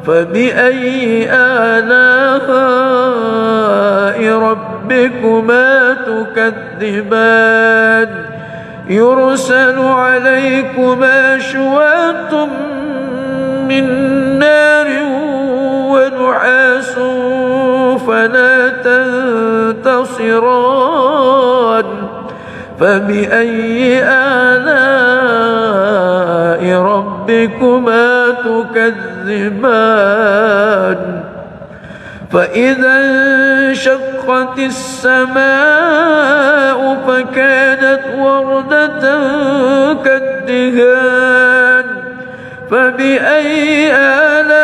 فبأي آلاء ربكما تكذبان يرسل عليكما شواظ من نار ونحاس فلا تنتصران فبأي آلاء ربكما تكذبان فإذا انشقت السماء فكانت وردة كالدهان فبأي آلاء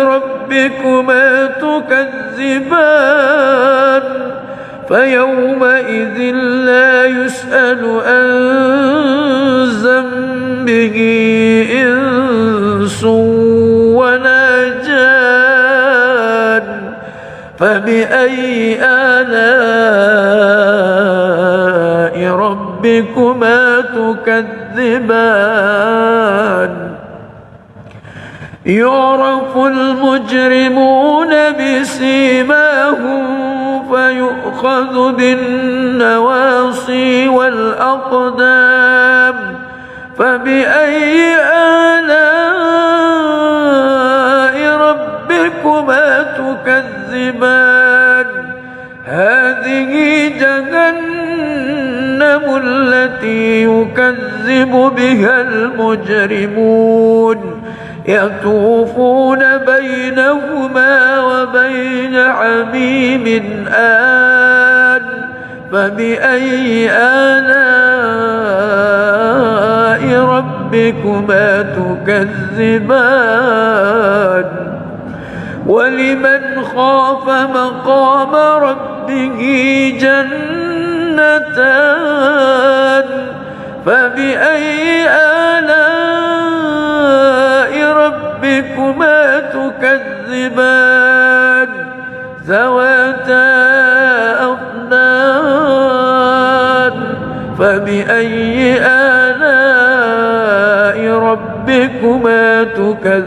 ربكما تكذبان فيومئذ لا يسأل عن ذنبه إنس ولا جان فبأي آلاء ربكما تكذبان يعرف المجرمون بسيماهم فيؤخذ بالنواصي والأقدام فبأي آلاء ربكما تكذبان هذه جهنم التي يكذب بها المجرمون يطوفون بينهما وبين حميم آن فبأي آلاء ربكما تكذبان ولمن خاف مقام ربه جنتان فبأي آلاء ربكما تكذبان ذواتا أفنان فبأي آلاء ربكما تكذبان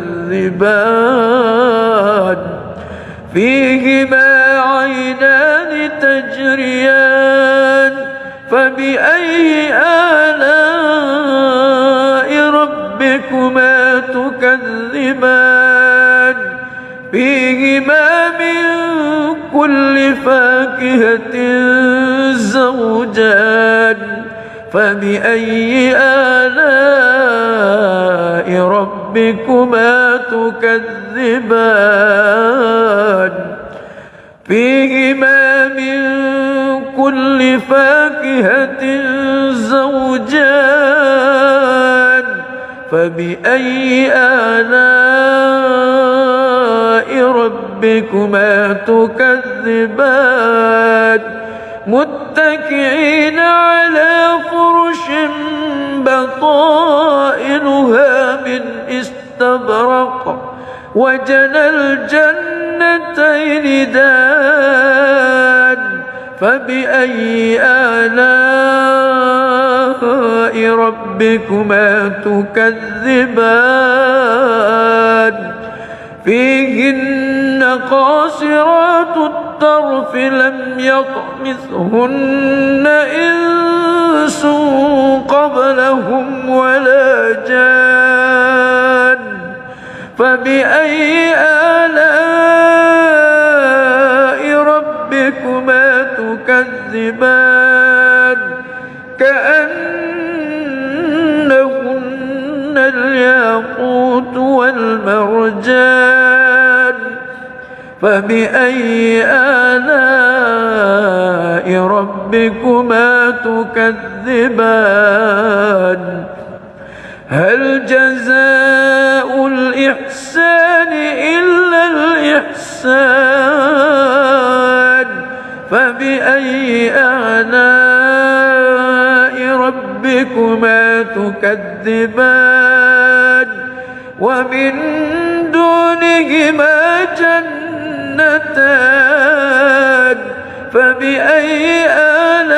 فيهما عينان تجريان فبأي آلاء ربكما تكذبان فيهما من كل فاكهة زوجان فبأي آلاء ربكما تكذبان فيهما من كل فاكهة زوجان فبأي آلاء ربكما تكذبان متكئين على فرش بطائنها من استبرق وجنى الجنتين دان فبأي آلاء ربكما تكذبان فيهن قاصرات الطرف لم يطمثهن إنس قبلهم ولا جان فبأي آلاء ربكما تكذبان كأنهن الياقوت والمرجان فبأي آلاء ربكما تكذبان هل جزاء الإحسان إلا الإحسان فبأي آلاء ربكما تكذبان ومن دونهما جنتان فبأي آلاء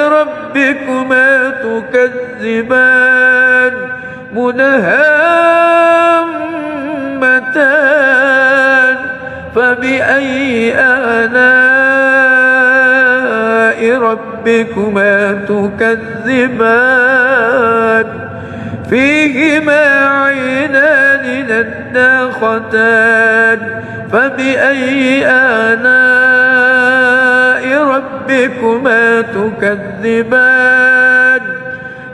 ربكما تكذبان مدهامتان فبأي آلاء ربكما تكذبان فيهما عينان نضاختان فبأي آلاء ربكما تكذبان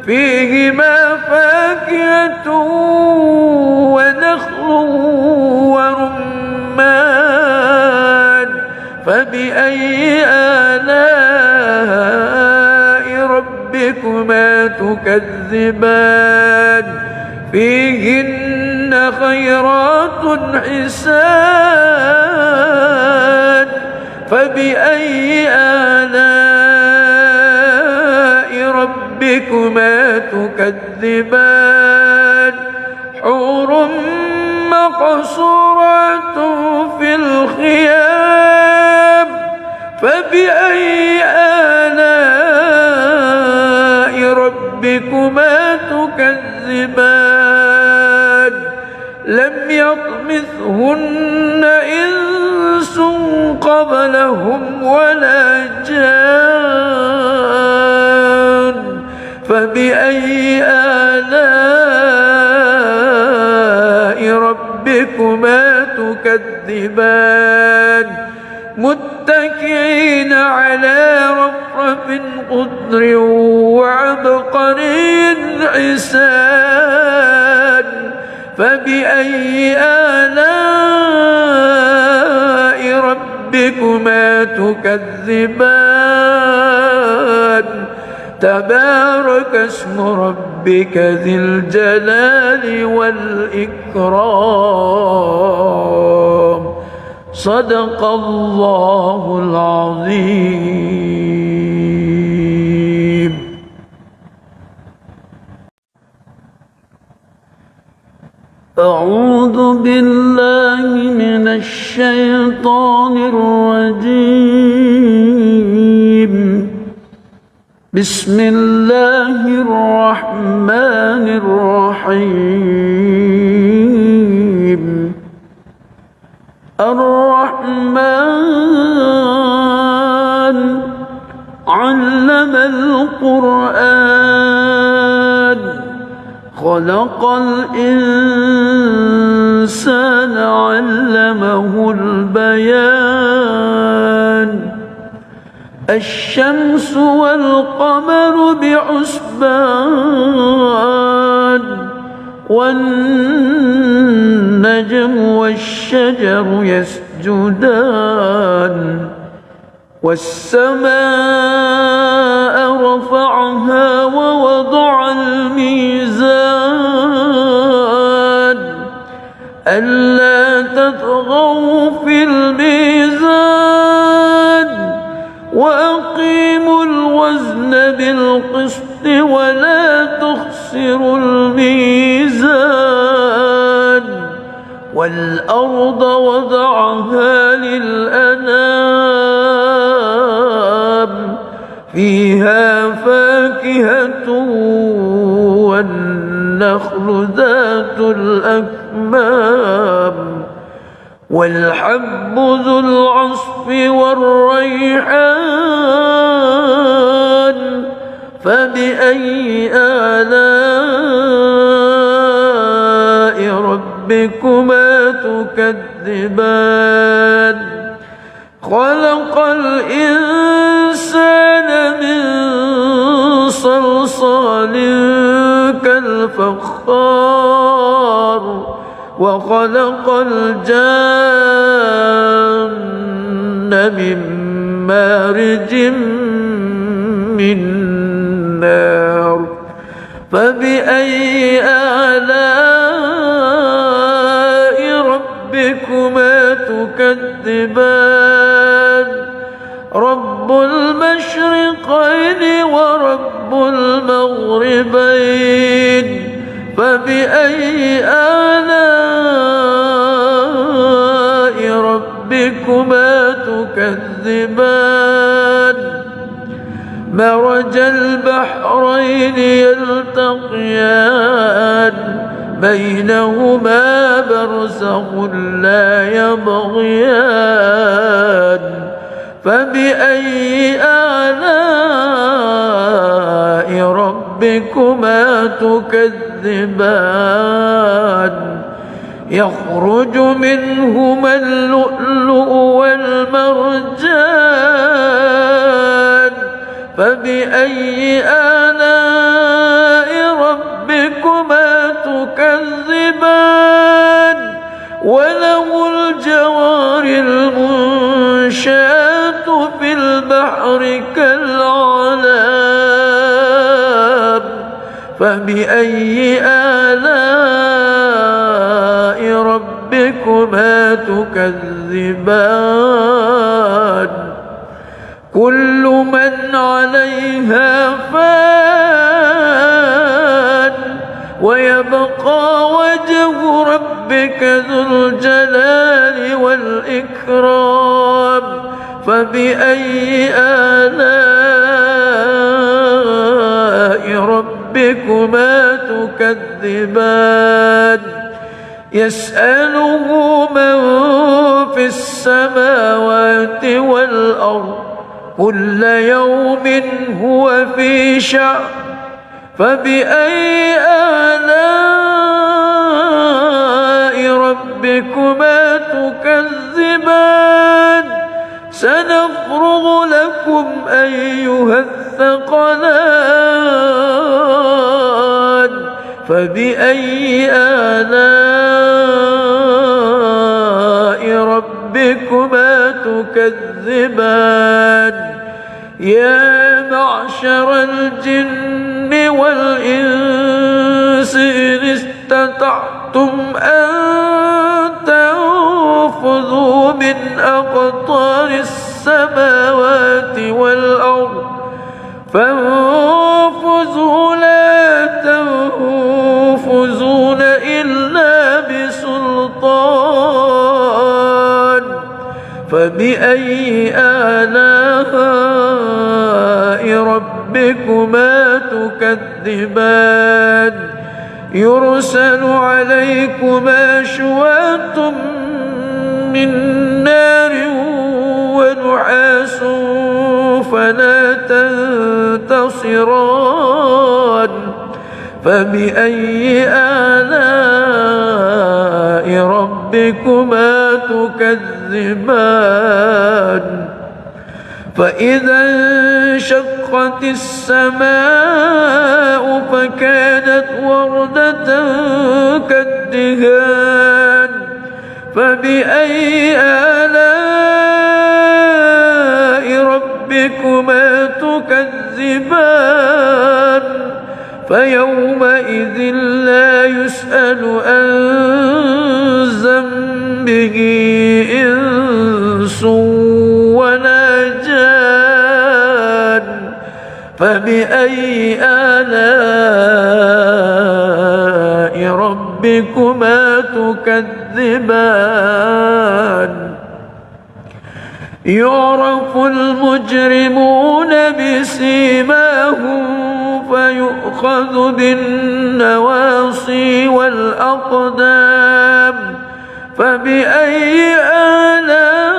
فيهما فاكهة ونخل ورمان فبأي آلاء ربكما تكذبان فيهن خيرات حسان فبأي آلاء ربكما تكذبان حور مقصورات في الخيام فبأي آلاء ربكما تكذبان لم يطمثهن إنس قبلهم ولا جان فبأي آلاء ربكما تكذبان متكئين على رفرف خضر وعبقري حسان فبأي آلاء ربكما تكذبان تبارك اسم ربك ذي الجلال والإكرام صدق الله العظيم. أعوذ بالله من الشيطان الرجيم. بسم الله الرحمن الرحيم. الرحمن علم القرآن خلق الإنسان علمه البيان الشمس والقمر بحسبان والنجم والشجر يسجدان والسماء رفعها ووضع الميزان ألا تطغوا في الميزان وأقيموا الوزن بالقسط ولا تخسروا الميزان والأرض وضعها للأنام فيها فاكهة والنخل ذات الأكمام والحب ذو العصف والريحان فبأي آلاء ربكما تكذبان خلق الإنسان من صلصال كالفخار وخلق الجان من مارج من نار فبأي آلاء ربكما تكذبان رب المشرقين ورب المغربين فبأي آلاء ربكما تكذبان مرج البحرين يلتقيان بينهما برزخ لا يبغيان فبأي آلاء ربكما تكذبان يخرج منهما اللؤلؤ والمرجان فبأي آلاء ربكما تكذبان وله الجوار المنشآت في البحر كالأعلام فبأي آلاء ربكما تكذبان كل من عليها فان ويبقى وجه ربك ذو الجلال والإكرام فبأي آلاء ربكما تكذبان يسأله من في السماوات والأرض كل يوم هو في شأن فبأي آلاء ربكما تكذبان سنفرغ لكم أيها الثقلان فبأي آلاء ربكما تكذبان يا معشر الجن والإنس إن استطعتم أن تنفذوا من أقطار السماوات والأرض فانفذوا لا تنفذون إلا بسلطان فبأي آلاء ربكما تكذبان يرسل عليكما شواظ من نار ونحاس فلا تنتصران فبأي آلاء ربكما تكذبان فإذا انشقت السماء فكانت وردة كالدهان فبأي آلاء ربكما تكذبان فيومئذ لا يسأل عن ذنبه إنس ولا جان فبأي آلاء ربكما تكذبان يعرف المجرمون بسيماهم فيؤخذ بالنواصي والأقدام فبأي آلاء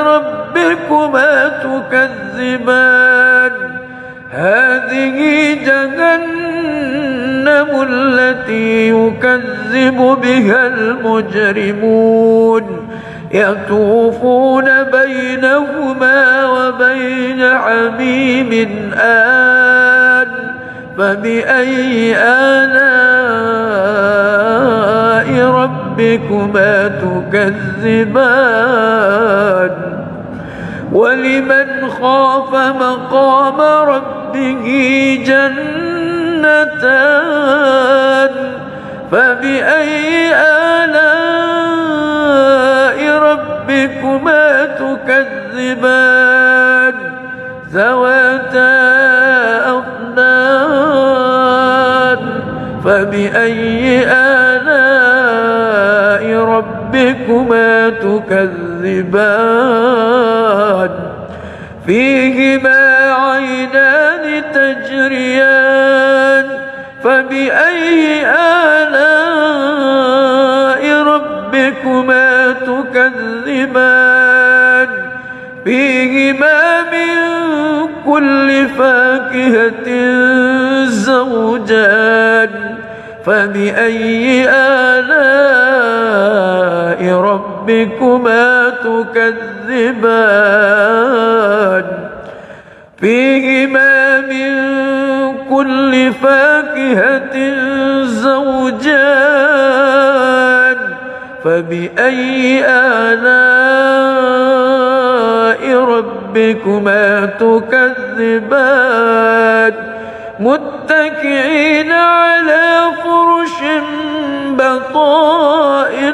ربكما تكذبان هذه جهنم التي يكذب بها المجرمون يطوفون بينهما وبين حميم آن فبأي آلاء ربكما تكذبان ولمن خاف مقام ربه جنتان فبأي آلاء ربكما تكذبان ذواتا أفنان فبأي آلاء ربكما تكذبان فيهما ريان فبأي آلاء ربكما تكذبان فيهما من كل فاكهة زوجان فبأي آلاء ربكما تكذبان فيهما من كل فاكهة زوجان فبأي آلاء ربكما تكذبان متكئين على فرش بطائنها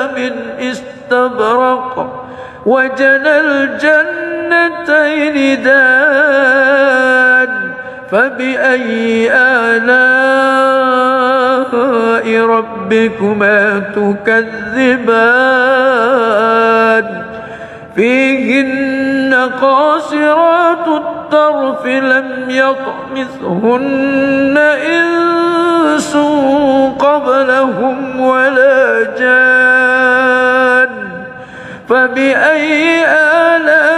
من استبرق وجنى الجنتين دان فبأي آلاء ربكما تكذبان فيهن قاصرات الطرف لم يطمثهن إنس قبلهم ولا جان فبأي آلاء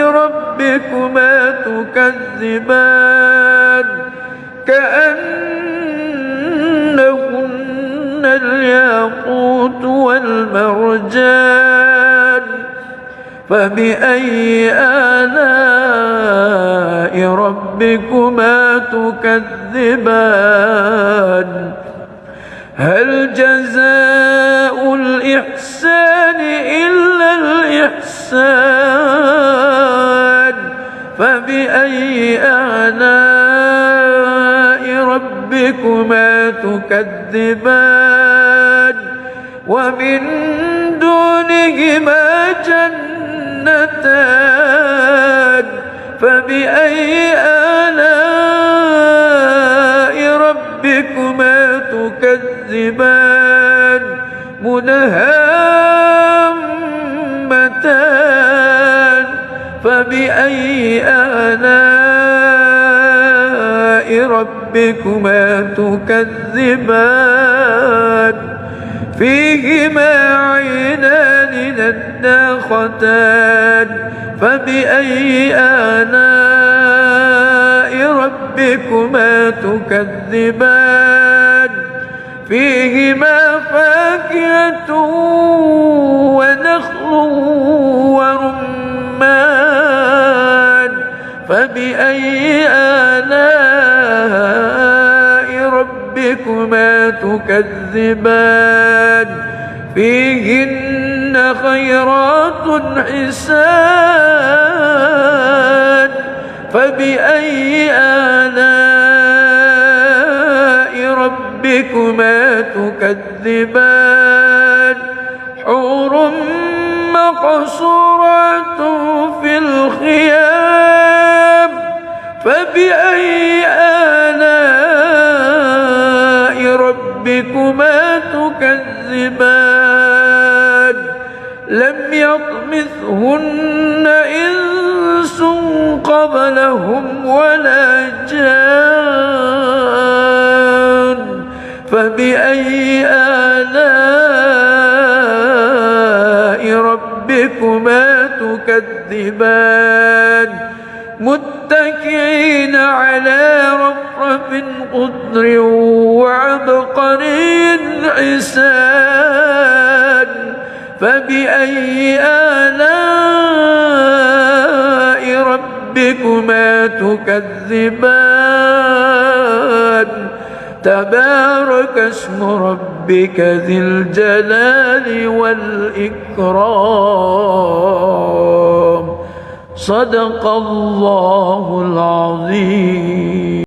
ربكما تكذبان كأنهن الياقوت والمرجان فبأي آلاء ربكما تكذبان هل جزاء الإحسان إلا الإحسان فبأي آلاء ربكما تكذبان ومن دونهما جنتان فبأي آلاء ربكما تكذبان مدهامتان فبأي آلاء ربكما تكذبان فيهما عينان نضاختان فبأي آلاء ربكما تكذبان فيهما فاكهة ونخل ورمان فبأي آلاء ربكما تكذبان فيهن خيرات حسان فبأي آلاء ربكما تكذبان حور مقصورات في الخيام فبأي آلاء ربكما تكذبان لم يطمثهن إنس قبلهم ولا جان فبأي آلاء ربكما تكذبان متكئين على رفرف خضر وعبقري حسان فبأي آلاء ربكما تكذبان تبارك اسم ربك ذي الجلال والإكرام صدق الله العظيم.